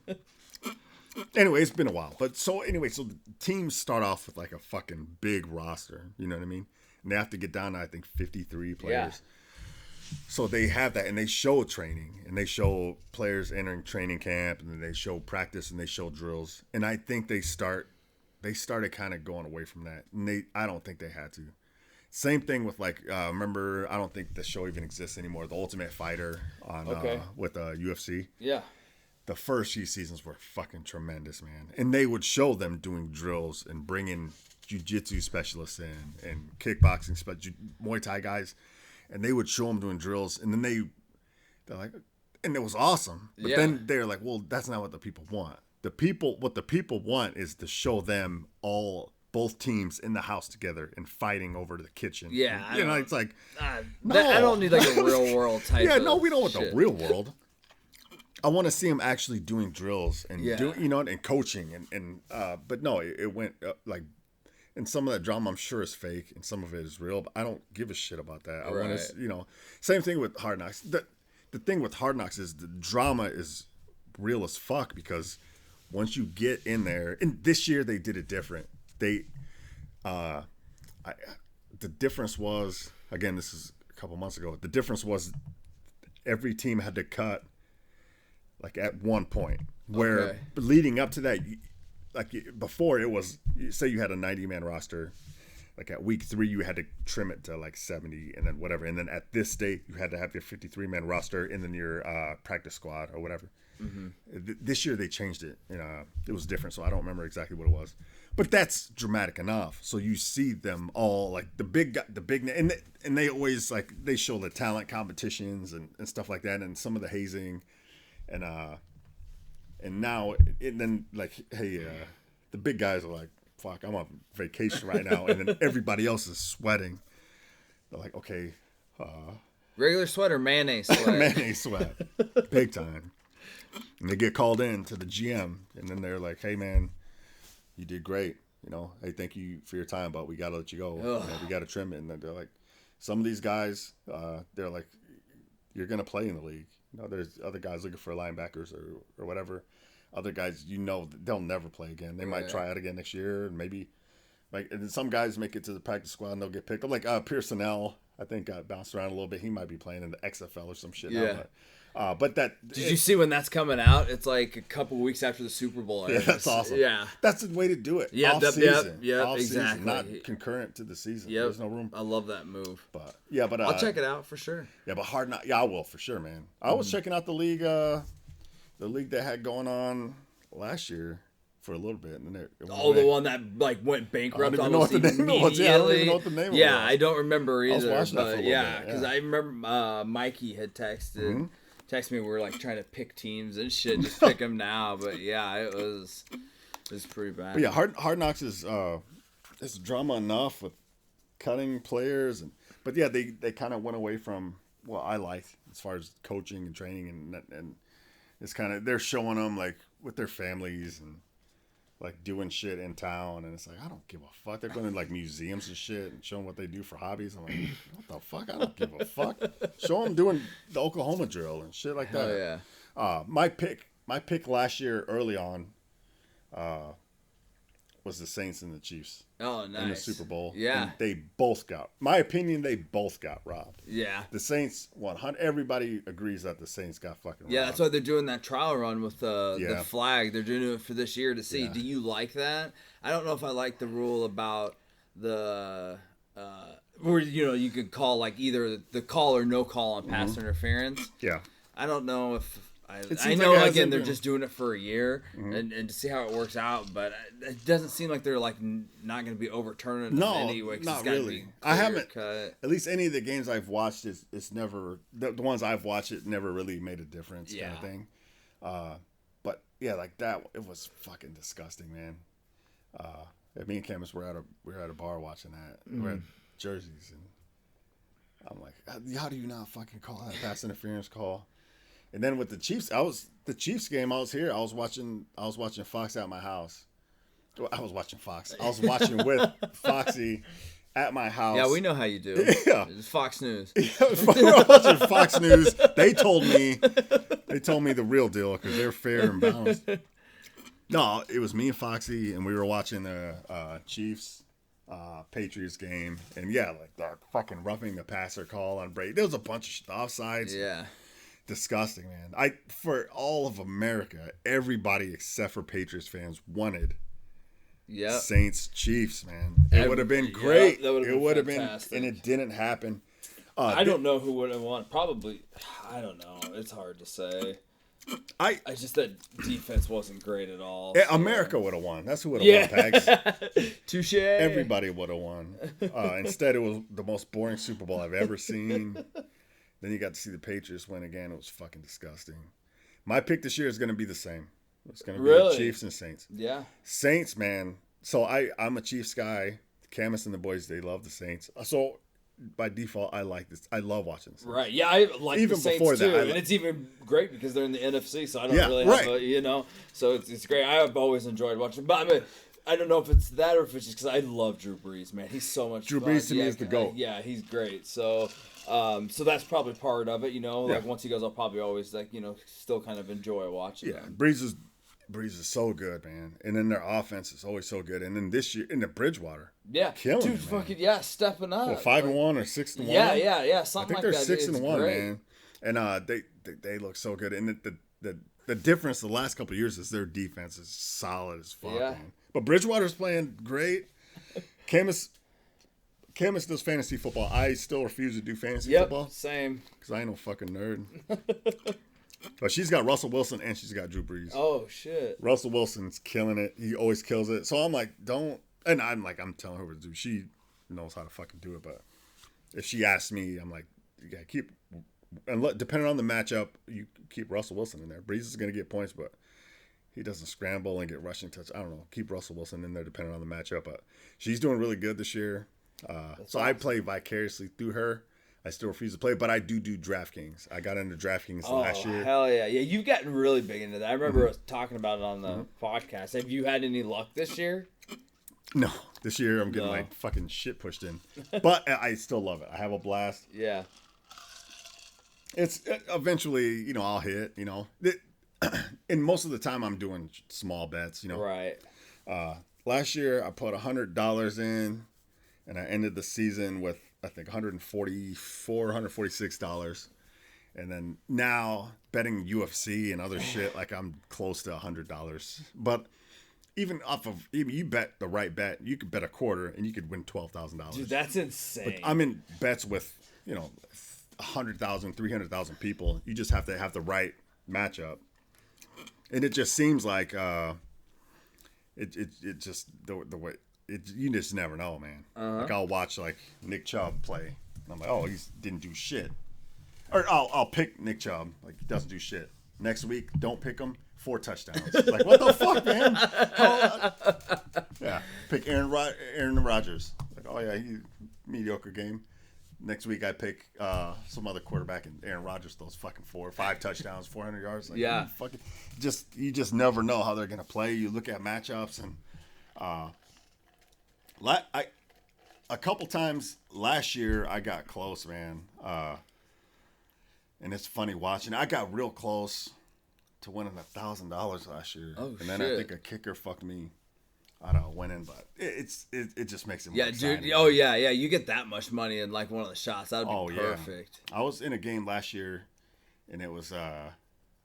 Anyway, it's been a while. But so the teams start off with like a fucking big roster. You know what I mean? And they have to get down to, I think, 53 players. Yeah. So they have that, and they show training, and they show players entering training camp, and then they show practice, and they show drills. And I think they started kind of going away from that. And I don't think they had to. Same thing with remember, I don't think the show even exists anymore. The Ultimate Fighter on with UFC. Yeah. The first few seasons were fucking tremendous, man. And they would show them doing drills and bringing jiu-jitsu specialists in and kickboxing, Muay Thai guys. And they would show them doing drills. And then they're like, and it was awesome. But then they're like, well, that's not what the people want. What the people want is to show them both teams in the house together and fighting over the kitchen. Yeah. It's like, no. I don't need like a real world type yeah, no, we don't want shit. the real world. I want to see him actually doing drills and doing, and coaching but no, it went and some of that drama I'm sure is fake and some of it is real, but I don't give a shit about that. I want to, same thing with Hard Knocks. The thing with Hard Knocks is the drama is real as fuck because once you get in there, and this year they did it different. The difference was, again, this is a couple months ago. The difference was every team had to cut like at one point where leading up to that, before it was, say you had a 90-man roster, like at week 3 you had to trim it to like 70 and then whatever, and then at this date you had to have your 53-man roster and then your practice squad or whatever. This year they changed it, and it was different, so I don't remember exactly what it was, but that's dramatic enough. So you see them all like the big, and they always they show the talent competitions and stuff like that, and some of the hazing. And now, and then hey, the big guys are like, fuck, I'm on vacation right now. And then everybody else is sweating. They're like, okay. Regular sweat or mayonnaise sweat? Mayonnaise sweat. Big time. And they get called in to the GM. And then they're like, hey, man, you did great. Hey, thank you for your time, but we got to let you go. We got to trim it. And then they're like, some of these guys, they're like, you're going to play in the league. There's other guys looking for linebackers or whatever. Other guys, they'll never play again. They might try out again next year, and maybe, and then some guys make it to the practice squad and they'll get picked up. Like Pearsonell, I think got bounced around a little bit. He might be playing in the XFL or some shit. Yeah. But did you see when that's coming out? It's like a couple weeks after the Super Bowl. Yeah, that's awesome. Yeah, that's the way to do it. Yeah, off season. Yep, exactly. Not concurrent to the season. Yep. There's no room. I love that move. But I'll check it out for sure. Yeah, but Hard Knocks. Yeah, I will for sure, man. I was checking out the league they had going on last year for a little bit, and then the one that went bankrupt almost immediately. I don't even know what the name was. Yeah, I don't remember either. I was watching that for a little bit. Because I remember Mikey had texted me. We were trying to pick teams and shit, just pick them now. But yeah, it was pretty bad. But yeah, Hard Knocks is it's drama enough with cutting players, but yeah, they kind of went away from what I liked as far as coaching and training, and it's kind of they're showing them with their families and doing shit in town, and it's I don't give a fuck. They're going to museums and shit and showing what they do for hobbies. I'm like, what the fuck? I don't give a fuck. Show them doing the Oklahoma drill and shit like that. Hell yeah. My pick last year early on was the Saints and the Chiefs. Oh, nice. In the Super Bowl. Yeah. And they both got robbed. Yeah. The Saints 100. Everybody agrees that the Saints got fucking robbed. Yeah, that's why they're doing that trial run with the flag. They're doing it for this year to see. Yeah. Do you like that? I don't know if I like the rule about the where you could call either the call or no call on pass interference. Yeah. I don't know if I know again they're just doing it for a year and to see how it works out, but it doesn't seem like they're not going to be overturning it anyway. Not really. I haven't. Cut. At least any of the games I've watched, it's never the ones I've watched. It never really made a difference, kind of thing. But yeah, that it was fucking disgusting, man. Me and Camus were at a bar watching that. We're at Jerseys, and I'm like, how do you not fucking call that pass interference call? And then with the Chiefs, the Chiefs game. I was here. I was watching Fox at my house. I was watching Fox. I was watching with Foxy at my house. Yeah, we know how you do. Yeah. It's Fox News. We're watching Fox News. They told me the real deal because they're fair and balanced. No, it was me and Foxy, and we were watching the Chiefs Patriots game, and yeah, like that fucking roughing the passer call on Brady. There was a bunch of offsides. Yeah. Disgusting, man. For all of America, everybody except for Patriots fans wanted Saints Chiefs, man. It would have been great. It would have been, and it didn't happen. I don't know who would have won. Probably, I don't know. It's hard to say. I just that defense wasn't great at all. So. America would have won. That's who would have won, Pags. Touche. Everybody would have won. Instead, it was the most boring Super Bowl I've ever seen. Then you got to see the Patriots win again. It was fucking disgusting. My pick this year is going to be the same. It's going to be the Chiefs and Saints. Yeah. Saints, man. So I'm a Chiefs guy. Camus and the boys, they love the Saints. So by default, I like this. I love watching this. Right. Yeah, I like even the Saints before too. that, and it's even great because they're in the NFC, so I don't really have a, so it's great. I have always enjoyed watching. But I mean, I don't know if it's that or if it's just because I love Drew Brees, man. He's so much Drew fun. Brees to me is the GOAT. Yeah, he's great. So so that's probably part of it, Like once he goes, I'll probably always still kind of enjoy watching. Yeah, him. Brees is so good, man. And then their offense is always so good. And then this year in the Bridgewater, killing dude, it, man. fucking stepping up. Well, 5-1 or 6-1. Yeah, something like that. I think they're 6-1, great. man. And they look so good. And the difference the last couple of years is their defense is solid as fuck, man. But Bridgewater's playing great. Camus does fantasy football. I still refuse to do fantasy football. Same. Because I ain't no fucking nerd. But she's got Russell Wilson and she's got Drew Brees. Oh, shit. Russell Wilson's killing it. He always kills it. So I'm like, I'm telling her what to do. She knows how to fucking do it. But if she asks me, I'm like, yeah, depending on the matchup, you keep Russell Wilson in there. Brees is going to get points, but he doesn't scramble and get rushing touch. I don't know. Keep Russell Wilson in there depending on the matchup. But she's doing really good this year. So awesome. I play vicariously through her. I still refuse to play, but I do DraftKings. I got into DraftKings last year. Hell yeah. Yeah, you've gotten really big into that. I remember us talking about it on the podcast. Have you had any luck this year? No. This year I'm getting like fucking shit pushed in. But I still love it. I have a blast. Yeah. It's eventually, I'll hit, And most of the time I'm doing small bets, Right. Last year I put $100 in and I ended the season with I think $146. And then now betting UFC and other shit, like I'm close to $100. But even you bet the right bet, you could bet a quarter and you could win $12,000. Dude, that's insane. But I'm in bets with, 100,000, 300,000 people. You just have to have the right matchup. And it just seems like it just the way you just never know, man. Like I'll watch like Nick Chubb play, and I'm like, oh, he didn't do shit. Or I'll pick Nick Chubb, like he doesn't do shit. Next week, don't pick him, 4 touchdowns. Like what the fuck, man? Yeah, pick Aaron Rodgers. Like oh yeah, he mediocre game. Next week I pick some other quarterback and Aaron Rodgers throws fucking 4 or 5 touchdowns, 400 yards. Like, yeah, you just never know how they're gonna play. You look at matchups and. A couple times last year I got close, man. And it's funny watching. I got real close to winning $1,000 last year. Oh, and then shit. I think a kicker fucked me out of winning, but it just makes it more exciting. Dude. Oh yeah. You get that much money in like one of the shots. That would be perfect. Yeah. I was in a game last year, and it was I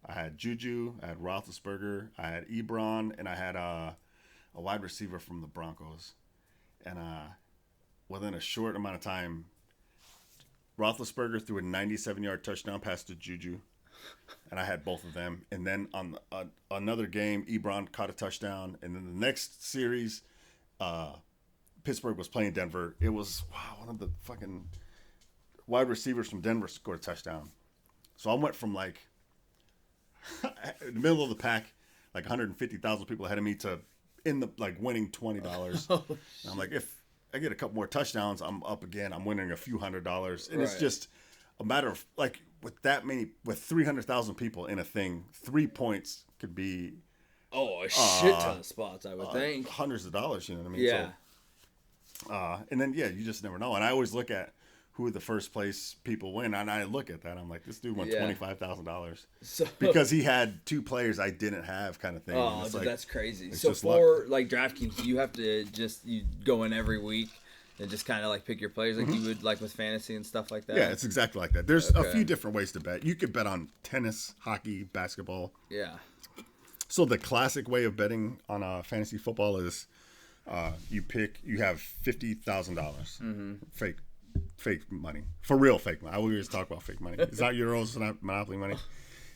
had Juju, I had Roethlisberger, I had Ebron, and I had a wide receiver from the Broncos. And within a short amount of time, Roethlisberger threw a 97-yard touchdown pass to Juju, and I had both of them. And then on another game, Ebron caught a touchdown. And then the next series, Pittsburgh was playing Denver. It was one of the fucking wide receivers from Denver scored a touchdown. So I went from like in the middle of the pack, like 150,000 people ahead of me, to in the like winning $20. And I'm like, if I get a couple more touchdowns, I'm up again. I'm winning a few $100s, and it's just a matter of like with 300,000 people in a thing, 3 points could be a shit ton of spots. I would think hundreds of dollars. You know what I mean? Yeah. And then you just never know. And I always look at who the first place people win, and I look at that. I'm like, this dude won $25,000 because he had 2 players I didn't have, kind of thing. Oh, dude, like, that's crazy. It's So just for like DraftKings, you have to you go in every week and just kind of like pick your players like you would like with fantasy and stuff like that. Yeah, it's exactly like that. There's a few different ways to bet. You could bet on tennis, hockey, basketball. Yeah. So the classic way of betting on fantasy football is you have $50,000 fake money, for real fake money. I always talk about fake money. It's not euros, it's not Monopoly money.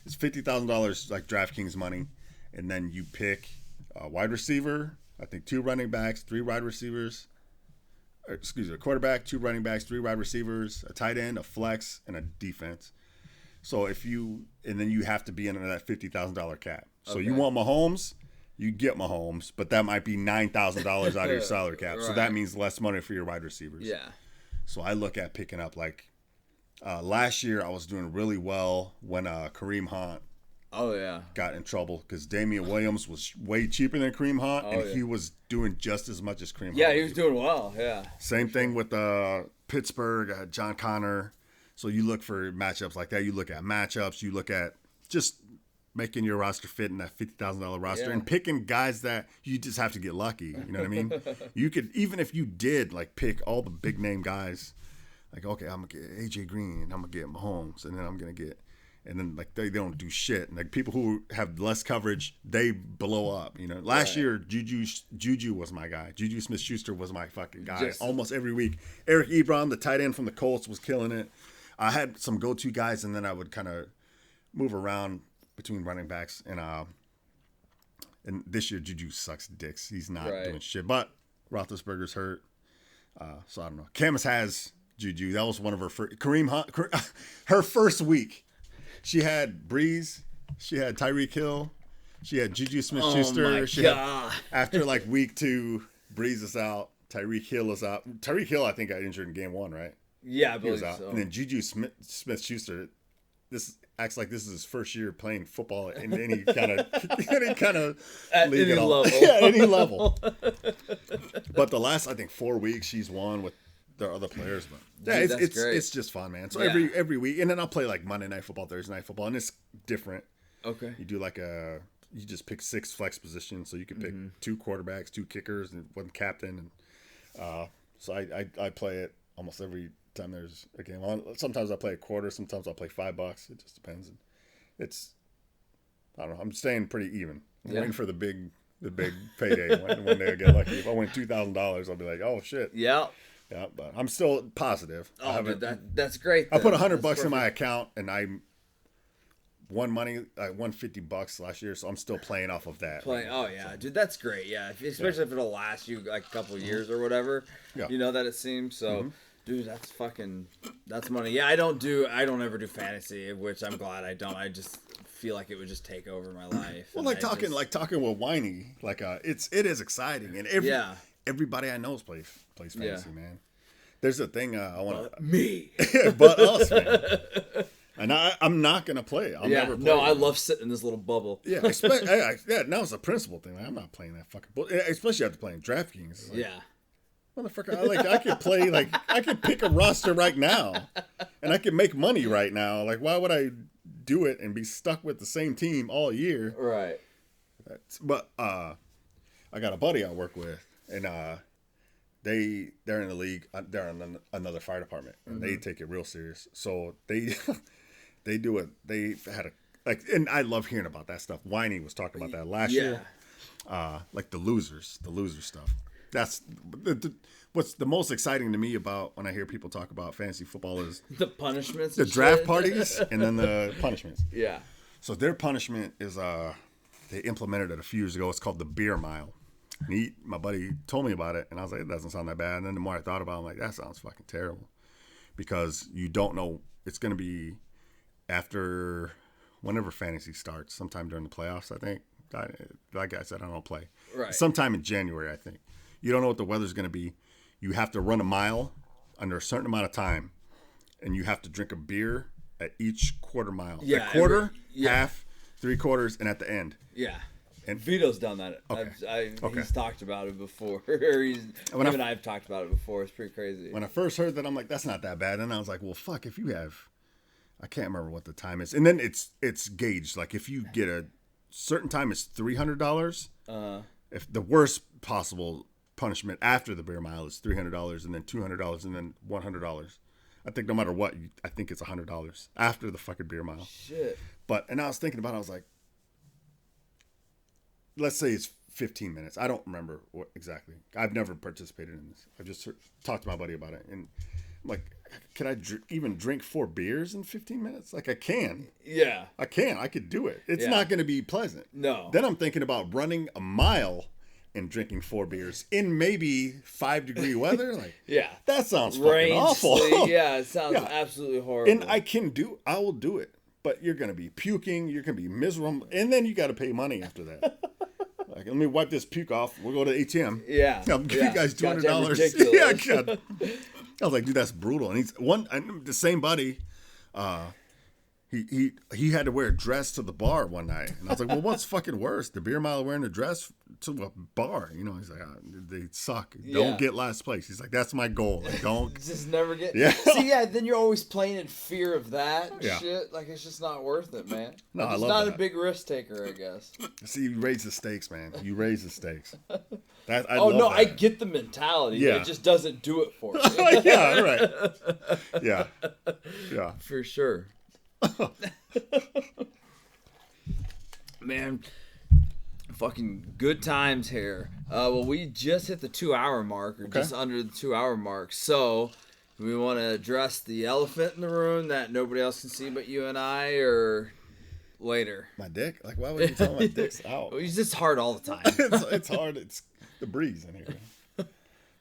It's $50,000 like DraftKings money, and then you pick a wide receiver, I think 2 running backs, 3 wide receivers. A quarterback, 2 running backs, 3 wide receivers, a tight end, a flex, and a defense. So and then you have to be under that $50,000 cap. So you want Mahomes, you get Mahomes, but that might be $9,000 out of your salary cap. Right. So that means less money for your wide receivers. Yeah. So I look at picking up like last year I was doing really well when Kareem Hunt got in trouble because Damian Williams was way cheaper than Kareem Hunt, and he was doing just as much as Kareem Hunt. Yeah, he was doing well. Yeah. Same thing with Pittsburgh, John Connor. So you look for matchups like that. You look at matchups. You look at just making your roster fit in that $50,000 roster and picking guys that you just have to get lucky. You know what I mean? You could, even if you did like pick all the big name guys, like, okay, I'm going to get AJ Green and I'm going to get Mahomes and then I'm going to get, and then like they don't do shit. And like people who have less coverage, they blow up. You know, last year Juju was my guy. Juju Smith-Schuster was my fucking guy almost every week. Eric Ebron, the tight end from the Colts, was killing it. I had some go-to guys, and then I would kind of move around between running backs. And this year Juju sucks dicks. He's not doing shit. But Roethlisberger's hurt, so I don't know. Camus has Juju. That was one of her first. Kareem Hunt, her first week. She had Breeze, she had Tyreek Hill, she had Juju Smith-Schuster. Oh my God. After like week 2, Breeze is out, Tyreek Hill is out. Tyreek Hill, I think, got injured in game 1, right? Yeah, I believe he was out. so. And then Juju Smith-Schuster, this acts like this is his first year playing football in any kind of at league any at all. level. Yeah, at any level. But the last, I think, 4 weeks she's won with the other players. But yeah, Dude, it's just fun, man. So every week, and then I'll play like Monday Night Football, Thursday Night Football, and it's different. Okay. You do you just pick 6 flex positions, so you can pick 2 quarterbacks, 2 kickers, and 1 captain, and so I play it almost every time there's a game on. Sometimes I play a quarter, sometimes I'll play $5. It just depends. And I don't know. I'm staying pretty even. I'm waiting for the big payday when they get lucky. If I win $2,000, I'll be like, oh shit. Yeah. Yeah, but I'm still positive. Oh, dude, that's great. I put $100 in my account, and I won money. I won $50 last year, so I'm still playing off of that. Oh yeah, dude, that's great. Yeah, especially if it'll last you like a couple of years or whatever. Yeah. You know that it seems so. Dude, that's money. Yeah, I don't ever do fantasy, which I'm glad I don't. I just feel like it would just take over my life. Well, talking with Whiny, it is exciting, and everybody I know plays fantasy, man. There's a thing I want me, but us, man. And I'm not gonna play. I'll never play. No, I love sitting in this little bubble. Yeah, now it's a principle thing. I'm not playing that fucking bull. Especially after playing DraftKings. Motherfucker, I could pick a roster right now, and I can make money right now. Like, why would I do it and be stuck with the same team all year? Right. But I got a buddy I work with, and they're in the league. They're in another fire department, and they take it real serious. So they do it. They've had and I love hearing about that stuff. Whiny was talking about that last year. Like the loser stuff. That's what's the most exciting to me about when I hear people talk about fantasy football is the punishments, the draft parties, and then the punishments. Yeah. So their punishment is they implemented it a few years ago. It's called the beer mile. And my buddy told me about it, and I was like, it doesn't sound that bad. And then the more I thought about it, I'm like, that sounds fucking terrible, because you don't know. It's going to be after whenever fantasy starts, sometime during the playoffs, I think. Like I said, I don't play. Right. Sometime in January, I think. You don't know what the weather's going to be. You have to run a mile under a certain amount of time, and you have to drink a beer at each quarter mile. Yeah, a quarter, half, 3/4, and at the end. Yeah. And Vito's done that. Okay. He's talked about it before. Him and I have talked about it before. It's pretty crazy. When I first heard that, I'm like, that's not that bad. And I was like, well, fuck, if you have, I can't remember what the time is. And then it's gauged. Like if you get a certain time, it's $300. If the worst possible punishment after the beer mile is $300, and then $200, and then $100. I think no matter what, I think it's $100 after the fucking beer mile. Shit. And I was thinking about it, I was like, let's say it's 15 minutes. I don't remember what exactly. I've never participated in this. I've just talked to my buddy about it. And I'm like, can I even drink 4 beers in 15 minutes? Like I can. Yeah. I can. I could do it. It's not going to be pleasant. No. Then I'm thinking about running a mile and drinking 4 beers in maybe 5-degree weather. Like, yeah. That sounds fucking awful. Yeah, it sounds absolutely horrible. And I will do it. But you're going to be puking. You're going to be miserable. And then you got to pay money after that. Like, let me wipe this puke off. We'll go to the ATM. Yeah. I'll give you guys $200. Yeah, God. I was like, dude, that's brutal. And the same buddy, he had to wear a dress to the bar one night. And I was like, well, what's fucking worse? The beer mile wearing a dress to a bar? You know, he's like, they suck. Don't get last place. He's like, that's my goal. Like, don't. Just never get. Yeah. See, then you're always playing in fear of that shit. Like, it's just not worth it, man. No, I'm just I love not that. a big risk taker, I guess. See, you raise the stakes, man. You raise the stakes. I get the mentality. Yeah. It just doesn't do it for me. Yeah, right. Yeah. For sure. Man, fucking good times here. Well, we just hit the 2-hour mark, or just under the 2-hour mark. So, do we want to address the elephant in the room that nobody else can see but you and I, or later? My dick? Like, why would you tell my dick's out? Well, it's just hard all the time. It's hard. It's the breeze in here.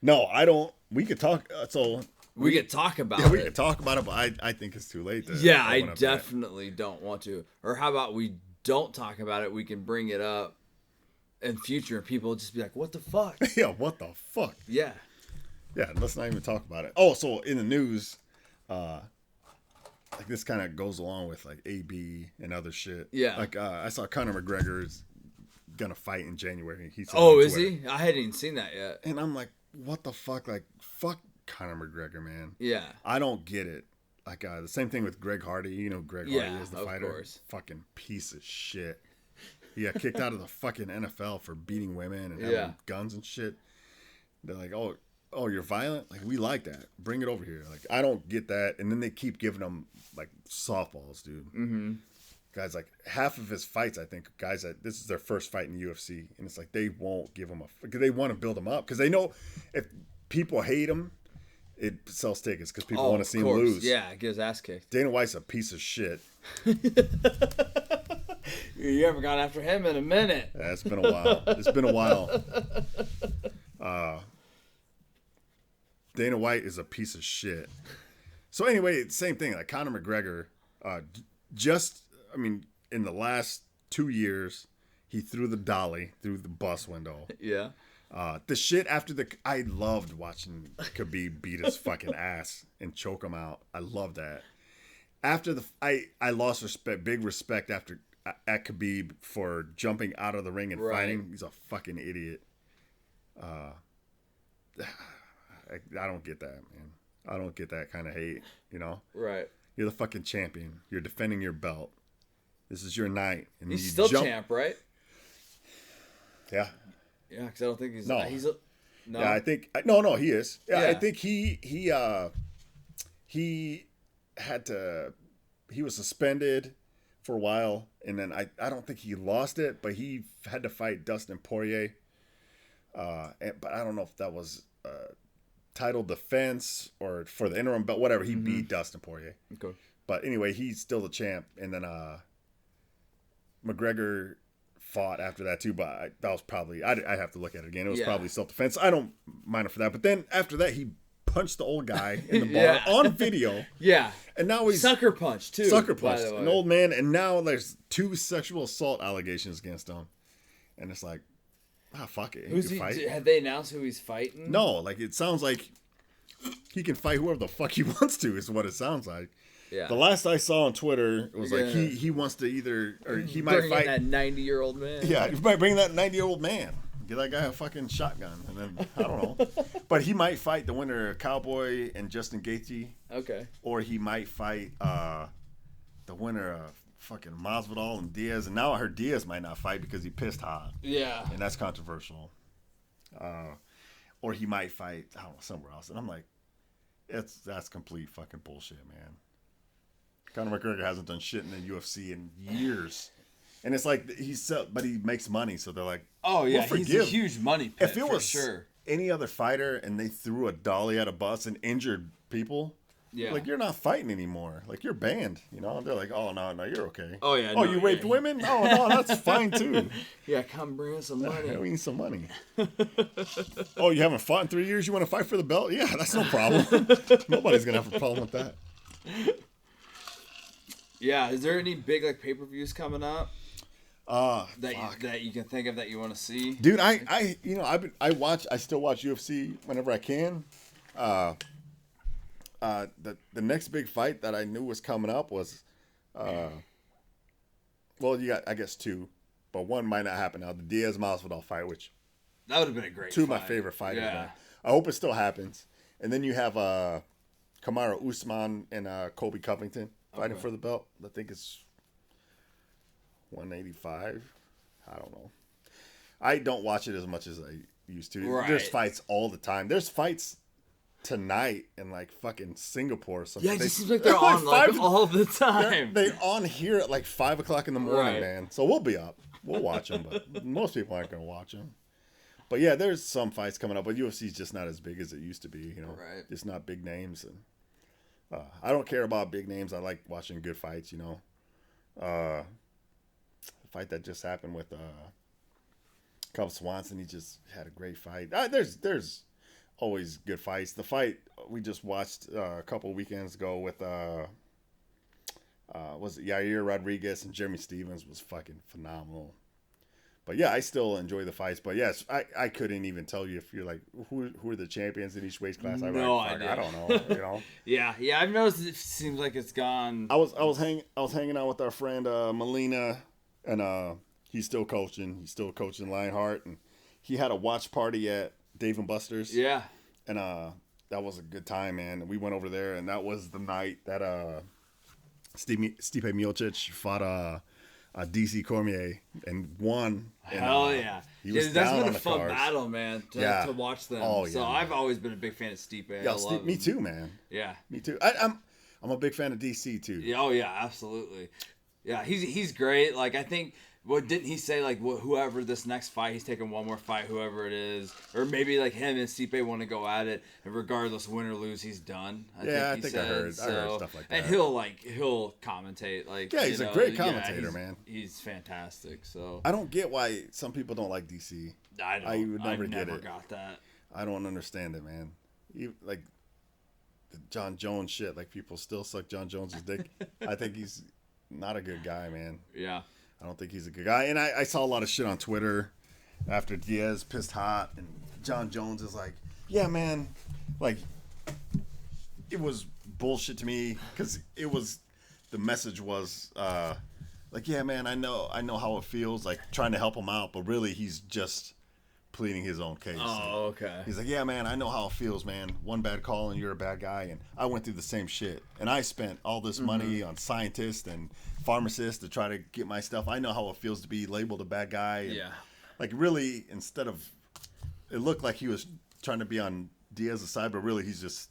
No, I don't. We could talk. We could talk about it. Yeah, we could talk about it, but I think it's too late. I definitely don't want to. Or how about we don't talk about it? We can bring it up in future, and people will just be like, "What the fuck?" Yeah, what the fuck? Yeah. Yeah, let's not even talk about it. Oh, so in the news, like this kind of goes along with like AB and other shit. Yeah. Like I saw Conor McGregor's gonna fight in January. Is he? I hadn't even seen that yet. And I'm like, what the fuck? Like, fuck Conor McGregor, man. Yeah. I don't get it. Like the same thing with Greg Hardy. You know, Greg Hardy is the fighter. Course. Fucking piece of shit. He got kicked out of the fucking NFL for beating women and having guns and shit. They're like, oh, you're violent? Like, we like that. Bring it over here. Like, I don't get that. And then they keep giving him like softballs, dude. Mm-hmm. Guys, like half of his fights, I think, guys that this is their first fight in the UFC, and it's like they won't give him they want to build him up because they know if people hate him, it sells tickets because people want to see him lose. Yeah, get his ass kicked. Dana White's a piece of shit. You haven't gone after him in a minute. Yeah, it's been a while. Dana White is a piece of shit. So anyway, same thing. Like Conor McGregor, in the last 2 years, he threw the dolly through the bus window. Yeah. The shit after I loved watching Khabib beat his fucking ass and choke him out. I love that. After I lost big respect at Khabib for jumping out of the ring and fighting. He's a fucking idiot. I don't get that, man. I don't get that kind of hate, you know? Right. You're the fucking champion. You're defending your belt. This is your night. And he's still champ, right? Yeah. Yeah, because I don't think he's... No. No. Yeah, I think... No, he is. Yeah, yeah. I think he had to... He was suspended for a while, and then I don't think he lost it, but he had to fight Dustin Poirier. But I don't know if that was title defense or for the interim belt, whatever. He beat Dustin Poirier. Okay. But anyway, he's still the champ. And then McGregor fought after that too, but that was probably, I'd have to look at it again. It was probably self-defense. I don't mind it for that. But then after that, he punched the old guy in the bar on video. Yeah. And now he's... Sucker punch, too. Sucker punched an old man. And now there's 2 sexual assault allegations against him. And it's like, fuck it. Who's he? Have they announced who he's fighting? No, like it sounds like he can fight whoever the fuck he wants to, is what it sounds like. Yeah. The last I saw on Twitter, it was like Yeah. he wants to either, or he might Bring in fight. that 90-year-old man. Yeah, he might bring that 90-year-old man. Get that guy a fucking shotgun, and then I don't know. But he might fight the winner of Cowboy and Justin Gaethje. Okay. Or he might fight the winner of fucking Masvidal and Diaz. And now I heard Diaz might not fight because he pissed hot, Yeah. and that's controversial. Or he might fight, I don't know, somewhere else. And I'm like, that's complete fucking bullshit, man. Conor McGregor hasn't done shit in the UFC in years. And it's like but he makes money, so they're like, Oh yeah, we'll he's a forgive. huge money pit If it for was sure. any other fighter and they threw a dolly at a bus and injured people, Yeah. like, you're not fighting anymore. Like, you're banned, you know? They're like, oh, no, you're okay. Oh, yeah, Oh, no, you raped yeah. women? Oh, no, that's fine, too. Yeah, come bring us some We money. need some money. Oh, you haven't fought in 3 years? You want to fight for the belt? Yeah, that's no problem. Nobody's going to have a problem with that. Yeah, is there any big like pay-per-views coming up that Fuck. you can think of that you want to see? Dude, I still watch UFC whenever I can. The next big fight that I knew was coming up was, well, you got, I guess, two, but one might not happen now. The Diaz Masvidal fight, which That would have been a great two of fight. my favorite fighters. Yeah. Man. I hope it still happens. And then you have Kamaru Usman and Kobe Covington fighting for the belt. I think it's 185. I don't know. I don't watch it as much as I used to. Right. There's fights all the time. There's fights tonight in like fucking Singapore or something. Yeah, it just seems like they're on like all the time. They on here at like 5 o'clock in the morning, Right. man. So we'll be up. We'll watch them, but most people aren't going to watch them. But yeah, there's some fights coming up, but UFC is just not as big as it used to be. You know, Right. It's not big names, and I don't care about big names. I like watching good fights. You know, the fight that just happened with Cub Swanson, he just had a great fight. There's always good fights. The fight we just watched a couple weekends ago with was it Yair Rodriguez and Jeremy Stevens was fucking phenomenal. But yeah, I still enjoy the fights. But yes, I couldn't even tell you if you're like who are the champions in each weight class. No I idea. don't know. You know. Yeah, I've noticed it seems like it's gone. I was hanging out with our friend Melina, and he's still coaching. He's still coaching Lionheart, and he had a watch party at Dave and Buster's. Yeah. And that was a good time, man. We went over there, and that was the night that Stipe Miocic fought DC Cormier and won. And, Hell yeah. He was That's down been on a the fun cards. battle, man, Yeah. to watch them. Oh, So yeah. I've always been a big fan of Stipe. I Yeah, love me him. too, man. Yeah. Me too. I'm a big fan of DC too. Yeah, oh yeah, absolutely. Yeah, he's great. Like I think what didn't he say like whoever this next fight he's taking one more fight whoever it is or maybe like him and Stipe want to go at it and regardless win or lose he's done. I think I heard stuff like that. And he'll commentate like Yeah, he's a great commentator, man. He's fantastic. So I don't get why some people don't like DC. I would never get it. got that. I don't understand it, man. Like the John Jones shit. Like people still suck John Jones's dick. I think he's not a good guy, man. Yeah. I don't think he's a good guy. And I saw a lot of shit on Twitter after Diaz pissed hot, and John Jones is like, yeah, man, like it was bullshit to me because the message was like, yeah, man, I know how it feels, like trying to help him out, but really he's just pleading his own case. Oh, okay. He's like, yeah, man, I know how it feels, man. One bad call and you're a bad guy. And I went through the same shit. And I spent all this money on scientists and pharmacists to try to get my stuff. I know how it feels to be labeled a bad guy. And Yeah. Like, really, instead of... It looked like he was trying to be on Diaz's side, but really he's just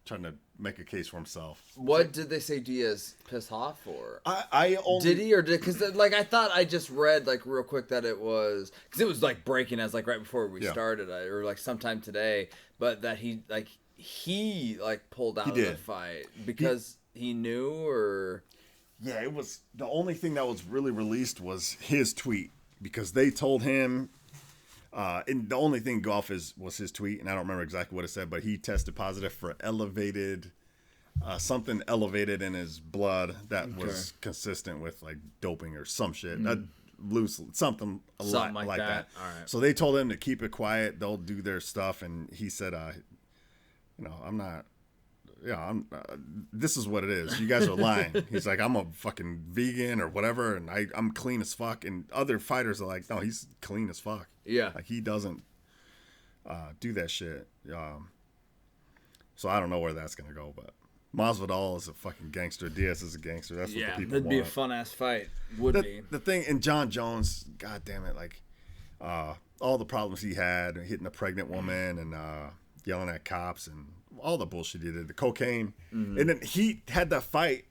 trying to make a case for himself. What did they say Diaz pissed off for? I only... Did he or did because like I thought I just read like real quick that it was because it was like breaking as like right before we started or like sometime today, but that he pulled out of the did. fight because he knew or Yeah, it was... The only thing that was really released was his tweet because they told him... and the only thing go off was his tweet, and I don't remember exactly what it said, but he tested positive for something elevated in his blood that was consistent with like doping or some shit. Something like that. All right. So they told him to keep it quiet. They'll do their stuff, and he said, I'm not this is what it is. You guys are lying. He's like, I'm a fucking vegan or whatever, and I'm clean as fuck. And other fighters are like, no, he's clean as fuck. Yeah. Like, he doesn't do that shit. So I don't know where that's gonna go, but Masvidal is a fucking gangster. Diaz is a gangster. That's what the people that'd want. be a fun ass fight. The thing, and John Jones, god damn it, like all the problems he had, hitting a pregnant woman and yelling at cops and all the bullshit he did, the cocaine. Mm-hmm. And then he had that fight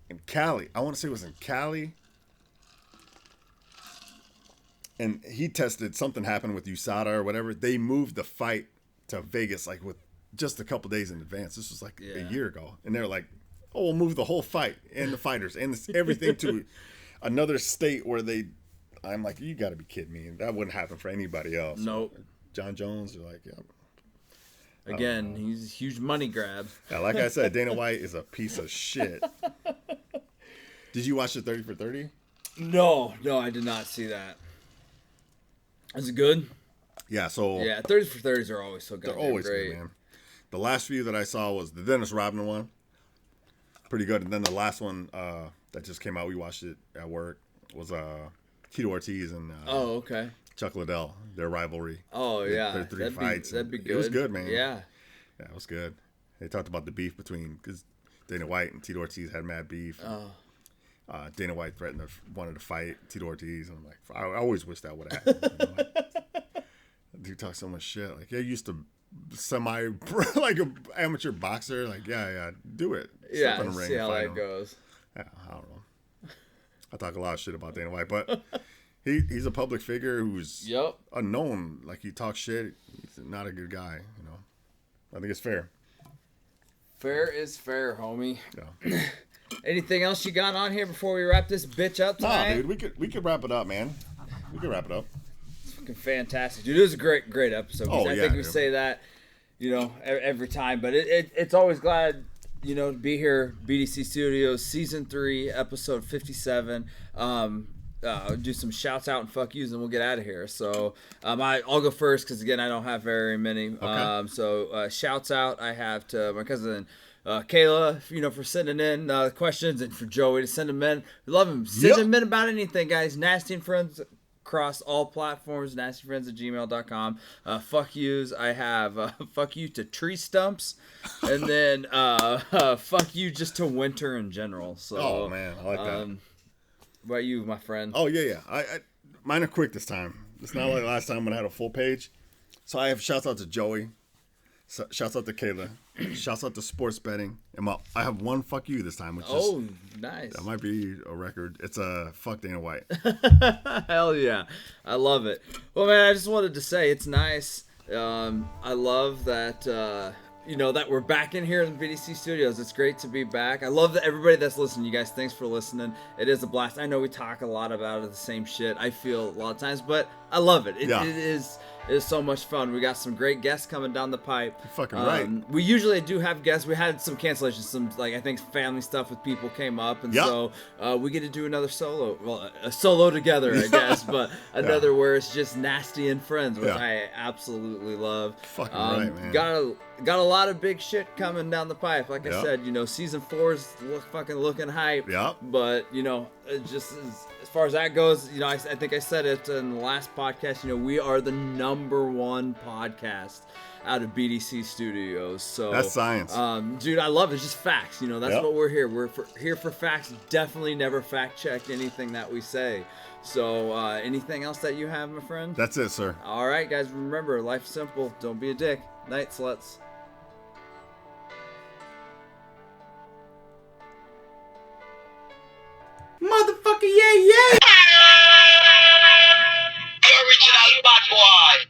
in Cali. I want to say it was in Cali. And he tested, something happened with USADA or whatever. They moved the fight to Vegas like with just a couple days in advance. This was like a year ago. And they're like, oh, we'll move the whole fight and the fighters and everything to another state where I'm like, you got to be kidding me. That wouldn't happen for anybody else. Nope. John Jones, you're like, yeah. Again, he's a huge money grab. Yeah, like I said, Dana White is a piece of shit. Did you watch the 30 for 30? No, I did not see that. Is it good? Yeah, so... Yeah, 30 for 30s are always so good. They're always great. good, man. The last few that I saw was the Dennis Rodman one. Pretty good. And then the last one that just came out, we watched it at work, was Tito Ortiz and okay. Chuck Liddell, their rivalry. Oh, yeah. Their three fights. That'd be good. It was good, man. Yeah. Yeah, it was good. They talked about the beef between, because Dana White and Tito Ortiz had mad beef. Dana White wanted to fight Tito Ortiz. And I'm like, I always wish that would happen. Dude talks so much shit. Like, yeah, you used to like an amateur boxer. Like, yeah, do it. Yeah, Step in the ring see how that him. goes. Yeah, I don't know. I talk a lot of shit about Dana White, but he's a public figure who's unknown. Like, he talks shit. He's not a good guy, you know. I think it's fair. Fair is fair, homie. Yeah. Anything else you got on here before we wrap this bitch up tonight? Nah, dude, we could wrap it up, man. We could wrap it up. It's fucking fantastic, dude. It was a great episode. I think we say that, every time, but it's always glad, to be here. BDC Studios, Season 3, Episode 57. Do some shouts out and fuck yous, and we'll get out of here. So I'll go first because, again, I don't have very many. Okay. So shouts out I have to my cousin Kayla, for sending in questions, and for Joey to send them in. We love him. Send them in about anything, guys. Nasty and Friends across all platforms, nastyfriends@gmail.com. Fuck yous. I have fuck you to tree stumps, and then fuck you just to winter in general. So, oh, man. I like that. What about you, my friend? Oh, yeah. I mine are quick this time. It's not like last time when I had a full page. So I have shouts out to Joey. Shouts out to Kayla. Shouts out to sports betting. And I have one fuck you this time, which is nice. That might be a record. It's a fuck Dana White. Hell yeah. I love it. Well, man, I just wanted to say it's nice. I love that that we're back in here in the BDC Studios. It's great to be back. I love that everybody that's listening. You guys, thanks for listening. It is a blast. I know we talk a lot about the same shit. I feel a lot of times, but I love it. It is so much fun. We got some great guests coming down the pipe. You're fucking right. We usually do have guests. We had some cancellations. Some I think family stuff with people came up, and so we get to do another solo. Well, a solo together, I guess, but another where it's just Nasty and Friends, which I absolutely love. Fucking right, man. Got a lot of big shit coming down the pipe. Like I said, Season 4 is looking hype. Yeah. But just as far as that goes, I think I said it in the last podcast. We are the #1 podcast out of BDC Studios. So that's science. Dude, I love it. It's just facts. That's what we're here. We're here for facts. Definitely never fact check anything that we say. So anything else that you have, my friend? That's it, sir. All right, guys. Remember, life's simple. Don't be a dick. Night, sluts. Motherfucker, yeah.